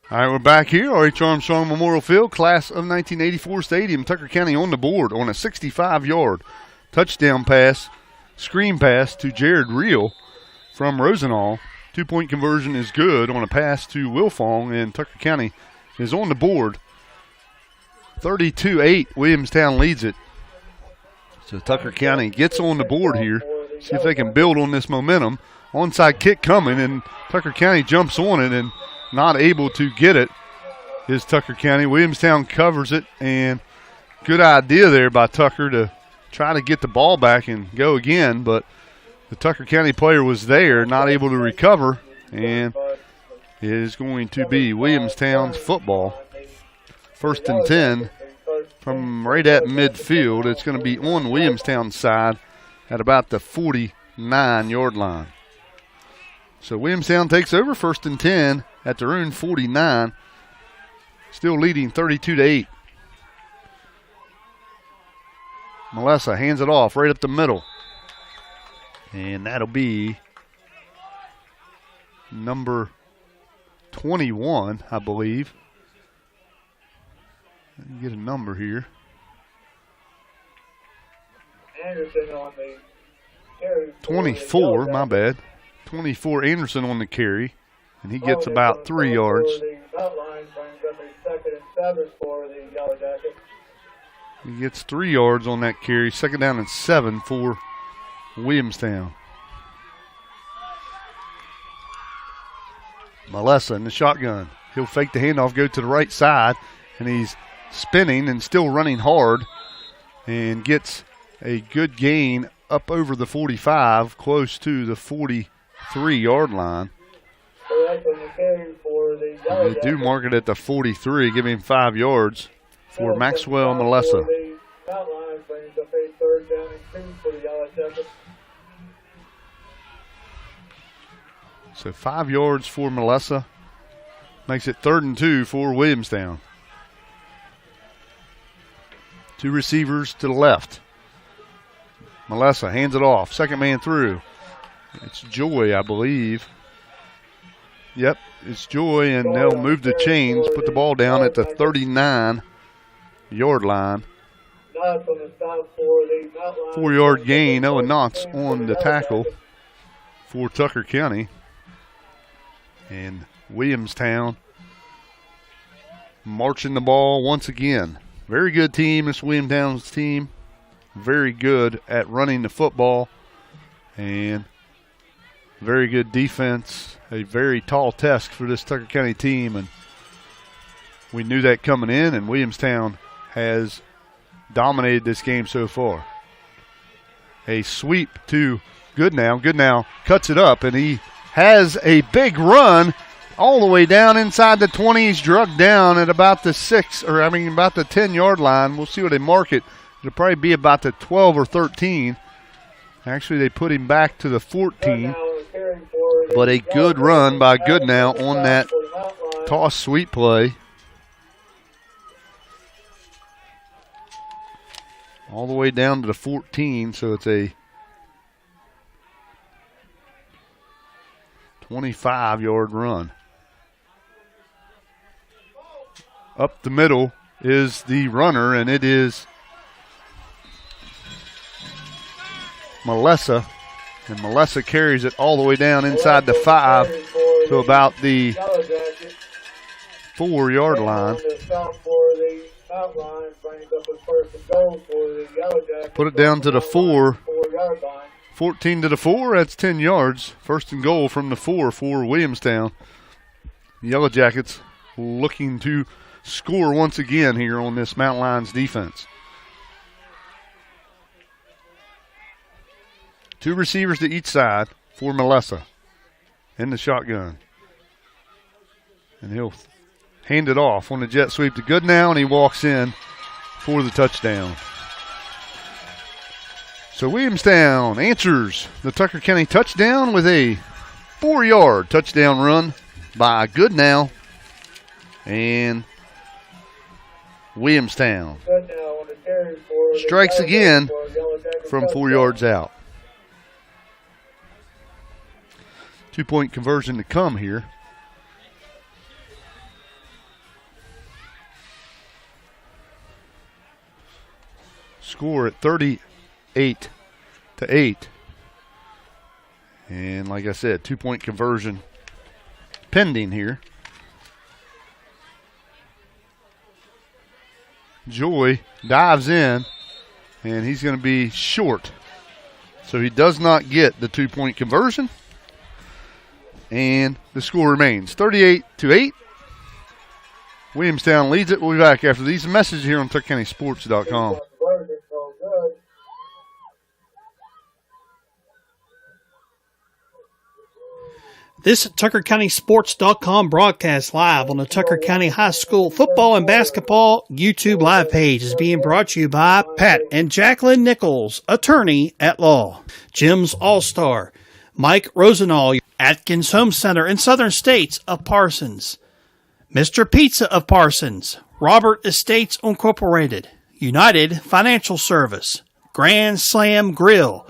All right, we're back here, R.H. Armstrong Memorial Field, class of 1984 stadium. Tucker County on the board on a 65-yard touchdown pass, screen pass to Jared Real from Rosenall. 2-point conversion is good on a pass to Wilfong, and Tucker County is on the board. 32-8, Williamstown leads it. So Tucker County gets on the board here. See if they can build on this momentum. Onside kick coming, and Tucker County jumps on it and not able to get it is Tucker County. Williamstown covers it, and good idea there by Tucker to try to get the ball back and go again, but the Tucker County player was there, not able to recover, and it is going to be Williamstown's football. 1st and 10 from right at midfield. It's going to be on Williamstown's side at about the 49-yard line. So Williamstown takes over 1st and 10 at their own 49, still leading 32-8. Melissa hands it off right up the middle. And that'll be number 21, I believe. Let me get a number here. Anderson on the carry. 24, my bad. 24, Anderson on the carry. And he gets about 3 yards. He gets 3 yards on that carry. 2nd down and 7 for Williamstown. Melissa in the shotgun. He'll fake the handoff, go to the right side, and he's spinning and still running hard and gets a good gain up over the 45, close to the 43-yard line. They do mark it at the 43, giving him 5 yards for Maxwell Melissa. So 5 yards for Melissa. Makes it 3rd and 2 for Williamstown. 2 receivers to the left. Melissa hands it off. 2nd man through. It's Joy, I believe. Yep, it's Joy, and they'll move the chains, put the ball down at the 39-yard line. 4-yard gain. Owen Knotts on the tackle for Tucker County. And Williamstown marching the ball once again. Very good team, this Williamstown's team. Very good at running the football and very good defense. A very tall task for this Tucker County team, and we knew that coming in, and Williamstown has dominated this game so far. A sweep to Goodnow. Goodnow cuts it up, and he has a big run all the way down inside the 20. He's drugged down at about the about the 10-yard line. We'll see where they mark it. It'll probably be about the 12 or 13. Actually, they put him back to the 14. But a good run by Goodnow on that toss sweep play. All the way down to the 14, so it's a 25-yard run. Up the middle is the runner, and it is Melissa. And Melissa carries it all the way down inside the 5 to about the 4-yard line. Put it down to the 4. 14 to the 4, that's 10 yards. 1st and goal from the 4 for Williamstown. The Yellow Jackets looking to score once again here on this Mountain Lions defense. 2 receivers to each side for Melissa in the shotgun. And he'll hand it off on the jet sweep to Goodnow, and he walks in for the touchdown. So Williamstown answers the Tucker County touchdown with a 4-yard touchdown run by Goodnow. And Williamstown strikes again from 4 yards out. 2-point conversion to come here. Score at 38-8. And like I said, 2-point conversion pending here. Joy dives in and he's going to be short. So he does not get the 2-point conversion. And the score remains 38-8. Williamstown leads it. We'll be back after these messages here on TuckerCountySports.com. This TuckerCountySports.com broadcast live on the Tucker County High School football and basketball YouTube live page is being brought to you by Pat and Jacqueline Nichols, attorney at law. Jim's All-Star, Mike Rosenall, Atkins Home Center in Southern States of Parsons, Mr. Pizza of Parsons, Robert Estates Incorporated, United Financial Service, Grand Slam Grill,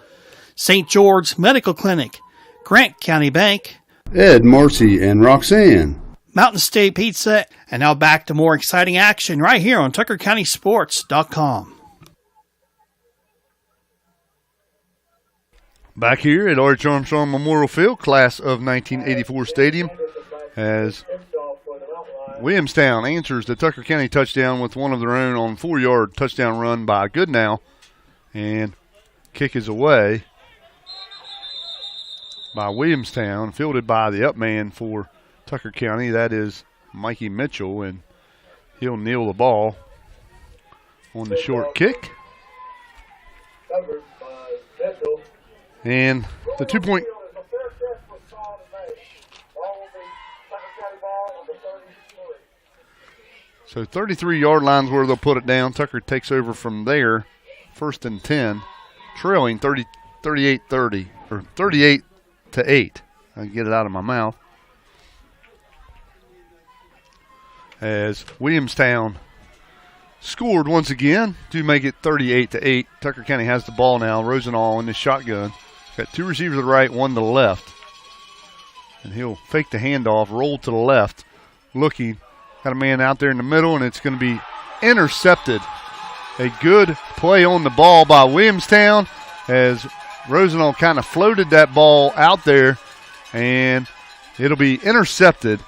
St. George Medical Clinic, Grant County Bank, Ed, Marcy, and Roxanne. Mountain State Pizza, and now back to more exciting action right here on TuckerCountySports.com. Back here at R.H. Armstrong Memorial Field, class of 1984 stadium, as Williamstown answers the Tucker County touchdown with one of their own on 4-yard touchdown run by Goodnow, and kick is away by Williamstown, fielded by the up man for Tucker County. That is Mikey Mitchell, and he'll kneel the ball on the short kick. And the 2-point. So 33-yard line's where they'll put it down. Tucker takes over from there, 1st and 10, trailing 38-30, or 38-8. I can get it out of my mouth. As Williamstown scored once again to make it 38-8. Tucker County has the ball now. Rosenall in the shotgun. Got 2 receivers to the right, 1 to the left. And he'll fake the handoff, roll to the left, looking. Got a man out there in the middle, and it's going to be intercepted. A good play on the ball by Williamstown as Rosenall kind of floated that ball out there, and it'll be intercepted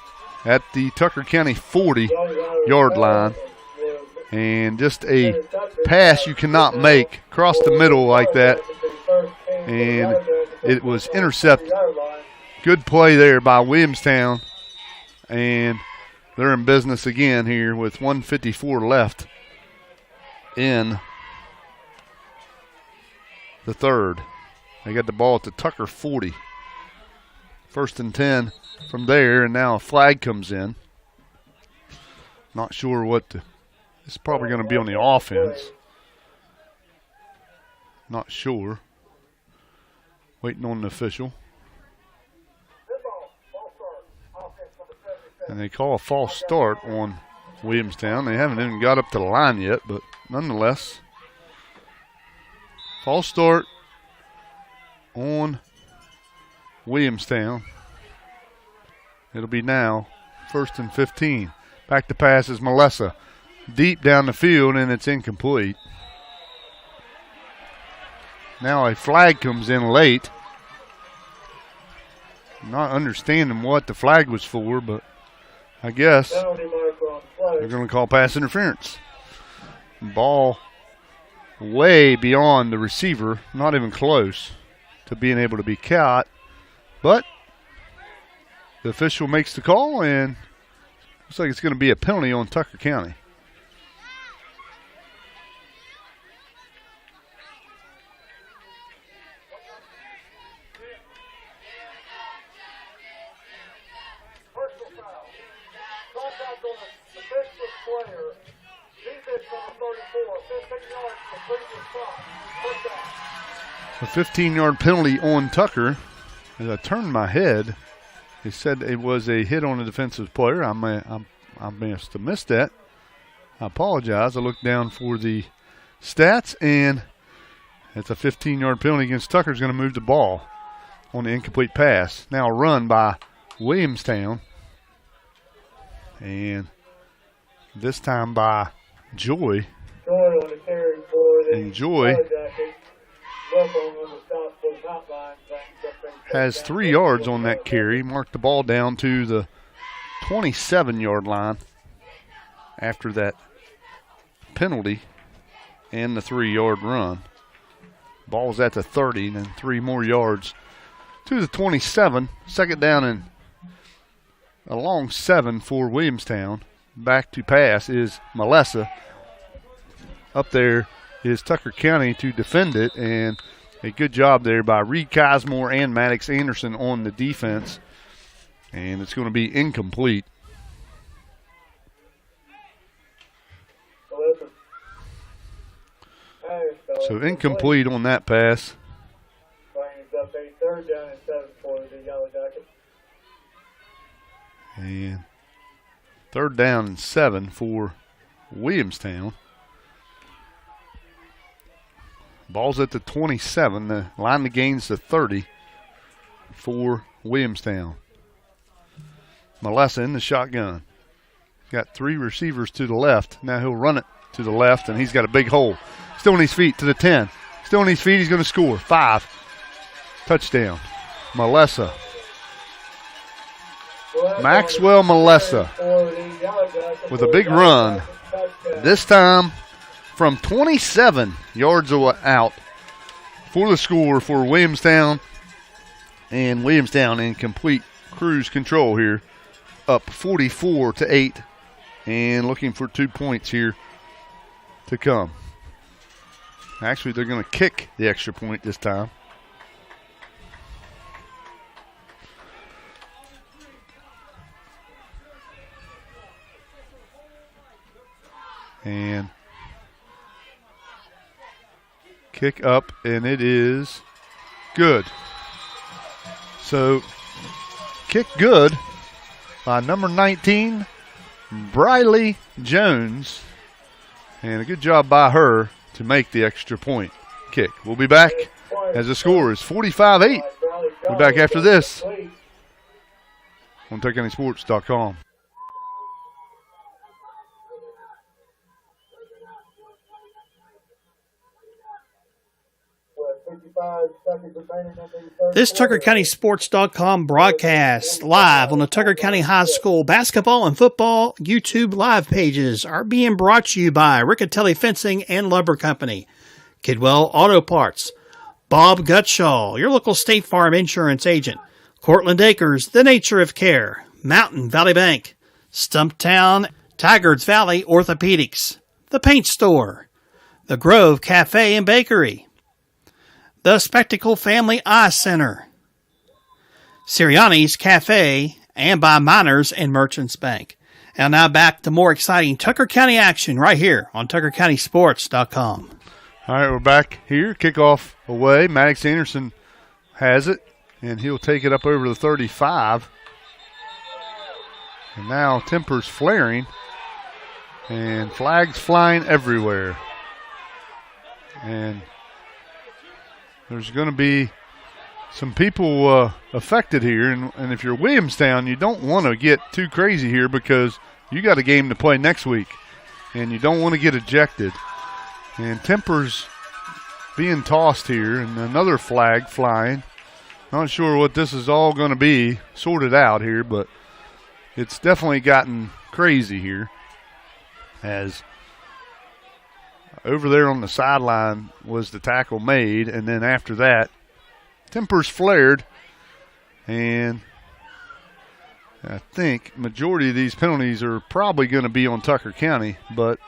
at the Tucker County 40-yard line. And just a pass you cannot make across the middle like that. And it was intercepted. Good play there by Williamstown. And they're in business again here with 1:54 left in the third. They got the ball at the Tucker 40. 1st and 10 from there, and now a flag comes in. Not sure what the... It's probably going to be on the offense. Not sure. Waiting on the official. And they call a false start on Williamstown. They haven't even got up to the line yet, but nonetheless, false start on Williamstown. It'll be now 1st and 15. Back to pass is Melissa. Deep down the field, and it's incomplete. Now a flag comes in late. Not understanding what the flag was for, but I guess they're going to call pass interference. Ball way beyond the receiver, not even close to being able to be caught. But the official makes the call, and looks like it's going to be a penalty on Tucker County. A 15-yard penalty on Tucker. As I turned my head, they said it was a hit on a defensive player. I must have missed that. I apologize. I looked down for the stats, and it's a 15-yard penalty against Tucker. Is going to move the ball on the incomplete pass. Now a run by Williamstown. And this time by Joy. And Joy has 3 yards on that carry. Marked the ball down to the 27-yard line after that penalty. and the 3-yard run. Ball's at the 30, and then 3 more yards to the 27. Second down and a long 7 for Williamstown. Back to pass is Melissa. Up there is Tucker County to defend it, and a good job there by Reed Kismore and Maddox Anderson on the defense. And it's going to be incomplete. So incomplete on that pass. And 3rd down and 7 for Williamstown. Ball's at the 27. The line of gain's the 30 for Williamstown. Melissa in the shotgun. Got 3 receivers to the left. Now he'll run it to the left, and he's got a big hole. Still on his feet to the 10. Still on his feet. He's going to score. 5. Touchdown. Melissa. Maxwell Melissa with a big run. This time from 27 yards out for the score for Williamstown. And Williamstown in complete cruise control here. Up 44-8. And looking for 2 points here to come. Actually, they're going to kick the extra point this time. And kick up, and it is good. So, kick good by number 19, Briley Jones. And a good job by her to make the extra point kick. We'll be back as the score is 45-8. We'll be back after this on TuckerCountySports.com. This TuckerCountySports.com broadcast live on the Tucker County High School basketball and football YouTube live pages are being brought to you by Riccatelli Fencing and Lumber Company, Kidwell Auto Parts, Bob Gutshaw, your local State Farm insurance agent, Cortland Acres, The Nature of Care, Mountain Valley Bank, Stumptown, Tigard's Valley Orthopedics, The Paint Store, The Grove Cafe and Bakery, The Spectacle Family Eye Center, Sirianni's Cafe, and by Miners and Merchants Bank. And now back to more exciting Tucker County action right here on TuckerCountySports.com. All right, we're back here. Kickoff away. Maddox Anderson has it, and he'll take it up over the 35. And now tempers flaring, and flags flying everywhere. And there's going to be some people affected here, and if you're Williamstown, you don't want to get too crazy here because you got a game to play next week, and you don't want to get ejected. And tempers being tossed here, and another flag flying. Not sure what this is all going to be sorted out here, but it's definitely gotten crazy here as over there on the sideline was the tackle made, and then after that, tempers flared, and I think majority of these penalties are probably going to be on Tucker County, but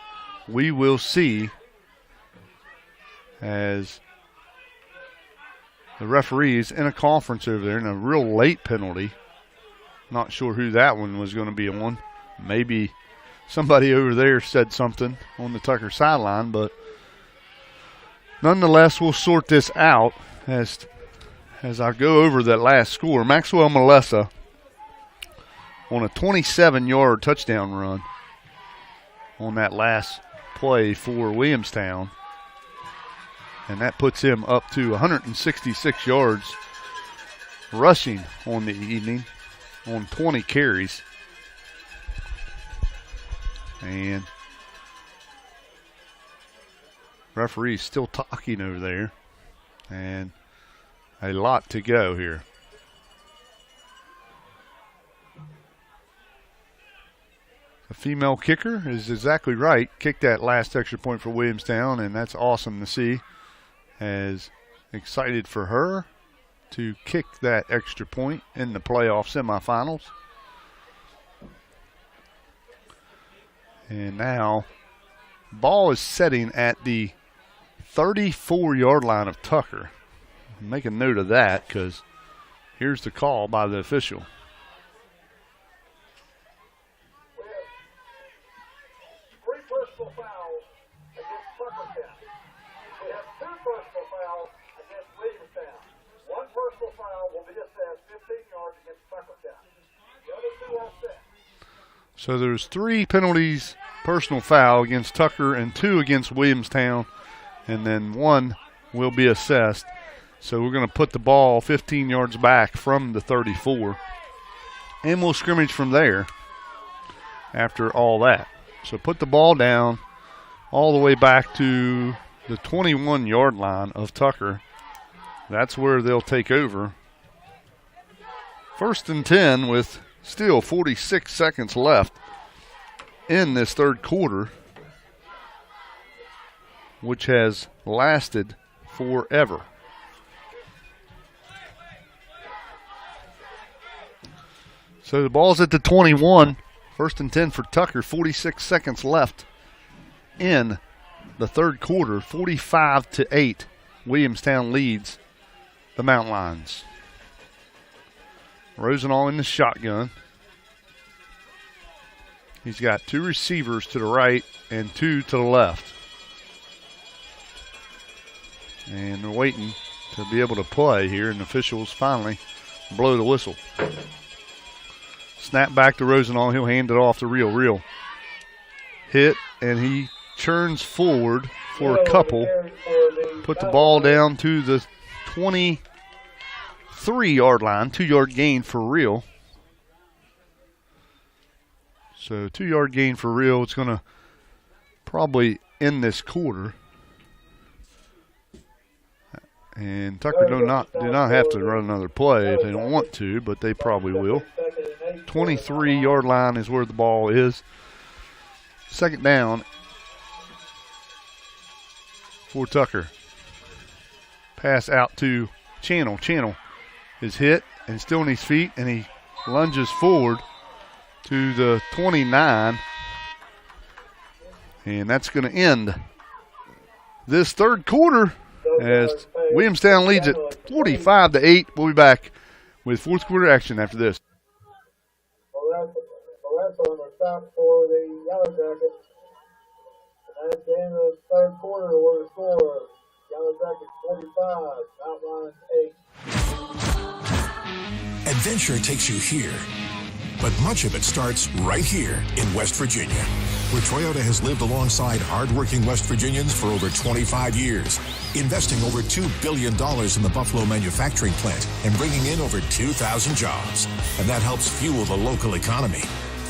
we will see as the referees in a conference over there, and a real late penalty. Not sure who that one was going to be on. Maybe somebody over there said something on the Tucker sideline, but nonetheless, we'll sort this out as I go over that last score. Maxwell Melissa on a 27-yard touchdown run on that last play for Williamstown, and that puts him up to 166 yards rushing on the evening on 20 carries. And referee's still talking over there. And a lot to go here. A female kicker is exactly right. Kicked that last extra point for Williamstown, and that's awesome to see. As excited for her to kick that extra point in the playoff semifinals. And now, ball is setting at the 34-yard line of Tucker. Make a note of that because here's the call by the official. So there's 3 penalties, personal foul against Tucker and 2 against Williamstown, and then 1 will be assessed. So we're going to put the ball 15 yards back from the 34, and we'll scrimmage from there after all that. So put the ball down all the way back to the 21-yard line of Tucker. That's where they'll take over. 1st and 10 with still 46 seconds left in this third quarter, which has lasted forever. So the ball's at the 21. 1st and 10 for Tucker. 46 seconds left in the third quarter. 45-8. Williamstown leads the Mountain Lions. Rosenall in the shotgun. He's got 2 receivers to the right and 2 to the left. And they're waiting to be able to play here, and the officials finally blow the whistle. Snap back to Rosenall. He'll hand it off to Real. Hit, and he churns forward for a couple. Put the ball down to the 23-yard line. 2-yard gain for Real. So 2-yard gain for Real. It's going to probably end this quarter. And Tucker do not have to run another play if they don't want to, but they probably will. 23-yard line is where the ball is. 2nd down for Tucker. Pass out to Channel. Channel is hit and still on his feet, and he lunges forward to the 29. And that's going to end this third quarter as Williamstown leads at 45-8. We'll be back with fourth quarter action after this. Well, that's on the stop for the Yellow Jackets. And at the end of the third quarter, we're the score. Yellow Jackets 45, Mountain Lions 8. Adventure takes you here, but much of it starts right here in West Virginia, where Toyota has lived alongside hardworking West Virginians for over 25 years, investing over $2 billion in the Buffalo manufacturing plant and bringing in over 2,000 jobs. And that helps fuel the local economy.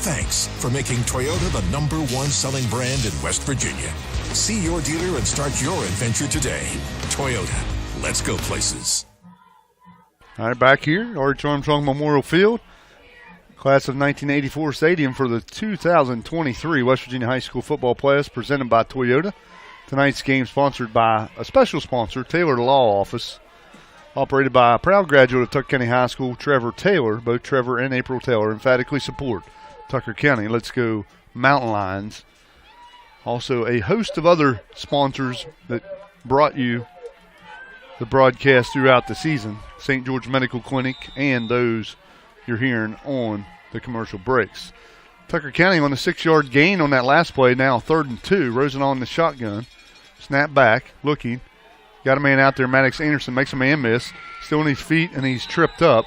Thanks for making Toyota the #1 selling brand in West Virginia. See your dealer and start your adventure today. Toyota, let's go places. All right, back here, R.H. Armstrong Memorial Field. Class of 1984 stadium for the 2023 West Virginia High School football playoffs presented by Toyota. Tonight's game sponsored by a special sponsor, Taylor Law Office, operated by a proud graduate of Tucker County High School, Trevor Taylor. Both Trevor and April Taylor emphatically support Tucker County. Let's go Mountain Lions. Also a host of other sponsors that brought you the broadcast throughout the season. St. George Medical Clinic and those you're hearing on the commercial breaks. Tucker County on a 6-yard gain on that last play. Now 3rd and 2. Rosenall in the shotgun. Snap back, looking. Got a man out there. Maddox Anderson makes a man miss. Still on his feet, and he's tripped up.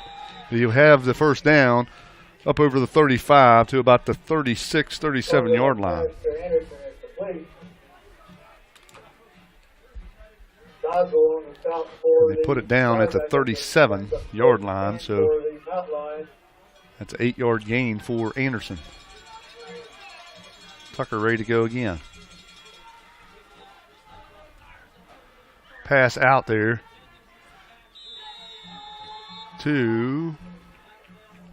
He'll have the first down up over the 35 to about the 36, 37-yard line. They put it down at the 37-yard line, so that's an 8-yard gain for Anderson. Tucker ready to go again. Pass out there to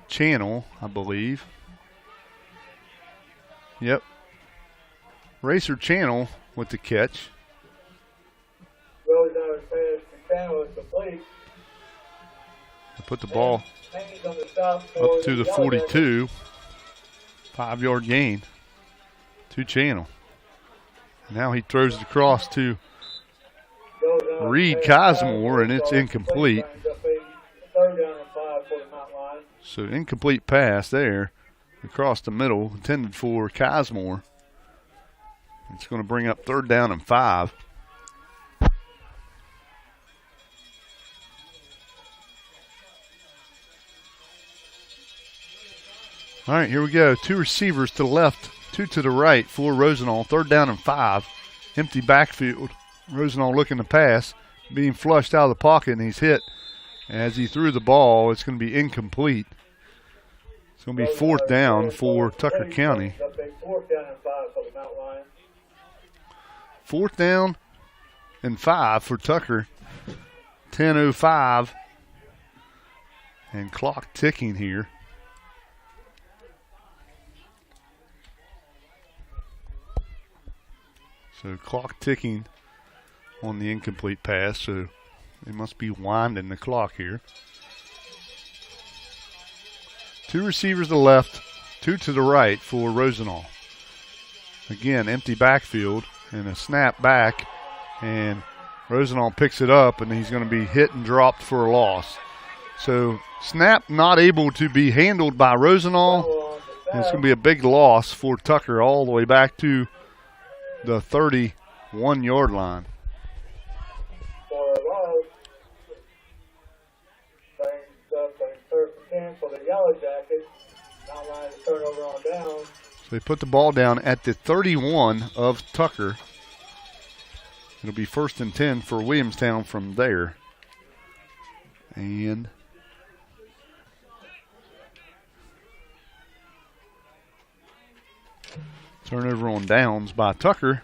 Channel, I believe. Yep. Racer Channel with the catch. Goes out pass to Channel is complete. They put the ball Haynes on the stop for up to the Yellow Jackets. 42. 5-yard gain to Channel. Now he throws it across to Goes out Reed pass to Cosmore, and it's incomplete. Brings up a 3rd down and 5 for the Mountain Lions. So incomplete pass there across the middle, intended for Cosmore. It's going to bring up 3rd down and 5. All right, here we go. 2 receivers to the left, 2 to the right for Rosenall. 3rd down and 5. Empty backfield. Rosenall looking to pass, being flushed out of the pocket, and he's hit. As he threw the ball, it's going to be incomplete. It's going to be 4th down for Tucker County. 4th down and 5 for the Mountain Lions. 4th down and 5 for Tucker. 10:05. And clock ticking here. So clock ticking on the incomplete pass. So they must be winding the clock here. 2 receivers to the left, 2 to the right for Rosenall. Again, empty backfield and a snap back. And Rosenall picks it up, and he's going to be hit and dropped for a loss. So snap not able to be handled by Rosenall. And it's going to be a big loss for Tucker all the way back to the 31-yard line. For a loss, brings up a 3rd and 10 for the Yellow Jackets. Mountain Lions turnover on down. So they put the ball down at the 31 of Tucker. It'll be 1st and 10 for Williamstown from there. And turnover on downs by Tucker.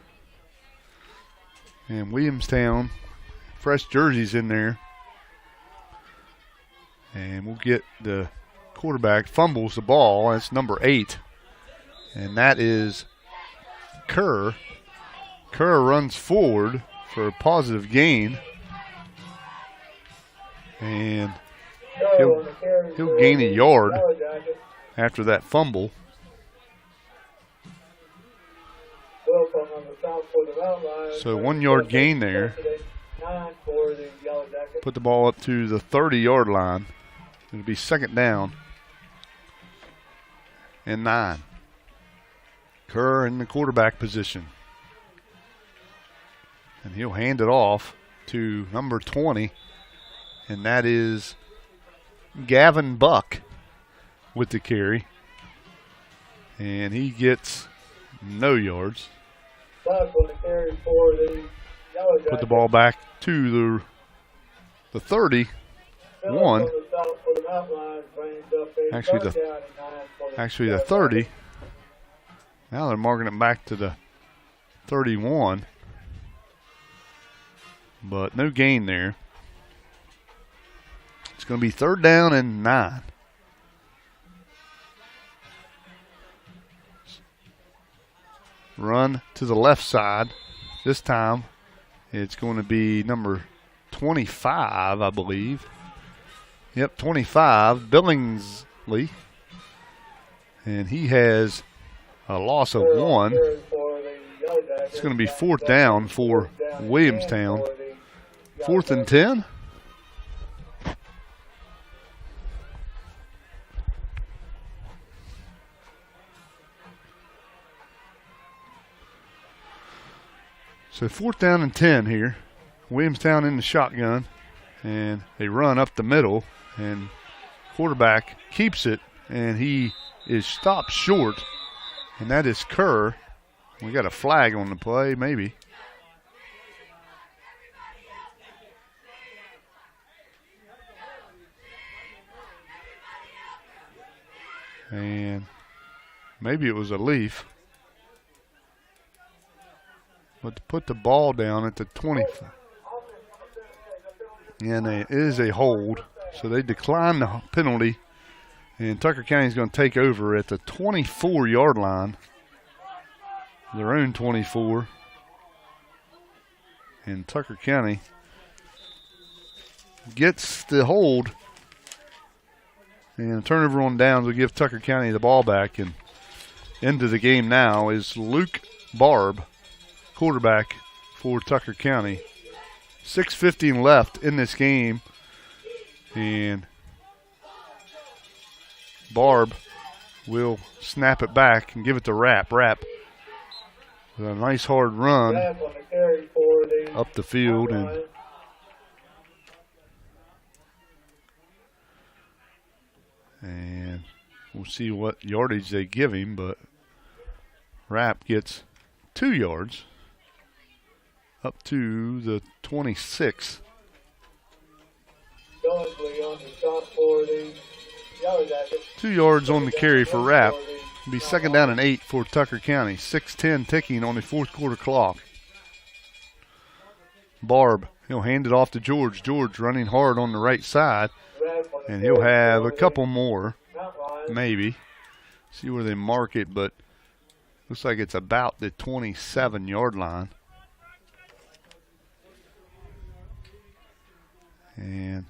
And Williamstown, fresh jerseys in there. And we'll get the quarterback, fumbles the ball. That's number 8. And that is Kerr. Kerr runs forward for a positive gain. And he'll gain a yard after that fumble. So 1 yard gain there. Put the ball up to the 30-yard line. It'll be 2nd down and 9. Kerr in the quarterback position. And he'll hand it off to number 20. And that is Gavin Buck with the carry. And he gets no yards. Put the ball back to the 31. Actually the 30. Now they're marking it back to the 31. But no gain there. It's going to be 3rd down and 9. Run to the left side. This time it's going to be number 25, I believe. Yep, 25, Billingsley. And he has a loss of 1. It's going to be 4th down for Williamstown. 4th and 10. So 4th down and 10 here. Williamstown in the shotgun. And they run up the middle. And quarterback keeps it. And he is stopped short. And that is Kerr. We got a flag on the play, maybe. And maybe it was a leaf. But to put the ball down at the 20. And it is a hold. So they decline the penalty. And Tucker County is going to take over at the 24-yard line. their own 24. And Tucker County gets the hold. And a turnover on downs will give Tucker County the ball back. And into the game now is Luke Barb, quarterback for Tucker County. 6:15 left in this game. And Barb will snap it back and give it to Rapp. Rapp with a nice hard run up the field. And we'll see what yardage they give him, but Rapp gets 2 yards up to the 26. On the stop for the Yellow Jackets. 2 yards on the carry for Rapp. It'll be 2nd down and 8 for Tucker County. 6:10 ticking on the fourth quarter clock. Barb, he'll hand it off to George. George running hard on the right side. And he'll have a couple more, maybe. See where they mark it, but looks like it's about the 27-yard line. And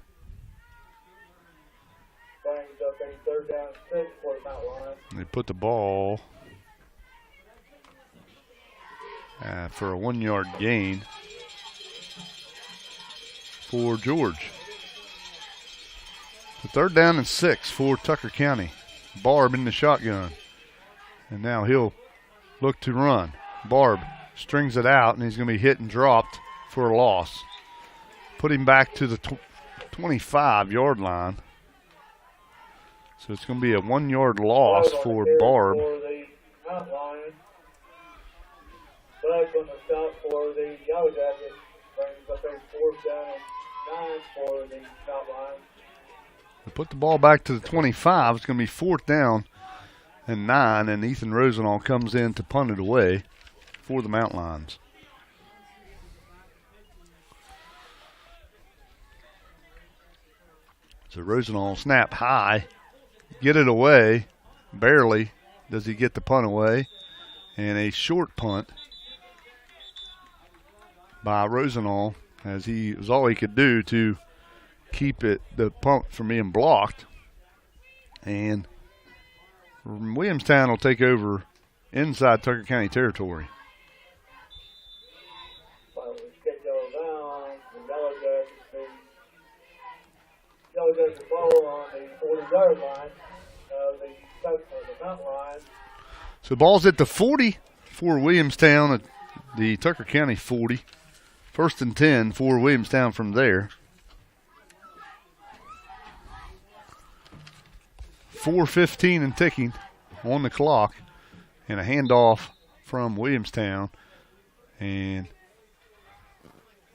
they put the ball for a 1-yard gain for George. The 3rd down and 6 for Tucker County. Barb in the shotgun. And now he'll look to run. Barb strings it out, and he's going to be hit and dropped for a loss. Put him back to the 25-yard line. So it's going to be a 1-yard loss for Barb. Back on the stop for the Yellow Jackets. Brings up a 4th down and 9 for the stop line. They put the ball back to the 25. It's going to be 4th down and 9, and Ethan Rosenall comes in to punt it away for the Mountain Lions. So Rosenall snap high, get it away, barely does he get the punt away, and a short punt by Rosenall, as he was all he could do to keep the punt from being blocked. And Williamstown will take over inside Tucker County territory. Yellow Jackets ball on the 40-yard line. The Mountain Lions. So the ball's at the 40 for Williamstown at the Tucker County 40. 1st and 10 for Williamstown from there. 4:15 and ticking on the clock, and a handoff from Williamstown, and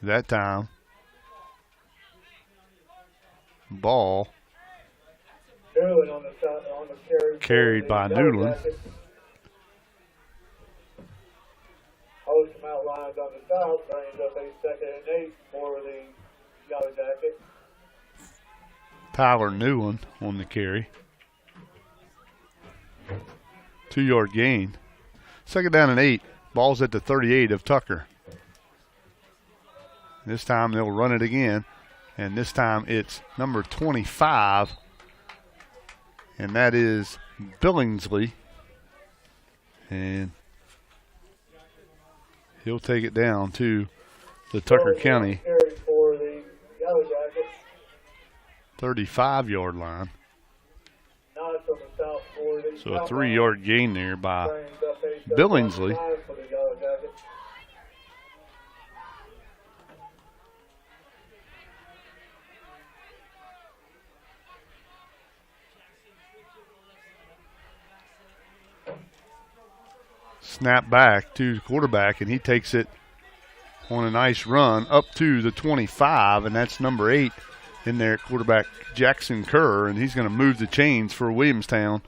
that time ball On the carried by Newland. Host Mountain Lions on the south, brings up a 2nd and 8 for the Yellow Jackets. Tyler Newland on the carry. 2-yard gain. 2nd down and 8. Ball's at the 38 of Tucker. This time they'll run it again. And this time it's number 25. And that is Billingsley. And he'll take it down to the Tucker County 35-yard line. So a 3-yard gain there by Billingsley. Snap back to the quarterback, and he takes it on a nice run up to the 25, and that's number 8 in there, quarterback Jackson Kerr, and he's going to move the chains for Williamstown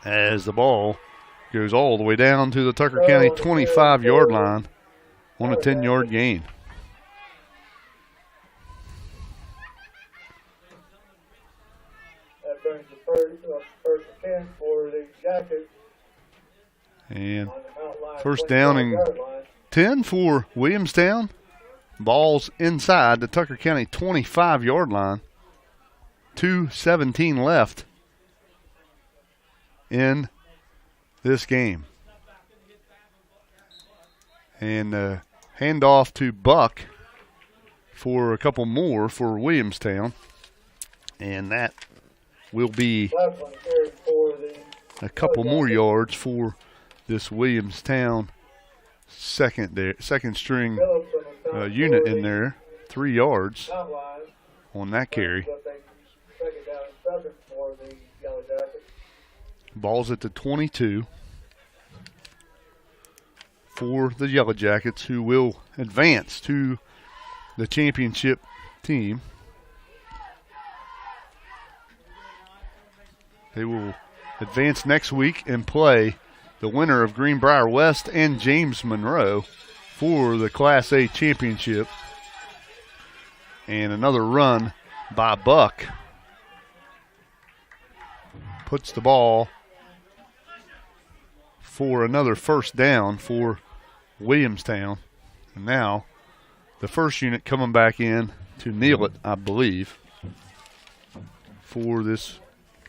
as the ball goes all the way down to the Tucker County 25-yard line on a 10-yard gain. That brings the first and 10 for the Jackets. And first down and 10 for Williamstown. Ball's inside the Tucker County 25-yard line. 2:17 left in this game. And handoff to Buck for a couple more for Williamstown. And that will be a couple more yards for this Williamstown second string unit in there. 3 yards on that carry. Ball's at the 22 for the Yellow Jackets, who will advance to the championship team. They will advance next week and play the winner of Greenbrier West and James Monroe for the Class A championship. And another run by Buck puts the ball for another first down for Williamstown. And now the first unit coming back in to kneel it, I believe, for this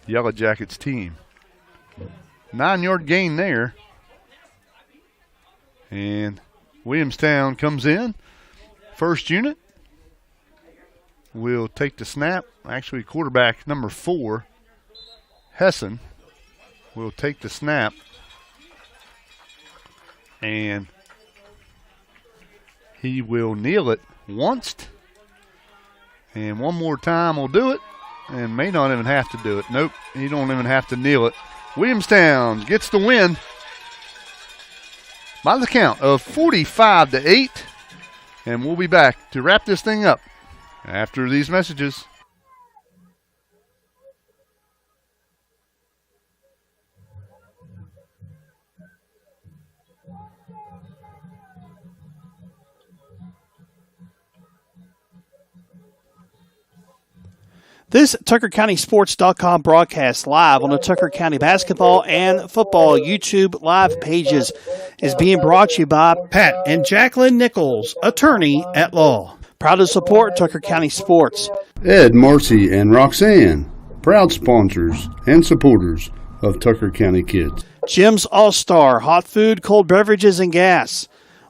Yellow Jackets team. 9-yard gain there. And Williamstown comes in. First unit will take the snap. Actually, quarterback number 4, Hessen, will take the snap. And he will kneel it once. And one more time will do it. And may not even have to do it. Nope, he don't even have to kneel it. Williamstown gets the win by the count of 45-8. And we'll be back to wrap this thing up after these messages. This TuckerCountySports.com broadcast live on the Tucker County basketball and football YouTube live pages is being brought to you by Pat and Jacqueline Nichols, attorney at law. Proud to support Tucker County Sports. Ed, Marcy, and Roxanne, proud sponsors and supporters of Tucker County Kids. Jim's All-Star, hot food, cold beverages, and gas.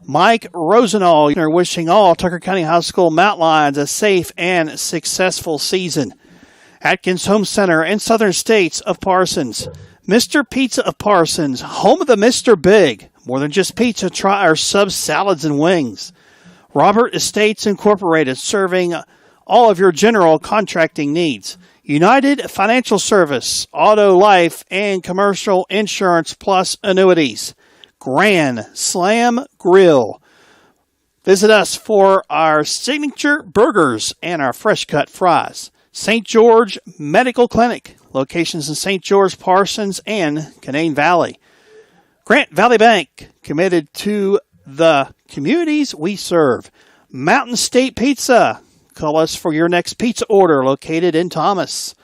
Mike Rosenall are wishing all Tucker County High School Mountain Lions a safe and successful season. Atkins Home Center and Southern States of Parsons. Mr. Pizza of Parsons, home of the Mr. Big. More than just pizza, try our subs, salads, and wings. Robert Estates Incorporated, serving all of your general contracting needs. United Financial Service, auto, life, and commercial insurance plus annuities. Grand Slam Grill. Visit us for our signature burgers and our fresh cut fries. St. George Medical Clinic, locations in St. George, Parsons, and Canaan Valley. Grant Valley Bank, committed to the communities we serve. Mountain State Pizza, call us for your next pizza order, located in Thomas.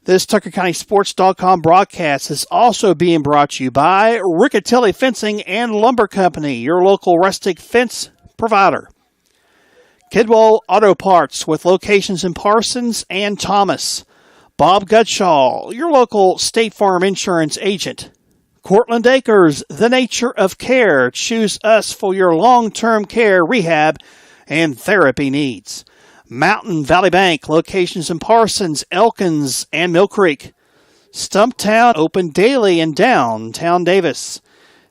This TuckerCountySports.com broadcast is also being brought to you by Riccatelli Fencing and Lumber Company, your local rustic fence provider. Kidwell Auto Parts, with locations in Parsons and Thomas. Bob Gutshaw, your local State Farm insurance agent. Cortland Acres, the nature of care. Choose us for your long-term care, rehab, and therapy needs. Mountain Valley Bank, locations in Parsons, Elkins, and Mill Creek. Stumptown, open daily in downtown Davis.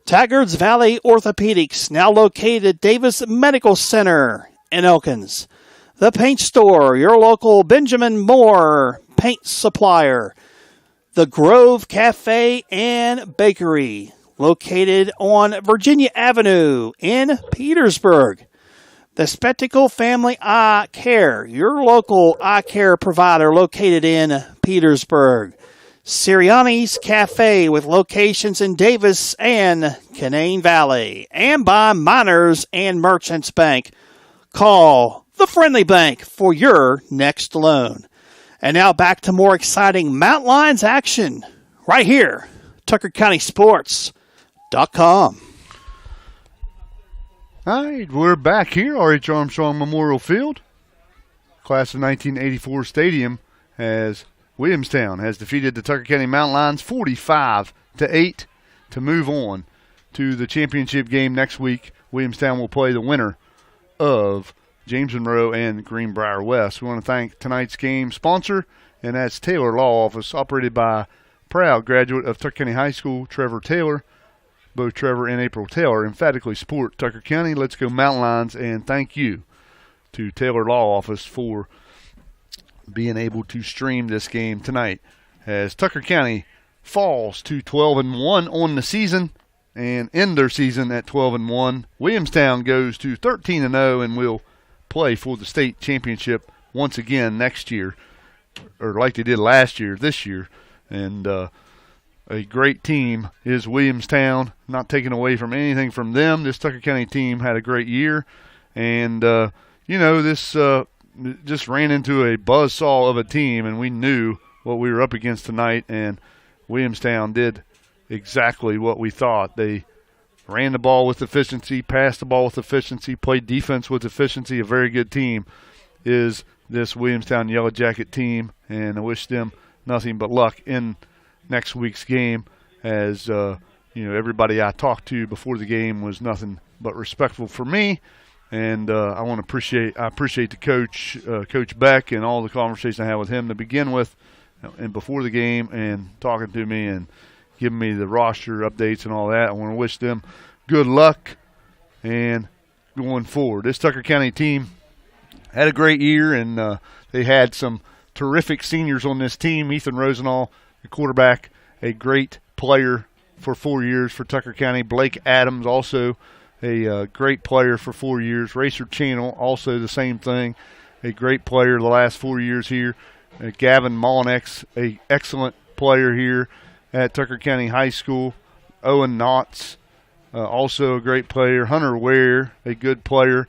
Taggart's Valley Orthopedics, now located at Davis Medical Center in Elkins. The Paint Store, your local Benjamin Moore paint supplier. The Grove Cafe and Bakery, located on Virginia Avenue in Petersburg. The Spectacle Family Eye Care, your local eye care provider, located in Petersburg. Sirianni's Cafe, with locations in Davis and Canaan Valley. And by Miners and Merchants Bank. Call the Friendly Bank for your next loan. And now back to more exciting Mountain Lions action right here, TuckerCountySports.com. WilliamstownSports.com. All right, we're back here, R.H. Armstrong Memorial Field. Class of 1984 stadium, as Williamstown has defeated the Tucker County Mountain Lions 45-8 to move on to the championship game next week. Williamstown will play the winner of James Monroe and Greenbrier West. We want to thank tonight's game sponsor, and that's Taylor Law Office, operated by proud graduate of Tucker County High School, Trevor Taylor. Both Trevor and April Taylor emphatically support Tucker County. Let's go Mountain Lions, and thank you to Taylor Law Office for being able to stream this game tonight, as Tucker County falls to 12-1 on the season and end their season at 12-1. Williamstown goes to 13-0 and will play for the state championship once again next year, or like they did last year, this year. And a great team is Williamstown, not taking away from anything from them. This Tucker County team had a great year, and this just ran into a buzzsaw of a team, and we knew what we were up against tonight, and Williamstown did exactly what we thought. They ran the ball with efficiency, passed the ball with efficiency, played defense with efficiency. A very good team is this Williamstown Yellow Jacket team, and I wish them nothing but luck in next week's game, as everybody I talked to before the game was nothing but respectful for me. And I appreciate the coach, Coach Beck, and all the conversation I had with him to begin with, and before the game, and talking to me and giving me the roster updates and all that. I want to wish them good luck and going forward. This Tucker County team had a great year, and they had some terrific seniors on this team. Ethan Rosenall, the quarterback, a great player for 4 years for Tucker County. Blake Adams, also a great player for 4 years. Racer Channel, also the same thing, a great player the last 4 years here. Gavin Mollinex, a excellent player here at Tucker County High School. Owen Knotts, also a great player. Hunter Ware, a good player.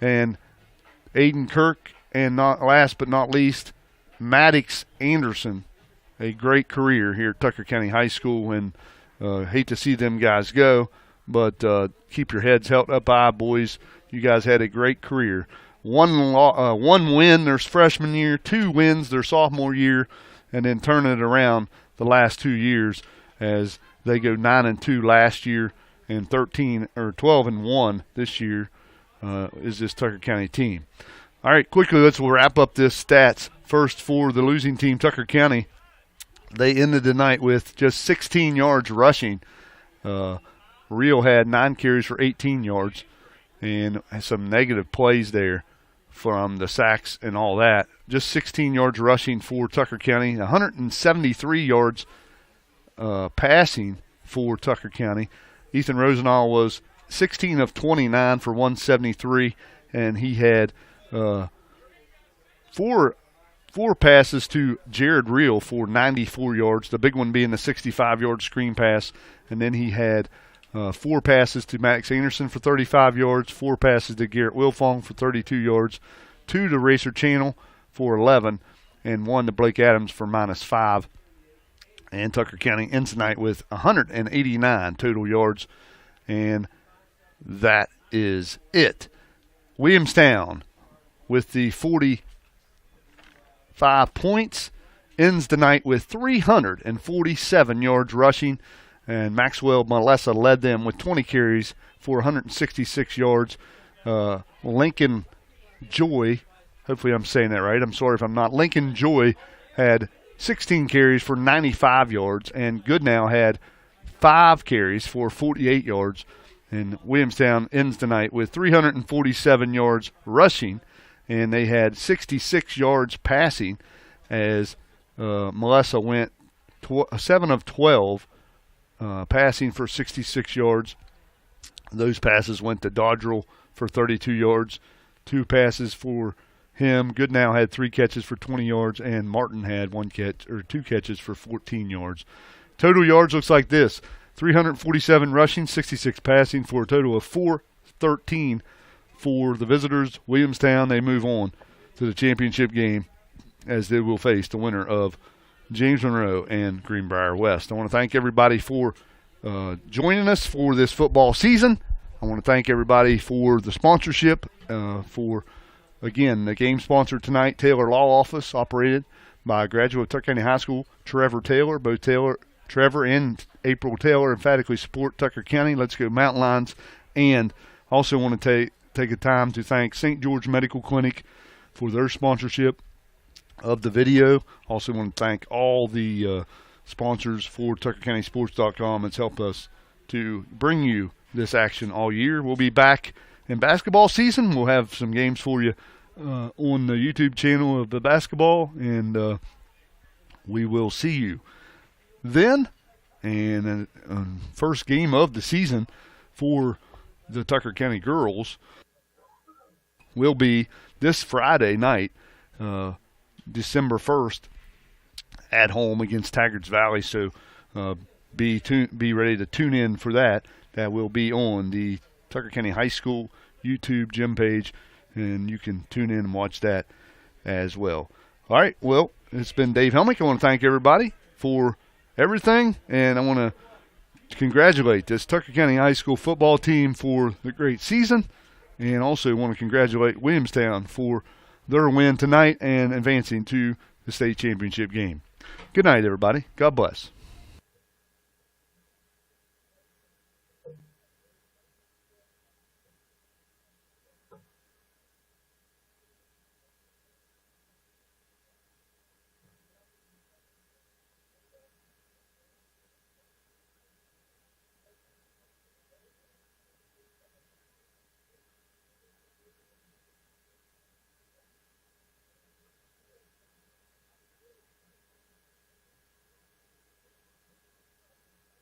And Aiden Kirk, and not last but not least, Maddox Anderson, a great career here at Tucker County High School. And hate to see them guys go, but keep your heads held up high, boys. You guys had a great career. One win their freshman year, 2 wins their sophomore year, and then turning it around the last 2 years, as they go 9-2 last year and 12-1 this year is this Tucker County team. All right, quickly, let's wrap up this stats. First, for the losing team, Tucker County, they ended the night with just 16 yards rushing. Rio had 9 carries for 18 yards, and some negative plays there from the sacks and all that. Just 16 yards rushing for Tucker County, 173 yards passing for Tucker County. Ethan Rosenall was 16 of 29 for 173, and he had four passes to Jared Reel for 94 yards, the big one being the 65-yard screen pass. And then he had 4 passes to Maddox Anderson for 35 yards, 4 passes to Garrett Wilfong for 32 yards, 2 to Racer Channel for 11, and 1 to Blake Adams for -5. And Tucker County ends tonight with 189 total yards, and that is it. Williamstown, with the 45 points, ends the night with 347 yards rushing, and Maxwell Malessa led them with 20 carries for 166 yards. Lincoln Joy, hopefully I'm saying that right, I'm sorry if I'm not. Lincoln Joy had 16 carries for 95 yards, and Goodnow had 5 carries for 48 yards. And Williamstown ends the night with 347 yards rushing, and they had 66 yards passing, as Malessa went 7 of 12 passing for 66 yards. Those passes went to Dodrell for 32 yards, 2 passes for him. Goodnow had 3 catches for 20 yards, and Martin had 2 catches for 14 yards. Total yards looks like this: 347 rushing, 66 passing, for a total of 413 for the visitors. Williamstown, they move on to the championship game, as they will face the winner of James Monroe and Greenbrier West. I want to thank everybody for joining us for this football season. I want to thank everybody for the sponsorship. Again, the game sponsor tonight, Taylor Law Office, operated by a graduate of Tucker County High School, Trevor Taylor. Both Trevor and April Taylor emphatically support Tucker County. Let's go Mountain Lions. And also want to take a time to thank St. George Medical Clinic for their sponsorship of the video. Also want to thank all the sponsors for TuckerCountySports.com. It's helped us to bring you this action all year. We'll be back in basketball season. We'll have some games for you on the YouTube channel of the basketball, and we will see you then. And first game of the season for the Tucker County girls will be this Friday night, December 1st, at home against Taggart's Valley. So be ready to tune in for that. That will be on the Tucker County High School YouTube gym page, and you can tune in and watch that as well. All right, well, it's been Dave Helmick. I want to thank everybody for everything, and I want to congratulate this Tucker County High School football team for the great season, and also want to congratulate Williamstown for their win tonight and advancing to the state championship game. Good night, everybody. God bless.